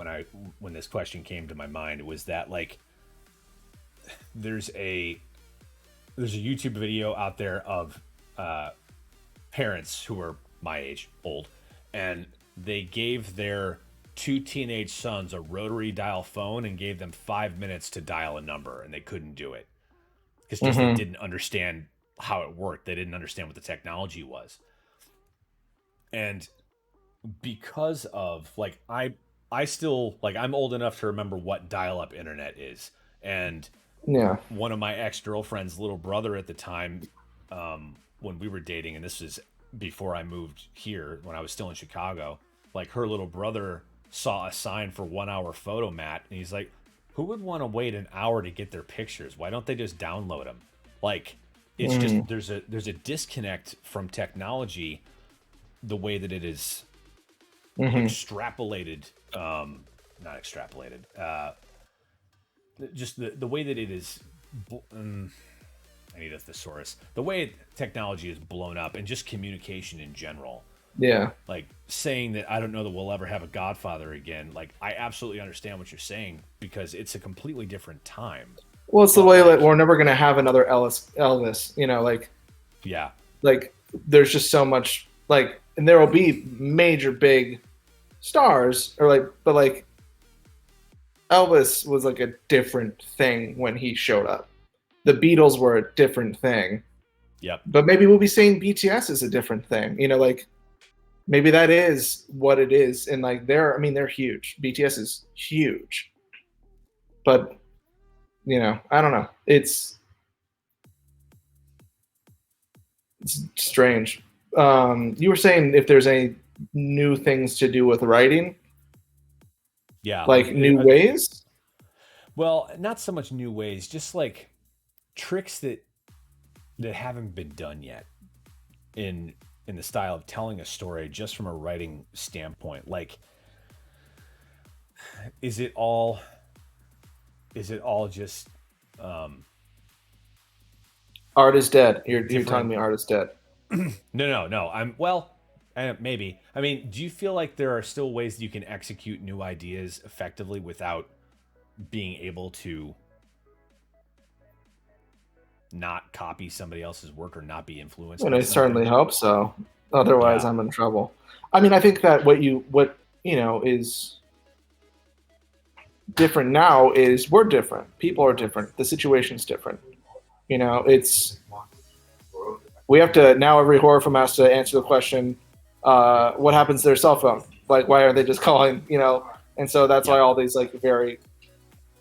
when this question came to my mind was that, like, there's a there's a YouTube video out there of parents who are my age, old, and they gave their two teenage sons a rotary dial phone and gave them 5 minutes to dial a number, and they couldn't do it because just they Mm-hmm. didn't understand how it worked. They didn't understand what the technology was, and because of, like, I still, like, I'm old enough to remember what dial-up internet is, and Yeah. one of my ex-girlfriend's little brother at the time, when we were dating, and this was before I moved here when I was still in Chicago, like her little brother saw a sign for 1 hour photo mat, and he's like, who would want to wait an hour to get their pictures? Why don't they just download them? Like, it's just Mm. there's a disconnect from technology, the way that it is Hmm. extrapolated, not extrapolated, just the way that it is. I need a thesaurus. The way technology is blown up, and just communication in general. Yeah. Like saying that I don't know that we'll ever have a Godfather again. Like, I absolutely understand what you're saying, because it's a completely different time. Well, it's the But way that like, we're never gonna have another Elvis. yeah, Like there's just so much like, and there will be major big stars, or like, but like Elvis was like a different thing when he showed up. The Beatles were a different thing, yep, but maybe we'll be saying BTS is a different thing. Like maybe that is what it is, and like they're huge. BTS is huge, but I don't know. It's strange. You were saying if there's any new things to do with writing, yeah. like new ways. Well, not so much new ways, just like tricks that haven't been done yet in the style of telling a story, just from a writing standpoint. Like, is it all just Art is dead. You're telling different? me art is dead. No. I'm well, maybe. I mean, do you feel like there are still ways that you can execute new ideas effectively without being able to not copy somebody else's work or not be influenced And by I certainly something? hope so. Otherwise, Yeah. I'm in trouble. I mean, I think that what is different now is we're different. People are different. The situation's different. It's we have to now, every horror film has to answer the question, what happens to their cell phone? Like, why are they just calling? And so that's why Yep. all these like very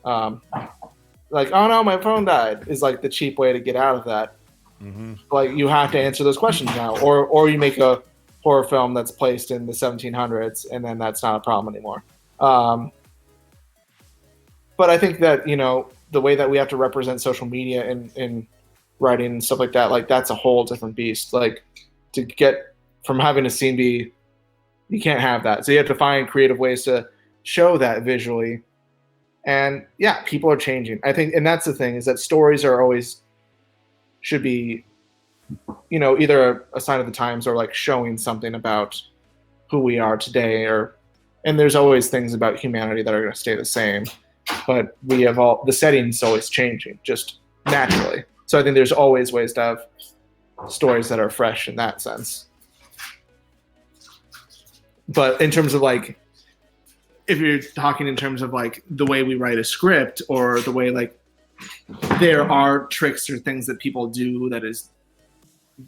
um, like, oh no, my phone died is like the cheap way to get out of that. Mm-hmm. Like you have to answer those questions now, or you make a horror film that's placed in the 1700s, and then that's not a problem anymore. Um, but I think that the way that we have to represent social media in writing and stuff like that's a whole different beast. Like to get from having a scene be, you can't have that. So you have to find creative ways to show that visually. And yeah, people are changing. I think, and that's the thing, is that stories are always should be either a sign of the times, or like showing something about who we are today, and there's always things about humanity that are going to stay the same, but we have all the settings always changing just naturally. So I think there's always ways to have stories that are fresh in that sense. But in terms of like, if you're talking in terms of like the way we write a script, or the way like there are tricks or things that people do that is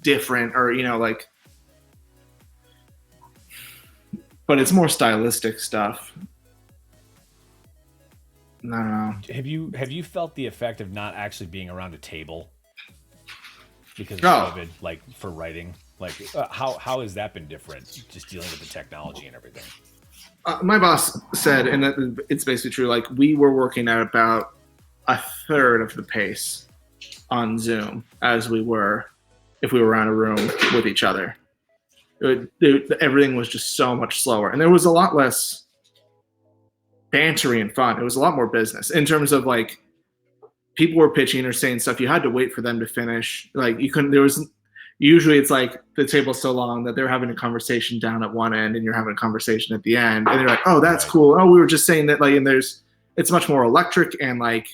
different, or like, but it's more stylistic stuff. I don't know. Have you felt the effect of not actually being around a table because of Oh, COVID, like for writing? Like, how has that been different? Just dealing with the technology and everything. my boss said, and it's basically true. Like we were working at about a third of the pace on Zoom as we were if we were around a room with each other. Everything was just so much slower, and there was a lot less bantery and fun. It was a lot more business in terms of like people were pitching or saying stuff. You had to wait for them to finish. Like you couldn't. There was usually it's like the table's so long that they're having a conversation down at one end and you're having a conversation at the end, and they're like, "Oh, that's Right. cool. Oh, we were just saying that." Like, and it's much more electric, and like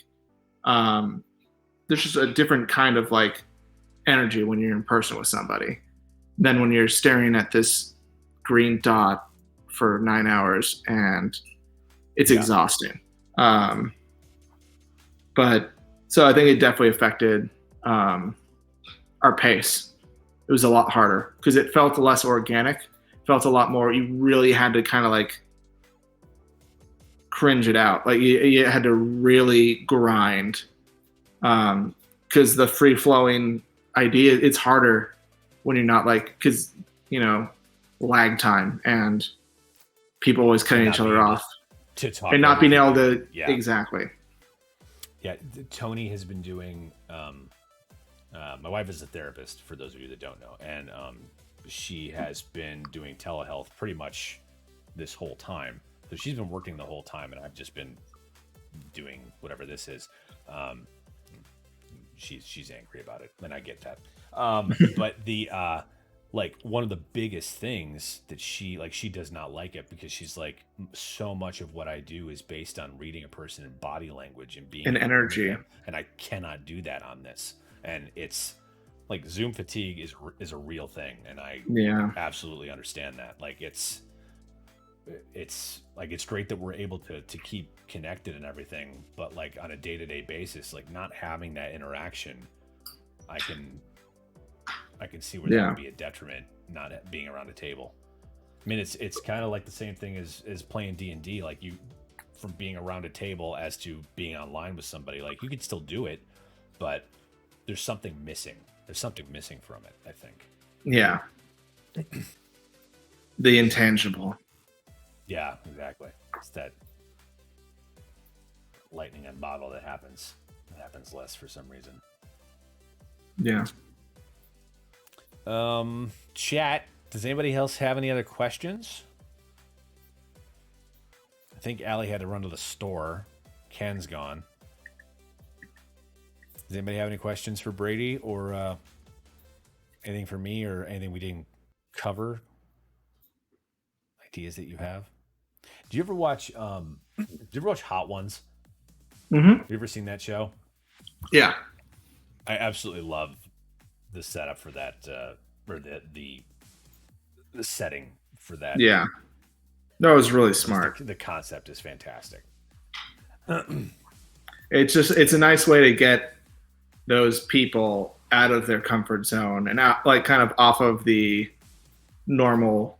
um, there's just a different kind of like energy when you're in person with somebody than when you're staring at this green dot for 9 hours, and it's Yeah. exhausting. Um, but so I think it definitely affected our pace. It was a lot harder because it felt less organic. It felt a lot more. You really had to kind of like cringe it out. Like you had to really grind Because the free flowing idea, it's harder when you're not like, because lag time and people always cutting And each not being other able off to talk and not over being able people. to Yeah. exactly. Yeah, Tony has been doing. My wife is a therapist, for those of you that don't know, and she has been doing telehealth pretty much this whole time. So she's been working the whole time, and I've just been doing whatever this is. Um, she's angry about it, and I get that. But the like one of the biggest things that she does not like it because she's like so much of what I do is based on reading a person in body language and being And in the room with energy. them, and I cannot do that on this. And it's like Zoom fatigue is a real thing, and I Yeah. absolutely understand that. Like it's like it's great that we're able to keep connected and everything, but like on a day-to-day basis, like not having that interaction, I can see where that Yeah. would be a detriment, not being around a table. I mean, it's kind of like the same thing as playing D&D. Like you, from being around a table as to being online with somebody, like you could still do it, but there's something missing. There's something missing from it, I think. Yeah. The intangible. Yeah, exactly. It's that lightning in bottle that happens. It happens less for some reason. Yeah. Chat, does anybody else have any other questions? I think Allie had to run to the store. Ken's gone. Does anybody have any questions for Brady or anything for me or anything we didn't cover? Ideas that you have? Do you ever watch Hot Ones? Mm-hmm. Have you ever seen that show? Yeah. I absolutely love the setup for that, or the setting for that. Yeah. That was really smart. The concept is fantastic. It's a nice way to get those people out of their comfort zone and out, like kind of off of the normal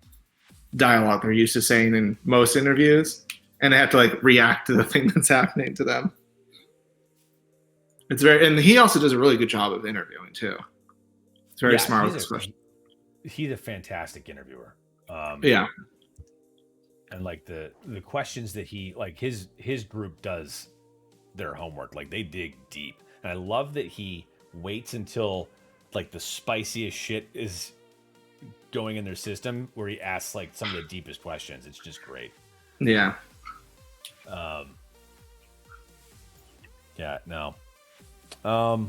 dialogue they're used to saying in most interviews, and they have to like react to the thing that's happening to them. It's very, and he also does a really good job of interviewing too. It's very smart with his questions. He's a fantastic interviewer. Yeah. And like the questions that he, like his group does their homework, like they dig deep. And I love that he waits until like the spiciest shit is going in their system where he asks like some of the deepest questions. It's just great. Yeah. Yeah, no. Well,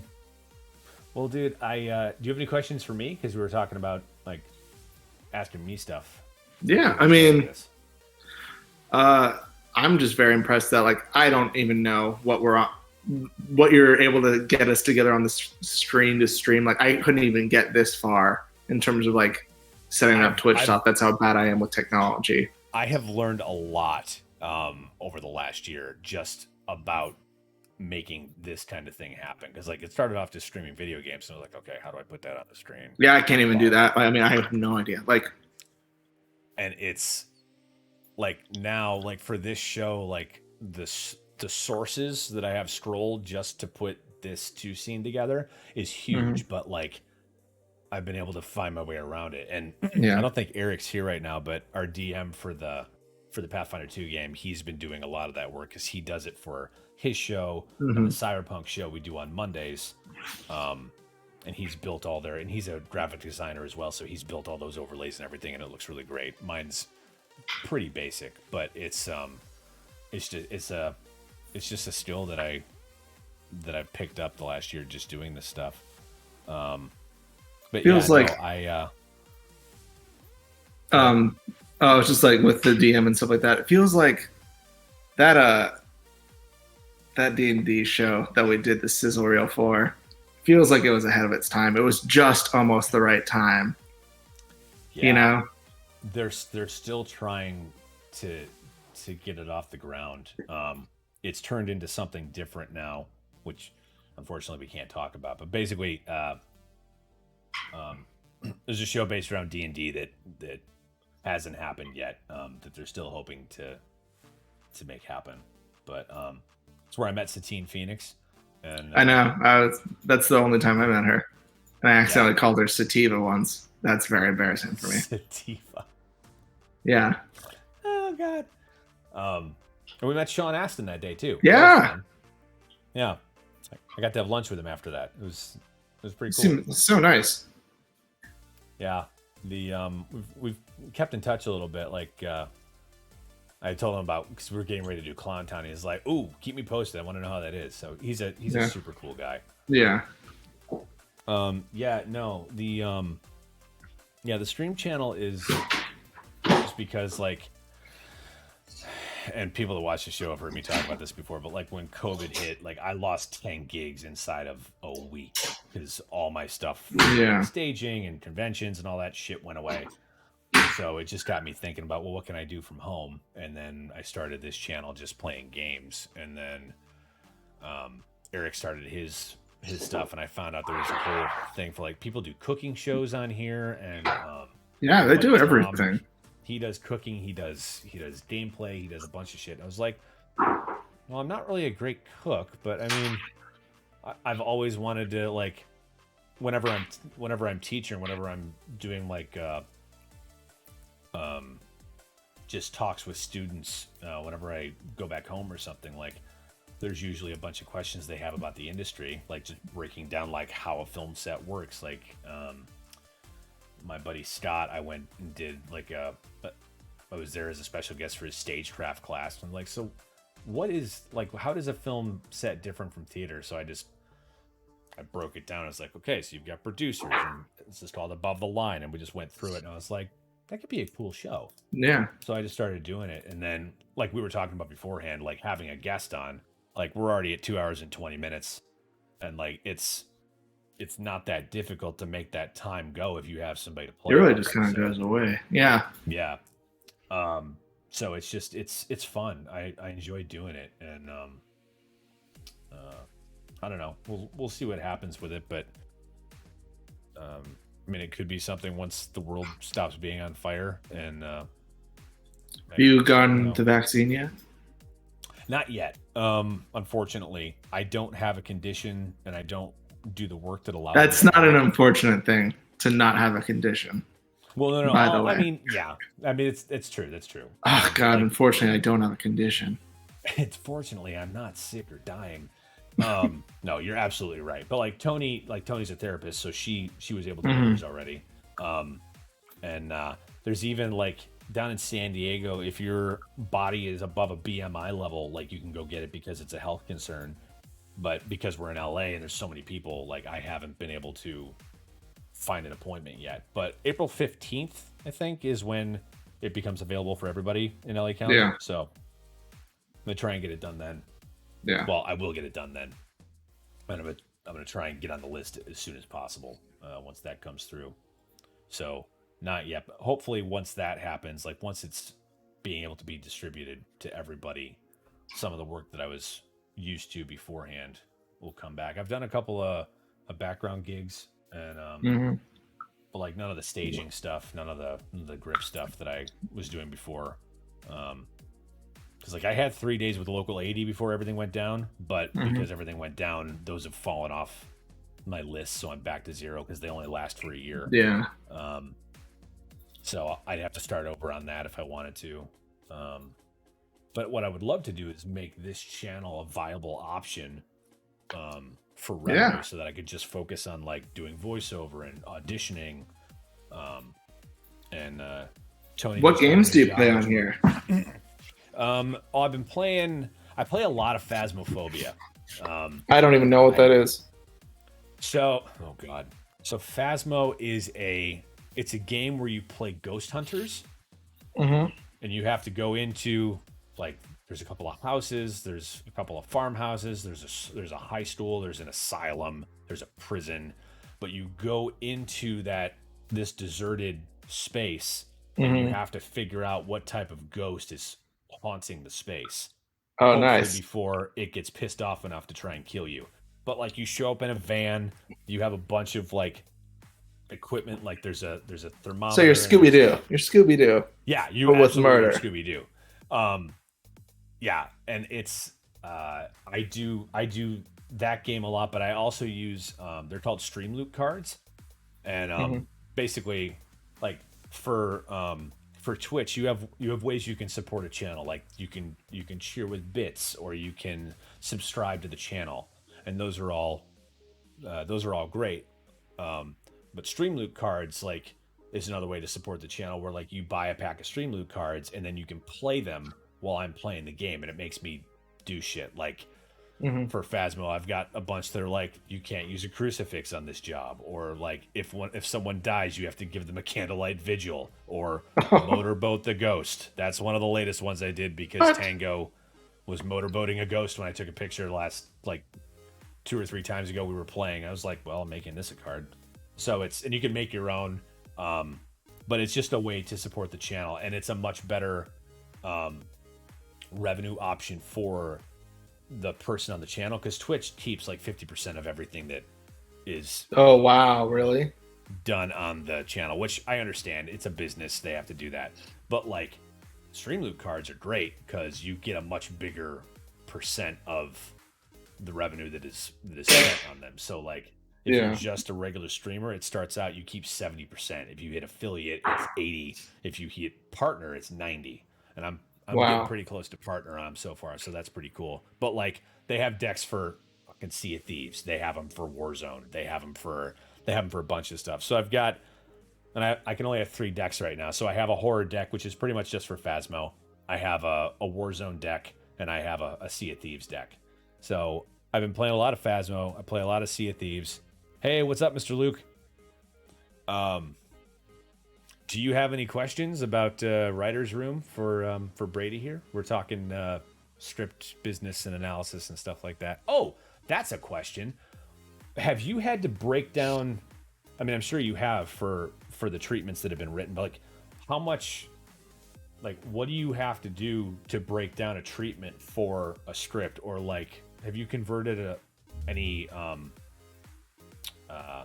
dude, do you have any questions for me? Because we were talking about like asking me stuff. Yeah, I mean, I'm just very impressed that like I don't even know what you're able to get us together on the screen to stream. Like I couldn't even get this far in terms of like setting up Twitch stuff. That's how bad I am with technology. I have learned a lot over the last year just about making this kind of thing happen, because like it started off just streaming video games and I was like, okay, how do I put that on the screen? Yeah, I can't even do that. I mean, I have no idea. Like, and it's like now, like for this show, like the sources that I have scrolled just to put this two scene together is huge, but like I've been able to find my way around it. And I don't think Eric's here right now, but our DM for the Pathfinder 2 game, he's been doing a lot of that work because he does it for his show and the Cyberpunk show we do on Mondays. And he's built all their, and he's a graphic designer as well, so he's built all those overlays and everything, and it looks really great. Mine's pretty basic, but it's just a skill that I've picked up the last year just doing this stuff. But feels like it's just like with the DM and stuff like that. It feels like that D&D show that we did the sizzle reel for feels like it was ahead of its time. It was just almost the right time. Yeah. You know, they're still trying to get it off the ground. It's turned into something different now, which unfortunately we can't talk about. But basically, there's a show based around D&D that hasn't happened yet, that they're still hoping to make happen. But it's where I met Satine Phoenix. And I know. That's the only time I met her. And I accidentally called her Sativa once. That's very embarrassing for me. Sativa. Yeah. Oh God. And we met Sean Astin that day too. That was Yeah. fun. Yeah, I got to have lunch with him after that. It was pretty cool. Seems so nice. Yeah, the we've kept in touch a little bit. Like I told him about, because we were getting ready to do Clown Town. He's like, "Ooh, keep me posted. I want to know how that is." So he's a super cool guy. Yeah. Yeah. No. The stream channel is just because, like, and people that watch the show have heard me talk about this before, but like when COVID hit, like I lost 10 gigs inside of a week because all my stuff, staging and conventions and all that shit went away. So it just got me thinking about, well, what can I do from home? And then I started this channel just playing games. And then Eric started his stuff, and I found out there was a whole thing for like people do cooking shows on here, and yeah, they do everything. He does cooking, he does gameplay, he does a bunch of shit. And I was like, well, I'm not really a great cook, but I mean, I've always wanted to, like, whenever I'm teaching, whenever I'm doing like just talks with students, whenever I go back home or something, like there's usually a bunch of questions they have about the industry, like just breaking down like how a film set works. Like my buddy Scott, I went and did like I was there as a special guest for his stagecraft class. I'm like, so what is, like, how does a film set different from theater? So I broke it down. I was like, okay, so you've got producers, and this is called Above the Line, and we just went through it, and I was like, that could be a cool show. Yeah. So I just started doing it, and then, like we were talking about beforehand, like having a guest on, like we're already at 2 hours and 20 minutes, and like it's not that difficult to make that time go if you have somebody to play. It really just kind of goes away. Yeah. Yeah. So it's just it's fun. I enjoy doing it, and I don't know. We'll see what happens with it, but I mean, it could be something once the world stops being on fire. And have you gotten the vaccine yet? Not yet. Unfortunately, I don't have a condition, and I don't do the work that allows. That's not an unfortunate thing to not have a condition. Well, no. By the way. I mean, yeah. I mean, it's true. That's true. Oh God, like, unfortunately, I don't have a condition. Fortunately, I'm not sick or dying. No, you're absolutely right. But like Tony's a therapist, so she was able to do hers already. And there's even like down in San Diego, if your body is above a BMI level, like you can go get it because it's a health concern. But because we're in LA and there's so many people, like I haven't been able to find an appointment yet. But April 15th, I think, is when it becomes available for everybody in LA County. Yeah. So I'm gonna try and get it done then. Yeah. Well, I will get it done then. And I'm gonna try and get on the list as soon as possible once that comes through. So not yet, but hopefully once that happens, like once it's being able to be distributed to everybody, some of the work that I was used to beforehand will come back. I've done a couple of background gigs, and but like none of the staging stuff, none of the grip stuff that I was doing before. Because like I had 3 days with the local 80 before everything went down, but because everything went down, those have fallen off my list, so I'm back to zero because they only last for a year. Yeah. So I'd have to start over on that if I wanted to. But what I would love to do is make this channel a viable option for revenue, so that I could just focus on like doing voiceover and auditioning. And Tony. What games do you play on here? I've been playing. I play a lot of Phasmophobia. I don't even know what that is. So, oh god. So Phasmo is it's a game where you play ghost hunters, and you have to go into, like, there's a couple of houses, there's a couple of farmhouses, there's a high school, there's an asylum, there's a prison, but you go into this deserted space, and you have to figure out what type of ghost is haunting the space. Oh, nice. Before it gets pissed off enough to try and kill you. But like you show up in a van, you have a bunch of like equipment, like there's a thermometer. So you're Scooby-Doo. You're Scooby-Doo. Yeah, you but with murder. Scooby-Doo. Yeah, and it's I do that game a lot, but I also use they're called Stream Loot cards, and Hmm. basically like for Twitch you have ways you can support a channel, like you can cheer with bits, or you can subscribe to the channel, and those are all great. But Stream Loot cards like is another way to support the channel, where like you buy a pack of Stream Loot cards and then you can play them while I'm playing the game, and it makes me do shit like Hmm. for Phasmo, I've got a bunch that are like, you can't use a crucifix on this job, or like if someone dies, you have to give them a candlelight vigil, or motorboat the ghost. That's one of the latest ones I did because What? Tango was motorboating a ghost when I took a picture last like 2 or 3 times ago we were playing. I was like, well, I'm making this a card. So and you can make your own, but it's just a way to support the channel, and it's a much better revenue option for the person on the channel, because Twitch keeps like 50% of everything that is Oh wow, really? done on the channel, which I understand. It's a business, they have to do that. But like Streamloot cards are great because you get a much bigger percent of the revenue that is spent on them. So like if you're Yeah. just a regular streamer, it starts out you keep 70%. If you hit affiliate, it's 80. If you hit partner, it's 90. And I'm getting Wow. pretty close to partner on so far, so that's pretty cool. But like they have decks for fucking Sea of Thieves. They have them for Warzone. They have them for a bunch of stuff. So I've got, and I can only have 3 decks right now. So I have a horror deck, which is pretty much just for Phasmo. I have a Warzone deck, and I have a Sea of Thieves deck. So I've been playing a lot of Phasmo. I play a lot of Sea of Thieves. Hey, what's up, Mr. Luke? Um, do you have any questions about writer's room for Brady here? We're talking script business and analysis and stuff like that. Oh, that's a question. Have you had to break down? I mean, I'm sure you have for the treatments that have been written, but like, how much? Like, what do you have to do to break down a treatment for a script, or like, have you converted any uh,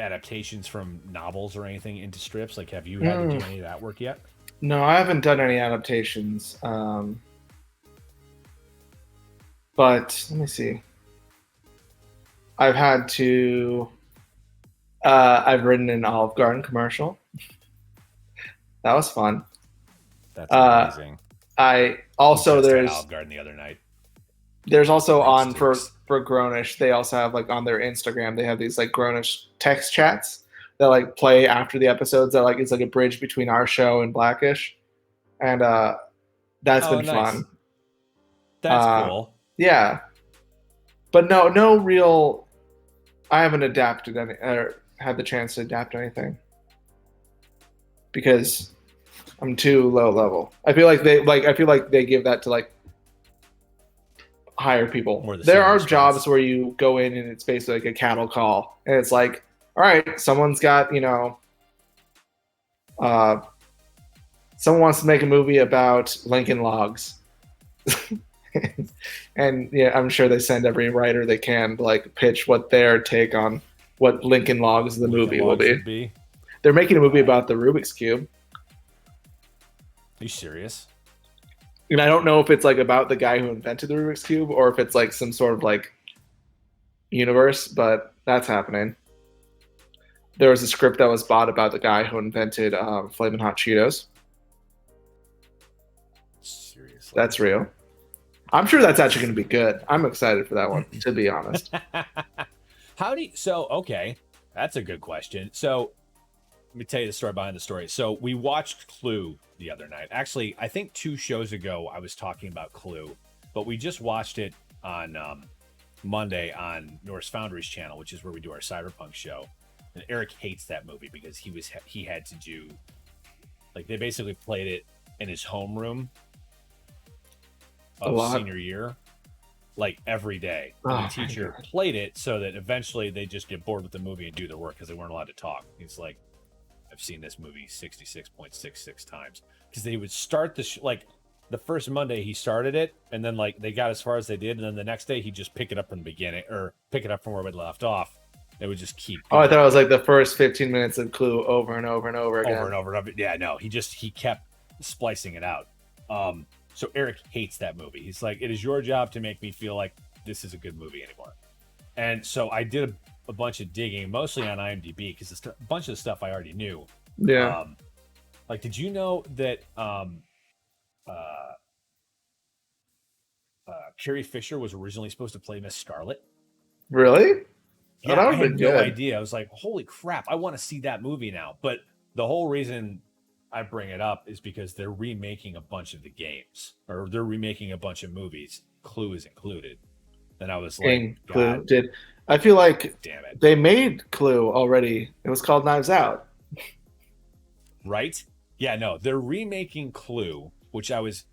adaptations from novels or anything into strips? Like, have you had to do any of that work yet? No, I haven't done any adaptations. But let me see. I've had to. I've written an Olive Garden commercial. That was fun. That's Uh, amazing. I We also just had there's Olive Garden the other night. there's also Roast on sticks. for Grownish. They also have like on their Instagram. They have these like Grownish text chats that like play after the episodes. That like it's like a bridge between our show and Blackish, and that's Oh, been nice. fun. That's Uh, cool. yeah, but no real. I haven't adapted any or had the chance to adapt anything because I'm too low level. I feel like they give that to like hire people. More the There senior are jobs spots. where you go in and it's basically like a cattle call, and it's like, all right, someone's got uh, someone wants to make a movie about Lincoln Logs, and yeah, I'm sure they send every writer they can to like pitch what their take on what Lincoln Logs the Lincoln movie will Logs be. would be. They're making a movie Are about the Rubik's Cube. you serious? And I don't know if it's like about the guy who invented the Rubik's Cube or if it's like some sort of like universe, but that's happening. There was a script that was bought about the guy who invented Flamin' Hot Cheetos. Seriously. That's real. I'm sure that's actually going to be good. I'm excited for that one, to be honest. How do you, so okay, that's a good question. So let me tell you the story behind the story. So we watched Clue the other night. Actually, I think 2 shows ago I was talking about Clue, but we just watched it on Monday on Norse Foundry's channel, which is where we do our cyberpunk show. And Eric hates that movie because he had to do, like, they basically played it in his homeroom A of lot. senior year, like every day. Oh, And the my teacher God. played it so that eventually they just get bored with the movie and do their work because they weren't allowed to talk. He's like, I've seen this movie 66.66 times, because they would start like the first Monday he started it, and then like they got as far as they did, and then the next day he'd just pick it up from the beginning, or pick it up from where we left off. They would just keep Oh, I going thought it was like the first 15 minutes of Clue over and over and over over again. and over and over. Yeah, no, he kept splicing it out. So Eric hates that movie. He's like, it is your job to make me feel like this is a good movie anymore. And so I did a bunch of digging, mostly on IMDb, because a bunch of the stuff I already knew. Yeah. Um, like, did you know that uh, Carrie Fisher was originally supposed to play Miss Scarlet? Really? Oh, Yeah, that I would have had been no good. idea. I was like, holy crap, I want to see that movie now. But the whole reason I bring it up is because they're remaking a bunch of the games, or they're remaking a bunch of movies. Clue is included. And I was like, King God Clue did. I feel like damn it. they made Clue already. It was called Knives Out. Right? Yeah, no, they're remaking Clue, which I was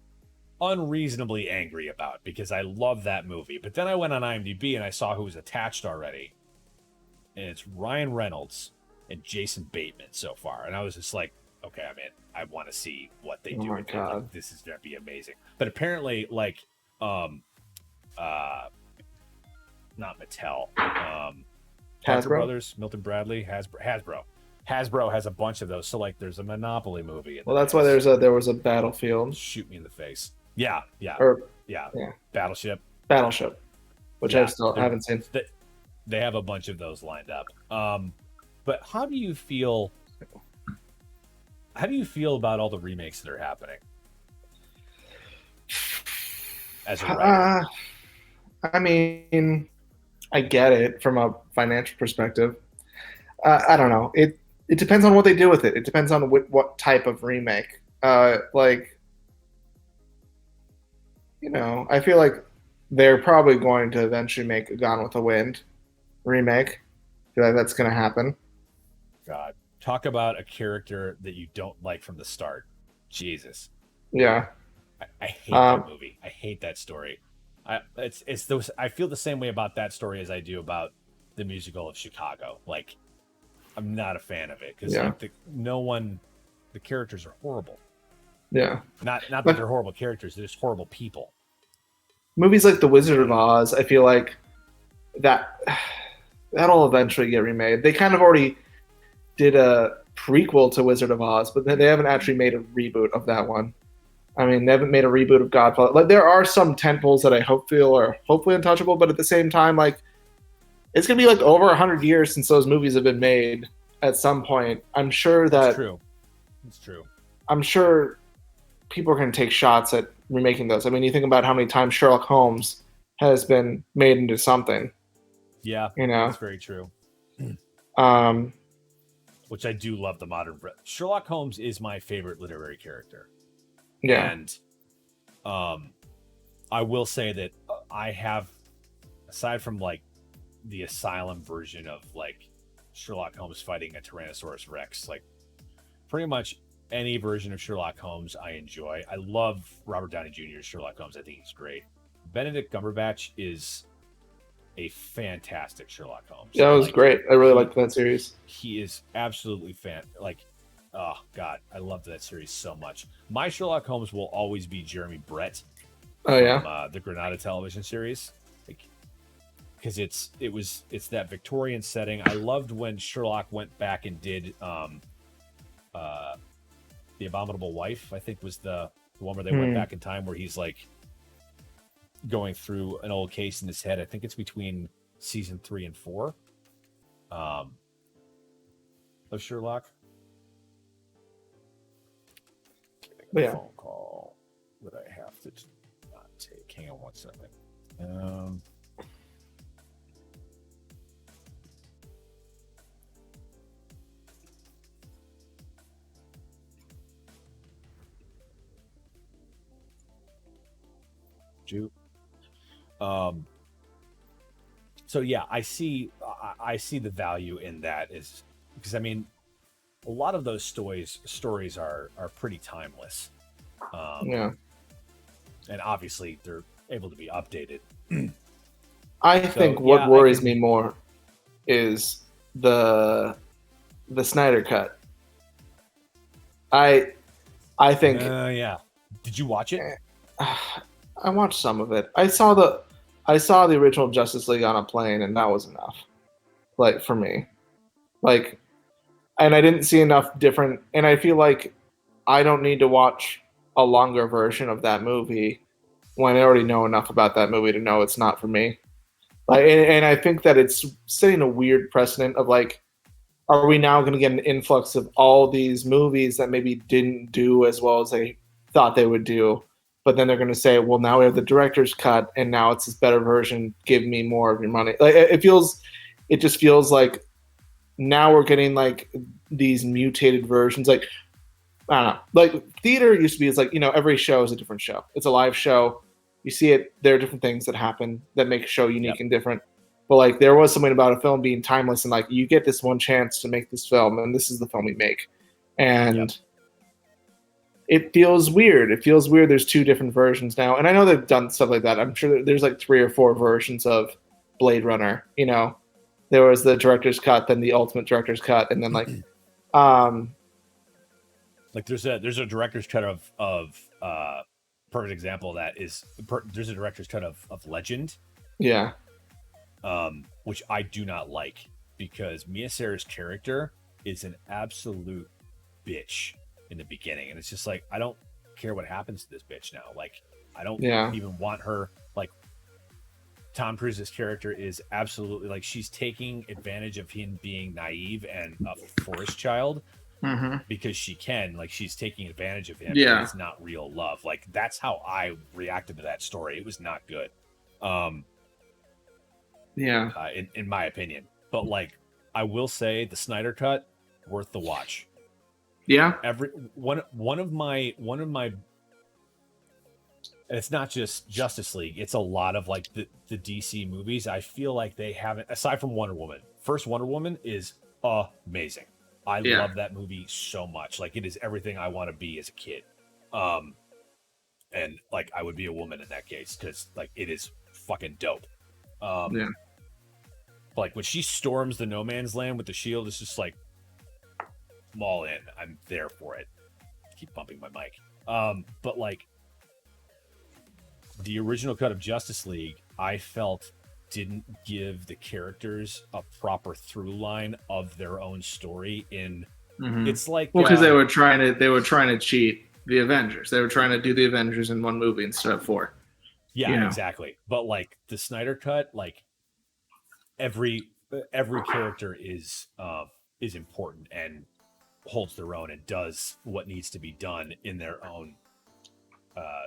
unreasonably angry about because I love that movie. But then I went on IMDb and I saw who was attached already. And it's Ryan Reynolds and Jason Bateman so far. And I was just like, okay, I'm in. I want to see what they Oh do my with it. God. Like, this is gonna be amazing. But apparently, like, um, not Mattel, Parker Hasbro. Brothers, Milton Bradley, Hasbro has a bunch of those. So like, there's a Monopoly movie in the Well, that's why mix. there was a Battlefield Shoot me in the face. Yeah, yeah, or yeah. yeah, Battleship. Battleship, which I Yeah, still haven't seen. they have a bunch of those lined up. But how do you feel? How do you feel about all the remakes that are happening? As a writer, I mean, I get it from a financial perspective. I don't know. It depends on what they do with it. It depends on what type of remake. Like, I feel like they're probably going to eventually make a Gone with the Wind remake. I feel like that's going to happen. God, talk about a character that you don't like from the start. Jesus, Yeah. I hate that Um, movie. I hate that story. It's those. I feel the same way about that story as I do about the musical of Chicago. Like, I'm not a fan of it because yeah. like the characters are horrible. Yeah. Not that But they're horrible characters; they're just horrible people. movies like The Wizard of Oz, I feel like that that'll eventually get remade. They kind of already did a prequel to Wizard of Oz, but they haven't actually made a reboot of that one. I mean, they haven't made a reboot of Godfather. Like, there are some tentpoles that I hope feel are hopefully untouchable, but at the same time, like, it's gonna be like over 100 years since those movies have been made. At some point, It's true. It's true. I'm sure people are going to take shots at remaking those. I mean, you think about how many times Sherlock Holmes has been made into something. Yeah, You know, that's very true. um, Which I do love the modern Sherlock Holmes is my favorite literary character. yeah, And I will say that I have, aside from like the Asylum version of like Sherlock Holmes fighting a Tyrannosaurus Rex, like pretty much any version of Sherlock Holmes I enjoy. I love Robert Downey Jr.'s Sherlock Holmes. I think he's great. Benedict Cumberbatch is a fantastic Sherlock Holmes. yeah, it was Like, great. I really he liked that series. he is absolutely like, oh god, I loved that series so much. My Sherlock Holmes will always be Jeremy Brett Oh from yeah, the Granada television series, like, because it's that Victorian setting. I loved when Sherlock went back and did uh, the Abominable Wife. I think was the one where they went back in time, where he's like going through an old case in his head. I think it's between season 3 and 4 of Sherlock. yeah. Phone call that I have to not take. Hang on one second. Juke. So yeah, I see the value in that, is because I mean a lot of those stories are pretty timeless. Yeah. And obviously they're able to be updated. I So think what yeah, I worries can. me more is the Snyder cut. I I think Yeah. Did you watch it? I watched some of it. I saw the original Justice League on a plane, and that was enough. Like, for me, like, and I didn't see enough different. And I feel like I don't need to watch a longer version of that movie when I already know enough about that movie to know it's not for me. Like, and I think that it's setting a weird precedent of like, are we now going to get an influx of all these movies that maybe didn't do as well as they thought they would do? But then they're going to say, well, now we have the director's cut, and now it's this better version. Give me more of your money. Like it just feels like now we're getting like these mutated versions. Like I don't know. Like theater used to be, it's like, every show is a different show. It's a live show. You see it. There are different things that happen that make a show unique Yep. and different. But like there was something about a film being timeless, and like you get this one chance to make this film, and this is the film we make. And Yep. it feels weird. It feels weird. There's two different versions now, and I know they've done stuff like that. I'm sure there's like 3 or 4 versions of Blade Runner. There was the director's cut, then the ultimate director's cut, and then like, Like there's a director's cut of perfect example of that is there's a director's cut of Legend, yeah, which I do not like because Mia Sarah's character is an absolute bitch in the beginning, and it's just like I don't care what happens to this bitch now. Like I don't yeah, even want her. Like Tom Cruise's character is absolutely like she's taking advantage of him being naive and a forest child because she can. Like she's taking advantage of him. yeah, It's not real love. Like that's how I reacted to that story. It was not good. yeah. In my opinion. But like I will say the Snyder cut worth the watch. Yeah. Every one of my it's not just Justice League, it's a lot of like the DC movies. I feel like they haven't, aside from Wonder Woman. First Wonder Woman is amazing. I love that movie so much. Like it is everything I want to be as a kid. And like I would be a woman in that case because like it is fucking dope. Yeah. Like when she storms the no man's land with the shield, it's just like I'm all in. I'm there for it. I keep bumping my mic. But like the original cut of Justice League, I felt didn't give the characters a proper through line of their own story. It's like because they were trying to cheat the Avengers. They were trying to do the Avengers in one movie instead of 4. Yeah, exactly. But like the Snyder cut, like every character is important and holds their own and does what needs to be done in their own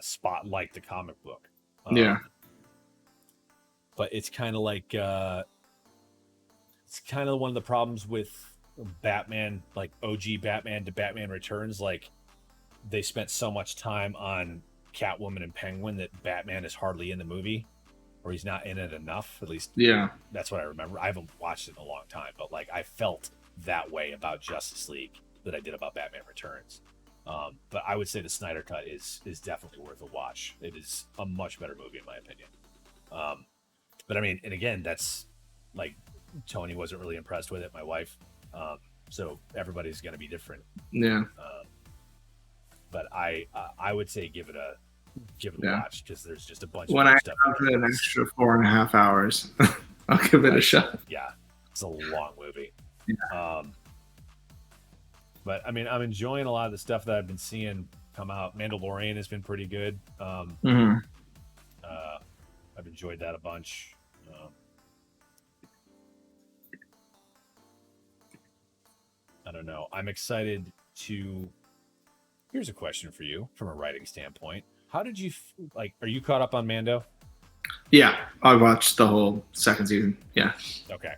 spot, like the comic book. But it's kind of like it's kind of one of the problems with Batman, like OG Batman to Batman Returns. Like they spent so much time on Catwoman and Penguin that Batman is hardly in the movie, or he's not in it enough. At least, that's what I remember. I haven't watched it in a long time, but like I felt that way about Justice League that I did about Batman Returns. But I would say the Snyder cut is definitely worth a watch. It is a much better movie in my opinion. But I mean, and again, that's like Tony wasn't really impressed with it. My wife, so everybody's going to be different. Yeah. But I would say give it a watch because there's just a bunch when of I stuff. have an extra 4.5 hours, I'll give it a shot. Yeah, it's a long movie. Yeah. But I mean, I'm enjoying a lot of the stuff that I've been seeing come out. Mandalorian has been pretty good. I've enjoyed that a bunch. I don't know. I'm excited to. Here's a question for you from a writing standpoint. How did you like? Are you caught up on Mando? Yeah, I watched the whole second season. Yeah. Okay.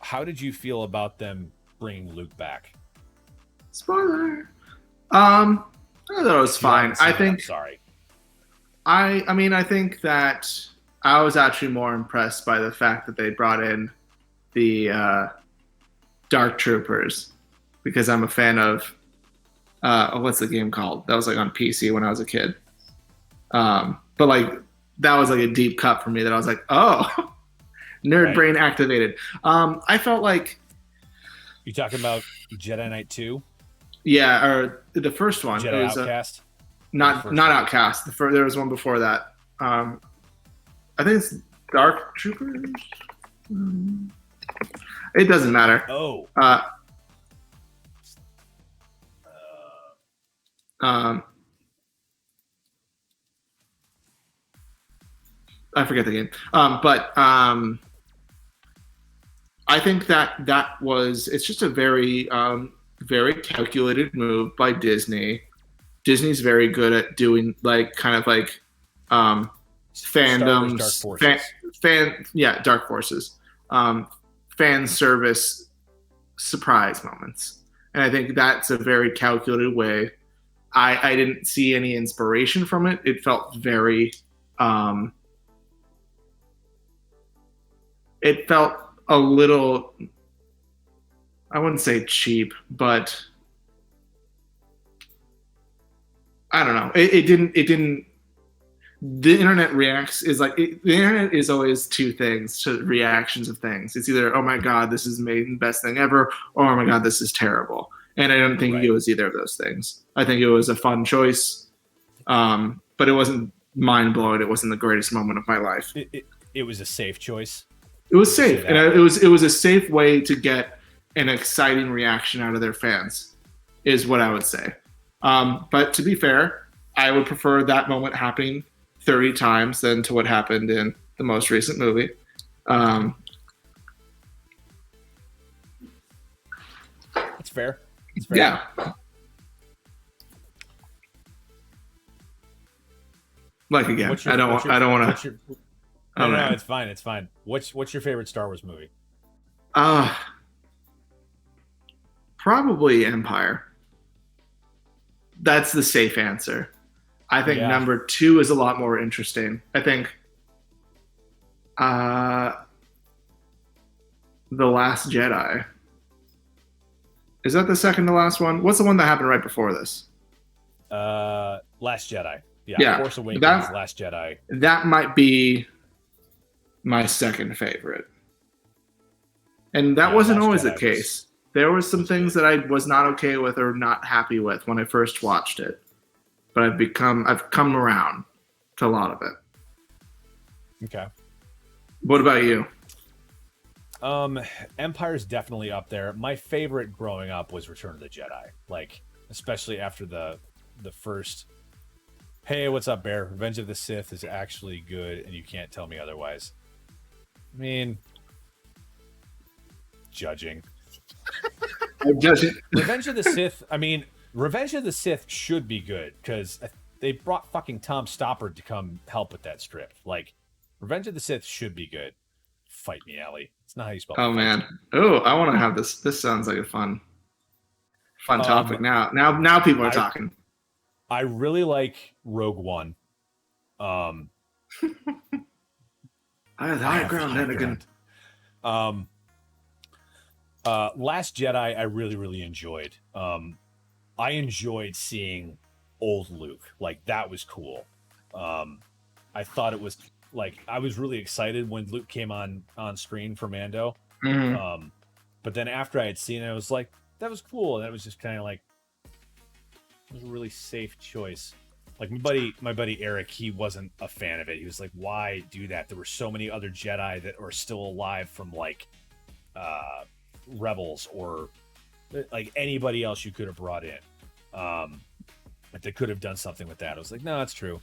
How did you feel about them bringing Luke back? Spoiler. I thought it was fine. I think. Sorry. I mean, I think that I was actually more impressed by the fact that they brought in the Dark Troopers because I'm a fan of what's the game called? That was like on PC when I was a kid. But like that was like a deep cut for me that I was like, oh, nerd brain activated. I felt like you talking about Jedi Knight 2? Yeah, or the first one. Jedi Outcast? Not Outcast. There was one before that. I think it's Dark Troopers. It doesn't matter. Oh. I forget the game. But I think that was it's just a very calculated move by Disney. Disney's very good at doing like kind of like um, Star Wars Dark fandoms, Forces. yeah, Dark Forces, fan service surprise moments, and I think that's a very calculated way. I didn't see any inspiration from it. It felt very, um, it felt a little, I wouldn't say cheap, but I don't know. It didn't. The internet reacts is like the internet is always two things to reactions of things. It's either oh my god this is the best thing ever, or oh my god this is terrible. And I don't think Right. it was either of those things. I think it was a fun choice, but it wasn't mind blowing. It wasn't the greatest moment of my life. It was a safe choice. It was Would you say safe, that? and it was a safe way to get an exciting reaction out of their fans, is what I would say. But to be fair, I would prefer that moment happening 30 times than to what happened in the most recent movie. That's fair. That's fair. Yeah. Like again, I don't want to. No, it's fine. It's fine. What's your favorite Star Wars movie? Probably Empire. That's the safe answer. I think Yeah. number 2 is a lot more interesting. I think The Last Jedi. Is that the second to last one? What's the one that happened right before this? Last Jedi. Yeah, Force Awakens, that- Last Jedi. That might be my second favorite. And that Yeah, wasn't Last always Jedi the was- case. There were some things that I was not okay with or not happy with when I first watched it. But I've come around to a lot of it. Okay. What about you? Empire's definitely up there. My favorite growing up was Return of the Jedi. Like, especially after the first hey, what's up, Bear? Revenge of the Sith is actually good, and you can't tell me otherwise. I mean, judging. I'm judging. Revenge of the Sith, I mean, Revenge of the Sith should be good, because they brought fucking Tom Stoppard to come help with that strip. Like, Revenge of the Sith should be good. Fight me, Allie. It's not how you spell Oh fight. man. Oh, I want to have this. This sounds like a fun topic. Now people are talking. I really like Rogue One. I have high ground, Anakin. Last Jedi, I really, really enjoyed. I enjoyed seeing old Luke. Like, that was cool. I thought it was like I was really excited when Luke came on screen for Mando. Mhm. But then after I had seen it, I was like, that was cool. And that was just kind of like, it was a really safe choice. Like my buddy Eric, he wasn't a fan of it. He was like, why do that? There were so many other Jedi that are still alive from like Rebels or like anybody else you could have brought in. Like they could have done something with that. I was like, no, that's true.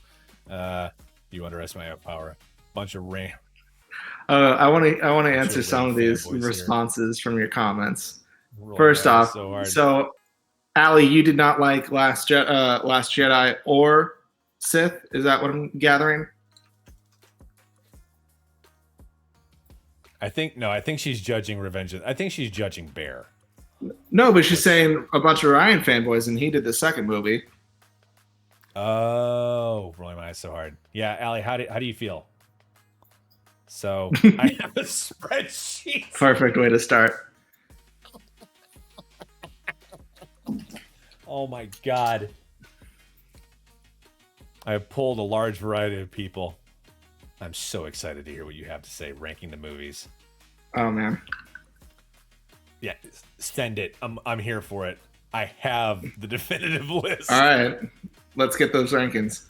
You underestimate my power. Bunch of rain. I want to answer Sure, some of Wayne these fanboys here. responses from your comments. Rolling First my eyes off, so hard. so Allie, you did not like Last Jedi or Sith. Is that what I'm gathering? I think she's judging Revenge. I think she's judging Bear. No, but she's saying a bunch of Ryan fanboys, and he did the second movie. Oh, rolling my eyes so hard. Yeah, Allie, how do you feel? So I have a spreadsheet. Perfect way to start. Oh my god. I have pulled a large variety of people. I'm so excited to hear what you have to say, ranking the movies. Oh man. Yeah, send it. I'm here for it. I have the definitive list. All right, let's get those rankings.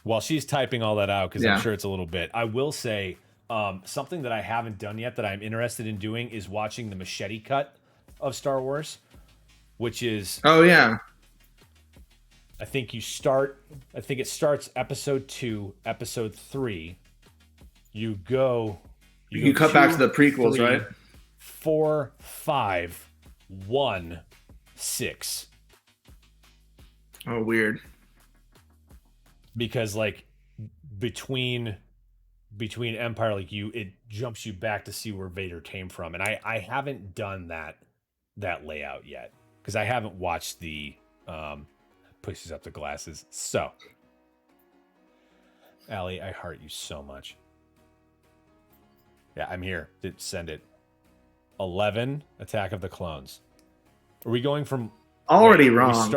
While she's typing all that out, because Yeah. I'm sure it's a little bit, I will say something that I haven't done yet that I'm interested in doing is watching the machete cut of Star Wars, which is Oh yeah. I think you start. I think it starts episode 2, episode 3. You go. You You go cut back to 2, the prequels, right? 3, 4, 5, 1, 6. Oh, weird. Because like between Empire, like it jumps you back to see where Vader came from, and I haven't done that layout yet because I haven't watched the pushes up the glasses. So, Allie, I heart you so much. Yeah, I'm here. Send it. 11, Attack of the Clones. Are we going from Already wrong.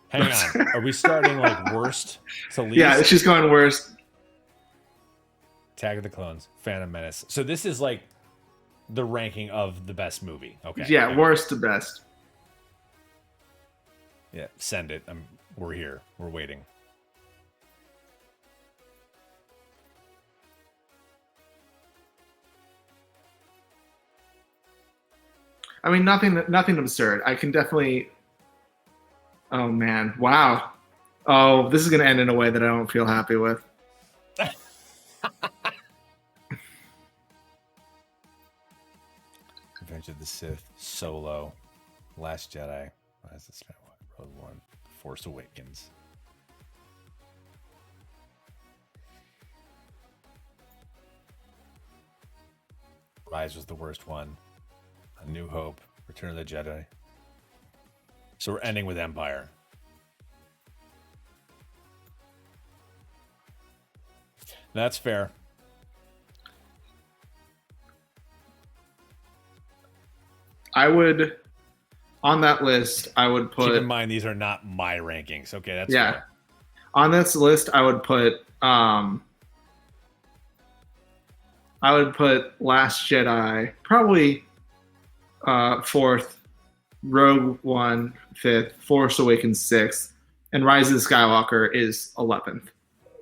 Hang on. Are we starting like worst to least? Yeah, it's just going worse. Attack of the Clones, Phantom Menace. So this is like the ranking of the best movie. Okay. Yeah, worst to best. Yeah, send it. We're here. We're waiting. I mean, nothing absurd. I can definitely. Oh man! Wow. Oh, this is gonna end in a way that I don't feel happy with. Revenge of the Sith, Solo, Last Jedi, Rise of Skywalker, Rogue One, Force Awakens. Rise was the worst one. A New Hope, Return of the Jedi. So we're ending with Empire. That's fair. I would, on that list, I would put. Keep in mind these are not my rankings. Okay, that's fair. On this list, I would put. I would put Last Jedi probably fourth, Rogue One fifth, Force Awakens sixth, and Rise of the Skywalker is 11th.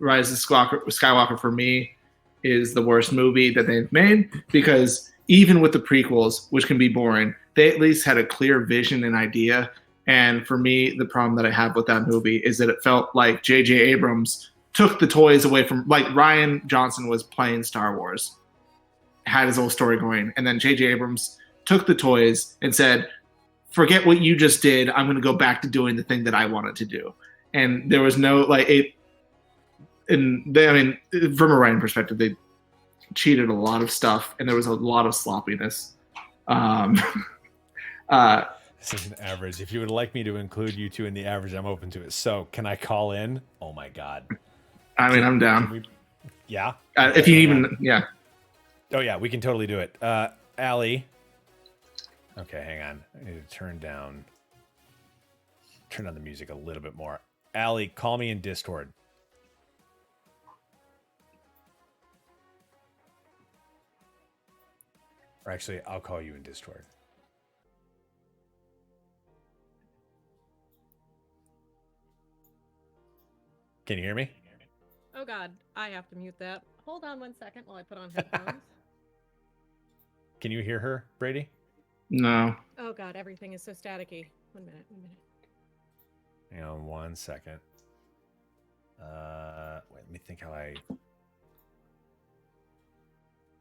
Rise of Skywalker for me is the worst movie that they've made because even with the prequels, which can be boring, they at least had a clear vision and idea. And for me, the problem that I have with that movie is that it felt like J.J. Abrams took the toys away from, like Rian Johnson was playing Star Wars, had his whole story going, and then J.J. Abrams took the toys and said, forget what you just did. I'm going to go back to doing the thing that I wanted to do. And there was no, like, it, and they, I mean, from a writing perspective, they cheated a lot of stuff, and there was a lot of sloppiness. This is an average. If you would like me to include you two in the average, I'm open to it. So, can I call in? Oh my god. I mean, I'm down. Yeah. If you even, yeah. Oh yeah, we can totally do it. Allie. Okay, hang on. I need to turn down the music a little bit more. Allie, call me in Discord. Or actually, I'll call you in Discord. Can you hear me? Oh God, I have to mute that. Hold on 1 second while I put on headphones. Can you hear her, Brady? No. Oh God, everything is so staticky. 1 minute. Hang on 1 second. Wait, let me think how I...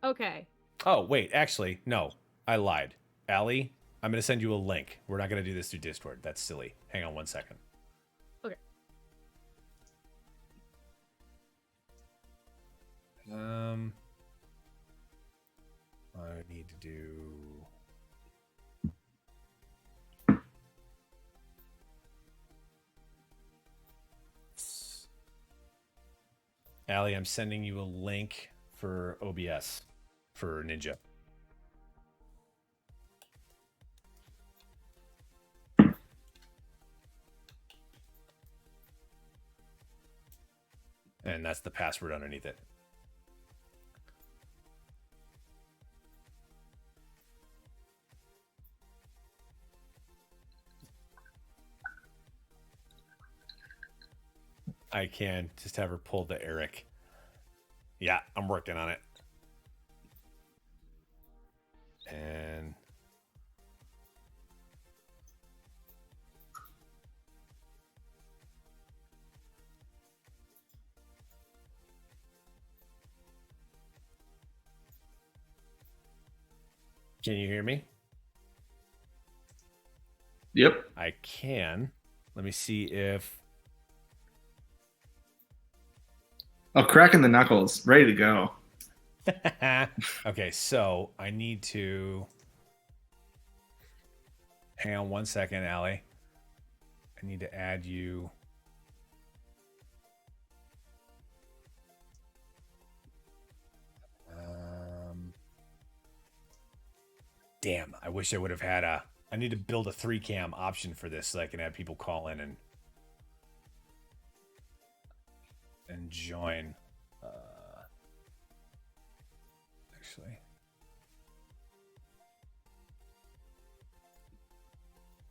Okay. Oh, wait, actually, no. I lied. Allie, I'm going to send you a link. We're not going to do this through Discord. That's silly. Hang on 1 second. Okay. I need to do... Allie, I'm sending you a link for OBS for Ninja. And that's the password underneath it. I can just have her pull the Eric. Yeah, I'm working on it. And Can you hear me? Yep. I can. Let me see if. Oh, cracking the knuckles, ready to go. Okay, so I need to. Hang on 1 second, Allie. I need to add you. Damn, I wish I would have had a. I need to build a 3-cam option for this so I can have people call in and join. Actually.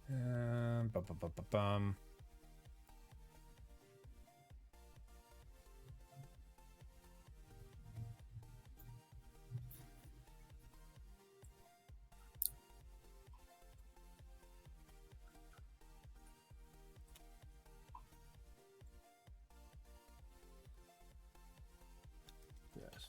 Bum, bum, bum, bum, bum. Yes.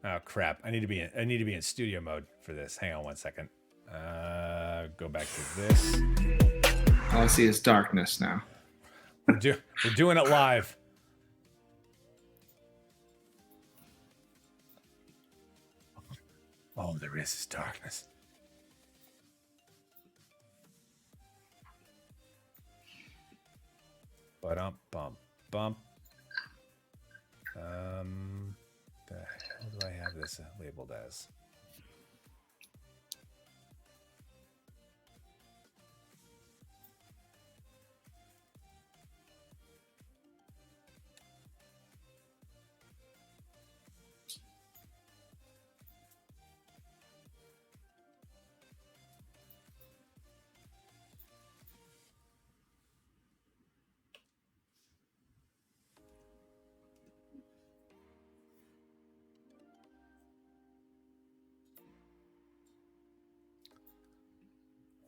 Oh crap! I need to be in studio mode for this. Hang on 1 second. Go back to this. All I see is darkness now. We're doing it live. All there is darkness. Bump bump bump. The hell do I have this labeled as?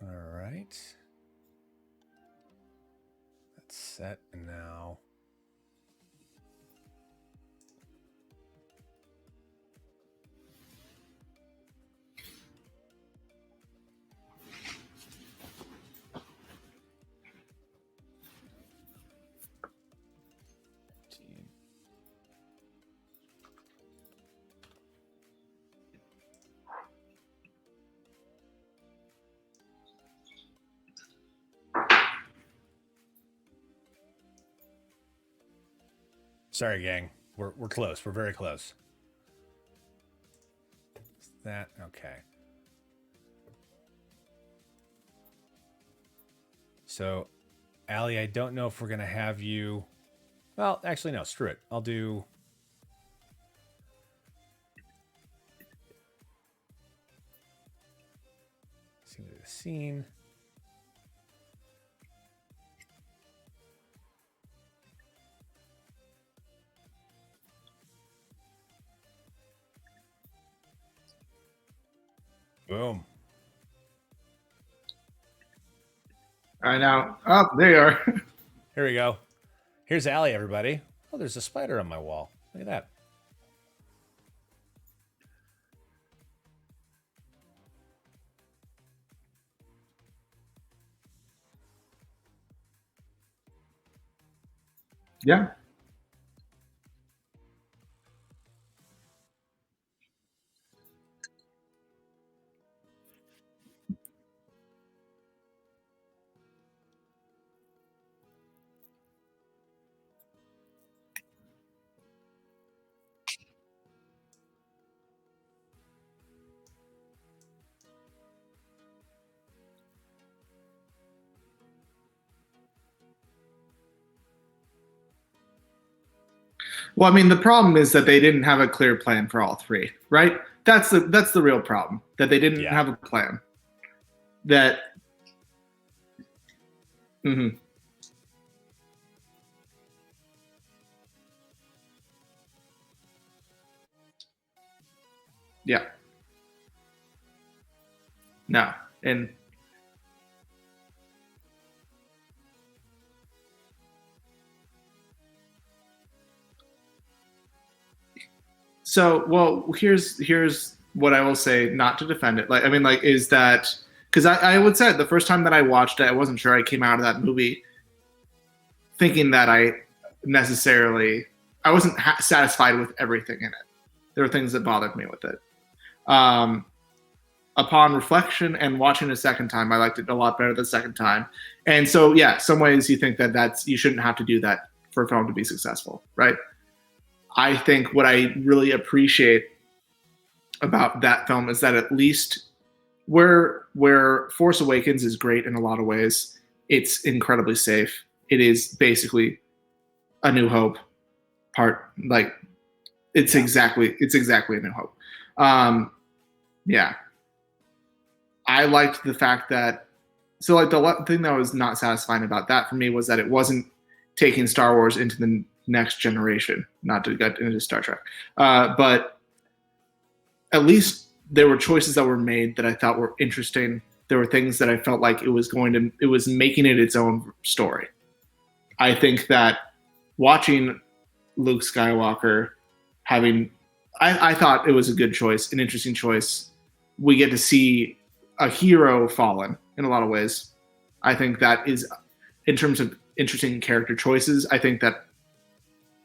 All right. That's set now. Sorry, gang. We're close. We're very close. Is that okay? So, Allie, I don't know if we're gonna have you. Well, actually, no. Screw it. I'll do. Scene to the scene. Boom. All right, now. Oh, there you are. Here we go. Here's Allie, everybody. Oh, there's a spider on my wall. Look at that. Yeah. Well, I mean, the problem is that they didn't have a clear plan for all three, right? That's the real problem, that they didn't have a plan. That. Mm-hmm. Yeah. No. And so, well, here's what I will say, not to defend it. Like, I mean, like, is that because I would say the first time that I watched it, I wasn't sure I came out of that movie thinking that I wasn't satisfied with everything in it. There were things that bothered me with it. Um, Upon reflection and watching a second time, I liked it a lot better the second time. And so, yeah, some ways you think that you shouldn't have to do that for a film to be successful, right? I think what I really appreciate about that film is that at least where Force Awakens is great in a lot of ways, it's incredibly safe. It is basically A New Hope part, like it's exactly A New Hope. Yeah, I liked the fact that the thing that was not satisfying about that for me was that it wasn't taking Star Wars into the next generation. Not to get into Star Trek, but at least there were choices that were made that I thought were interesting. There were things that I felt like it was making it its own story. I think that watching Luke Skywalker I thought it was a good choice, an interesting choice. We get to see a hero fallen in a lot of ways. I think that is, in terms of interesting character choices, I think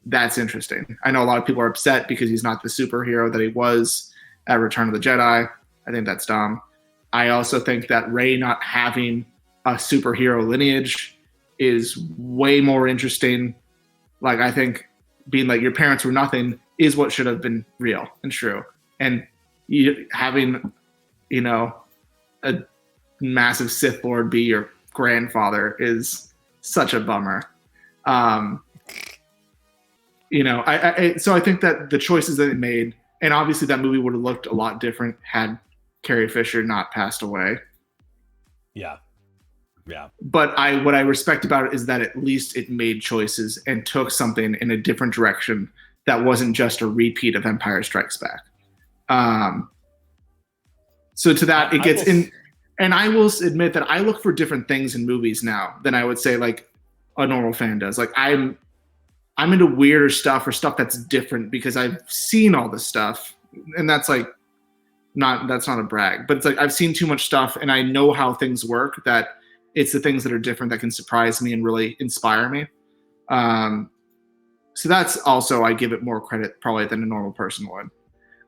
that's interesting. I know a lot of people are upset because he's not the superhero that he was at Return of the Jedi. I think that's dumb. I also think that Rey not having a superhero lineage is way more interesting. Like, I think being like your parents were nothing is what should have been real and true. And having, a massive Sith Lord be your grandfather is such a bummer. So I think that the choices that it made, and obviously that movie would have looked a lot different had Carrie Fisher not passed away. Yeah. But what I respect about it is that at least it made choices and took something in a different direction that wasn't just a repeat of Empire Strikes Back. So to that, it gets in. And I will admit that I look for different things in movies now than I would say like a normal fan does. Like I'm into weirder stuff or stuff that's different because I've seen all this stuff, and that's not a brag, but it's like I've seen too much stuff and I know how things work, that it's the things that are different that can surprise me and really inspire me. So that's also, I give it more credit probably than a normal person would.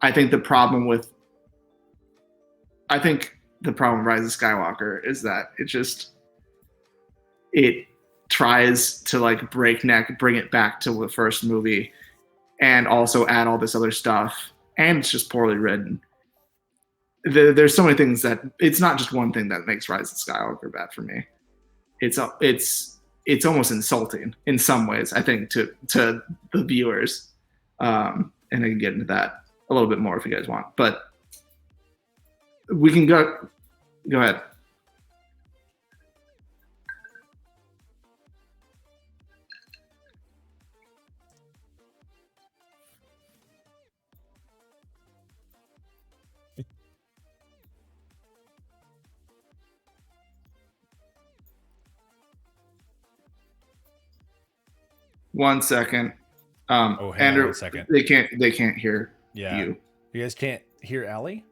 I think the problem with Rise of Skywalker is that it tries to like breakneck bring it back to the first movie and also add all this other stuff, and it's just poorly written. There's so many things that it's not just one thing that makes Rise of Skywalker bad for me. It's almost insulting in some ways, I think, to the viewers. And I can get into that a little bit more if you guys want, but we can go ahead. One second. Hang Andrew, on 1 second. They can't hear you. You guys can't hear Allie?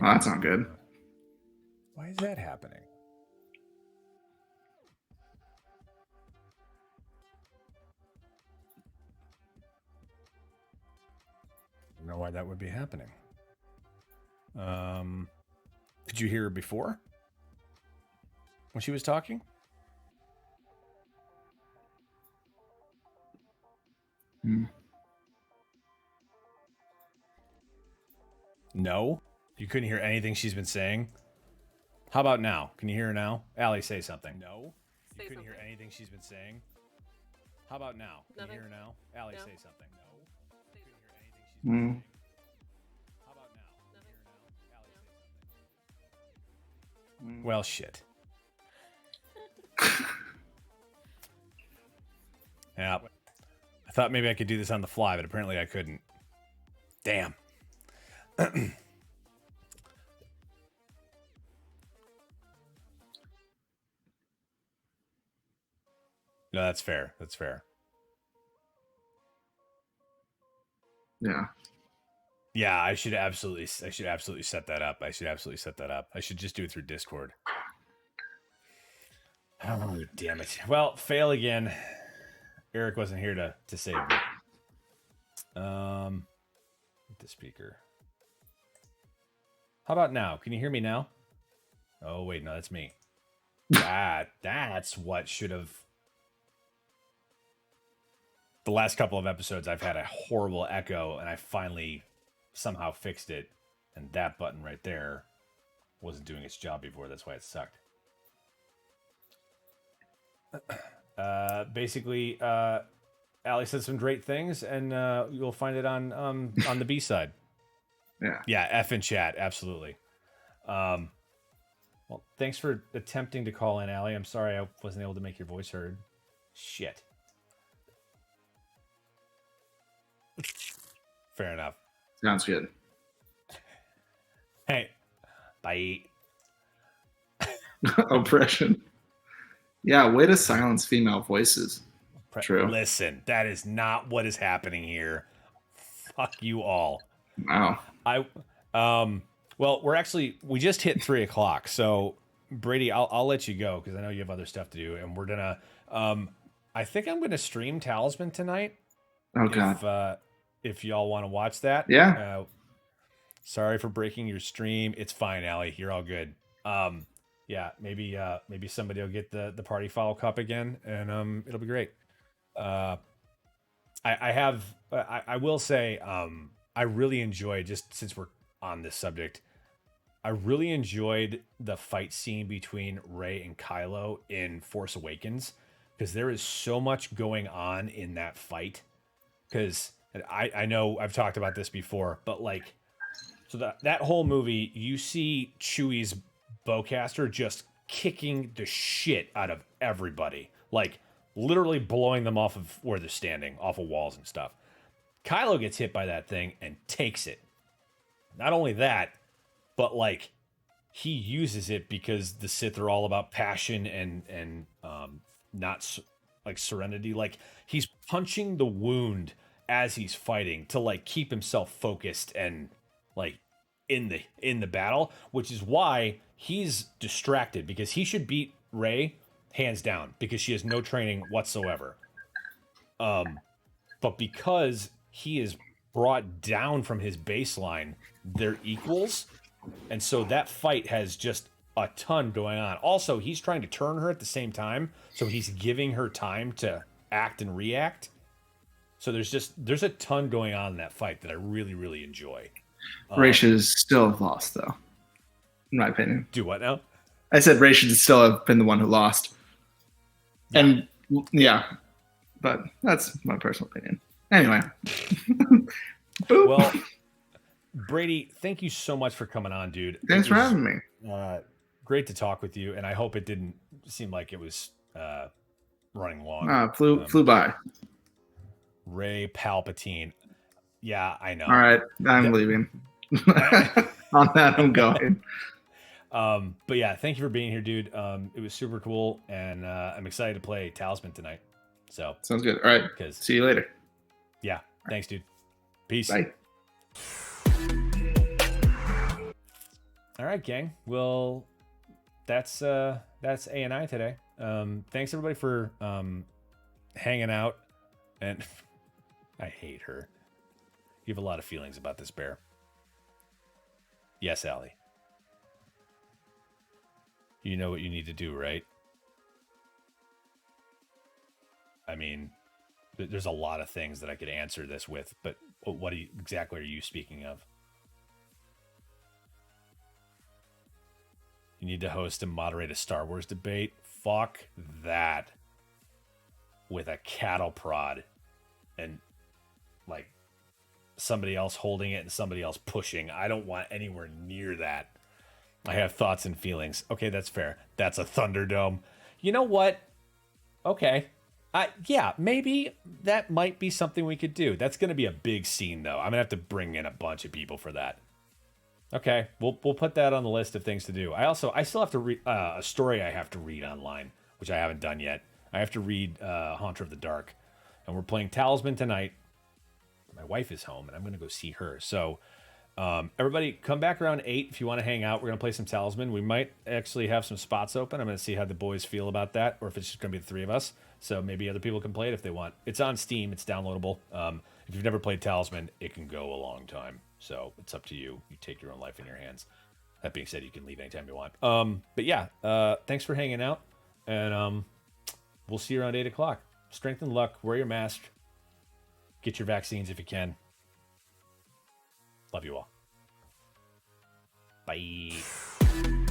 Oh, that's not good. Why is that happening? I don't know why that would be happening. Did you hear her before? When she was talking? No? You couldn't hear anything she's been saying? How about now? Can you hear her now? Allie, say something. No? You couldn't hear anything she's been saying? How about now? Can you hear her now? Allie, say something. No? You couldn't hear anything she's been saying? How about now? Can you hear her now? Allie, say something. No? Well, shit. Yeah. I thought maybe I could do this on the fly, but apparently I couldn't. Damn. No, that's fair. That's fair. Yeah. Yeah, I should absolutely set that up. I should just do it through Discord. Oh, damn it. Well, fail again. Eric wasn't here to save me. The speaker. How about now? Can you hear me now? Oh, wait, no, that's me. That's what should have. The last couple of episodes, I've had a horrible echo, and I finally somehow fixed it. And that button right there wasn't doing its job before. That's why it sucked. Basically, Allie said some great things, and you'll find it on the B side. Yeah, F in chat, absolutely. Well, thanks for attempting to call in, Allie. I'm sorry I wasn't able to make your voice heard. Shit. Fair enough. Sounds good. Hey, bye. Oppression. Yeah, way to silence female voices. True. Listen, that is not what is happening here. Fuck you all. Wow. Well, we just hit 3:00, so Brady, I'll let you go because I know you have other stuff to do, and we're gonna. I think I'm gonna stream Talisman tonight. Oh God. If y'all want to watch that, yeah. Sorry for breaking your stream. It's fine, Allie. You're all good. Yeah, maybe somebody will get the party foul cup again, and it'll be great. I will say, I really enjoyed, just since we're on this subject, I really enjoyed the fight scene between Rey and Kylo in Force Awakens, because there is so much going on in that fight. Because I know I've talked about this before, but like, so that whole movie, you see Chewie's bowcaster just kicking the shit out of everybody, like literally blowing them off of where they're standing, off of walls and stuff. Kylo gets hit by that thing and takes it. Not only that, but like he uses it because the Sith are all about passion and not like serenity. Like he's punching the wound as he's fighting to like keep himself focused and like in the battle, which is why he's distracted, because he should beat Rey hands down because she has no training whatsoever. But because he is brought down from his baseline, they're equals. And so that fight has just a ton going on. Also, he's trying to turn her at the same time, so he's giving her time to act and react. So there's a ton going on in that fight that I really, really enjoy. Rey should still have lost, though, in my opinion. Do what now? I said Rey should still have been the one who lost. Yeah. And yeah, but that's my personal opinion. Anyway. Well, Brady, thank you so much for coming on, dude. Thanks for having me. Great to talk with you, and I hope it didn't seem like it was running long. Flew by. Rey Palpatine. Yeah, I know. All right, I'm leaving. On that, I'm going. But yeah, thank you for being here, dude. It was super cool, and I'm excited to play Talisman tonight. So sounds good. All right, see you later. Yeah, thanks, dude. Peace. Bye. All right, gang. Well, that's A&I today. Thanks everybody for hanging out, and I hate her. You have a lot of feelings about this bear. Yes, Allie. You know what you need to do, right? I mean, there's a lot of things that I could answer this with, but what exactly are you speaking of? You need to host and moderate a Star Wars debate? Fuck that. With a cattle prod and like somebody else holding it and somebody else pushing. I don't want anywhere near that. I have thoughts and feelings. Okay, that's fair. That's a Thunderdome. You know what? Okay. Yeah, maybe that might be something we could do. That's going to be a big scene, though. I'm going to have to bring in a bunch of people for that. Okay, we'll put that on the list of things to do. I still have to read a story I have to read online, which I haven't done yet. I have to read Haunter of the Dark, and we're playing Talisman tonight. My wife is home, and I'm going to go see her. So everybody, come back around 8 if you want to hang out. We're going to play some Talisman. We might actually have some spots open. I'm going to see how the boys feel about that, or if it's just going to be the 3 of us. So maybe other people can play it if they want. It's on Steam. It's downloadable. If you've never played Talisman, it can go a long time. So it's up to you. You take your own life in your hands. That being said, you can leave anytime you want. But yeah, thanks for hanging out. And we'll see you around 8 o'clock. Strength and luck. Wear your mask. Get your vaccines if you can. Love you all. Bye.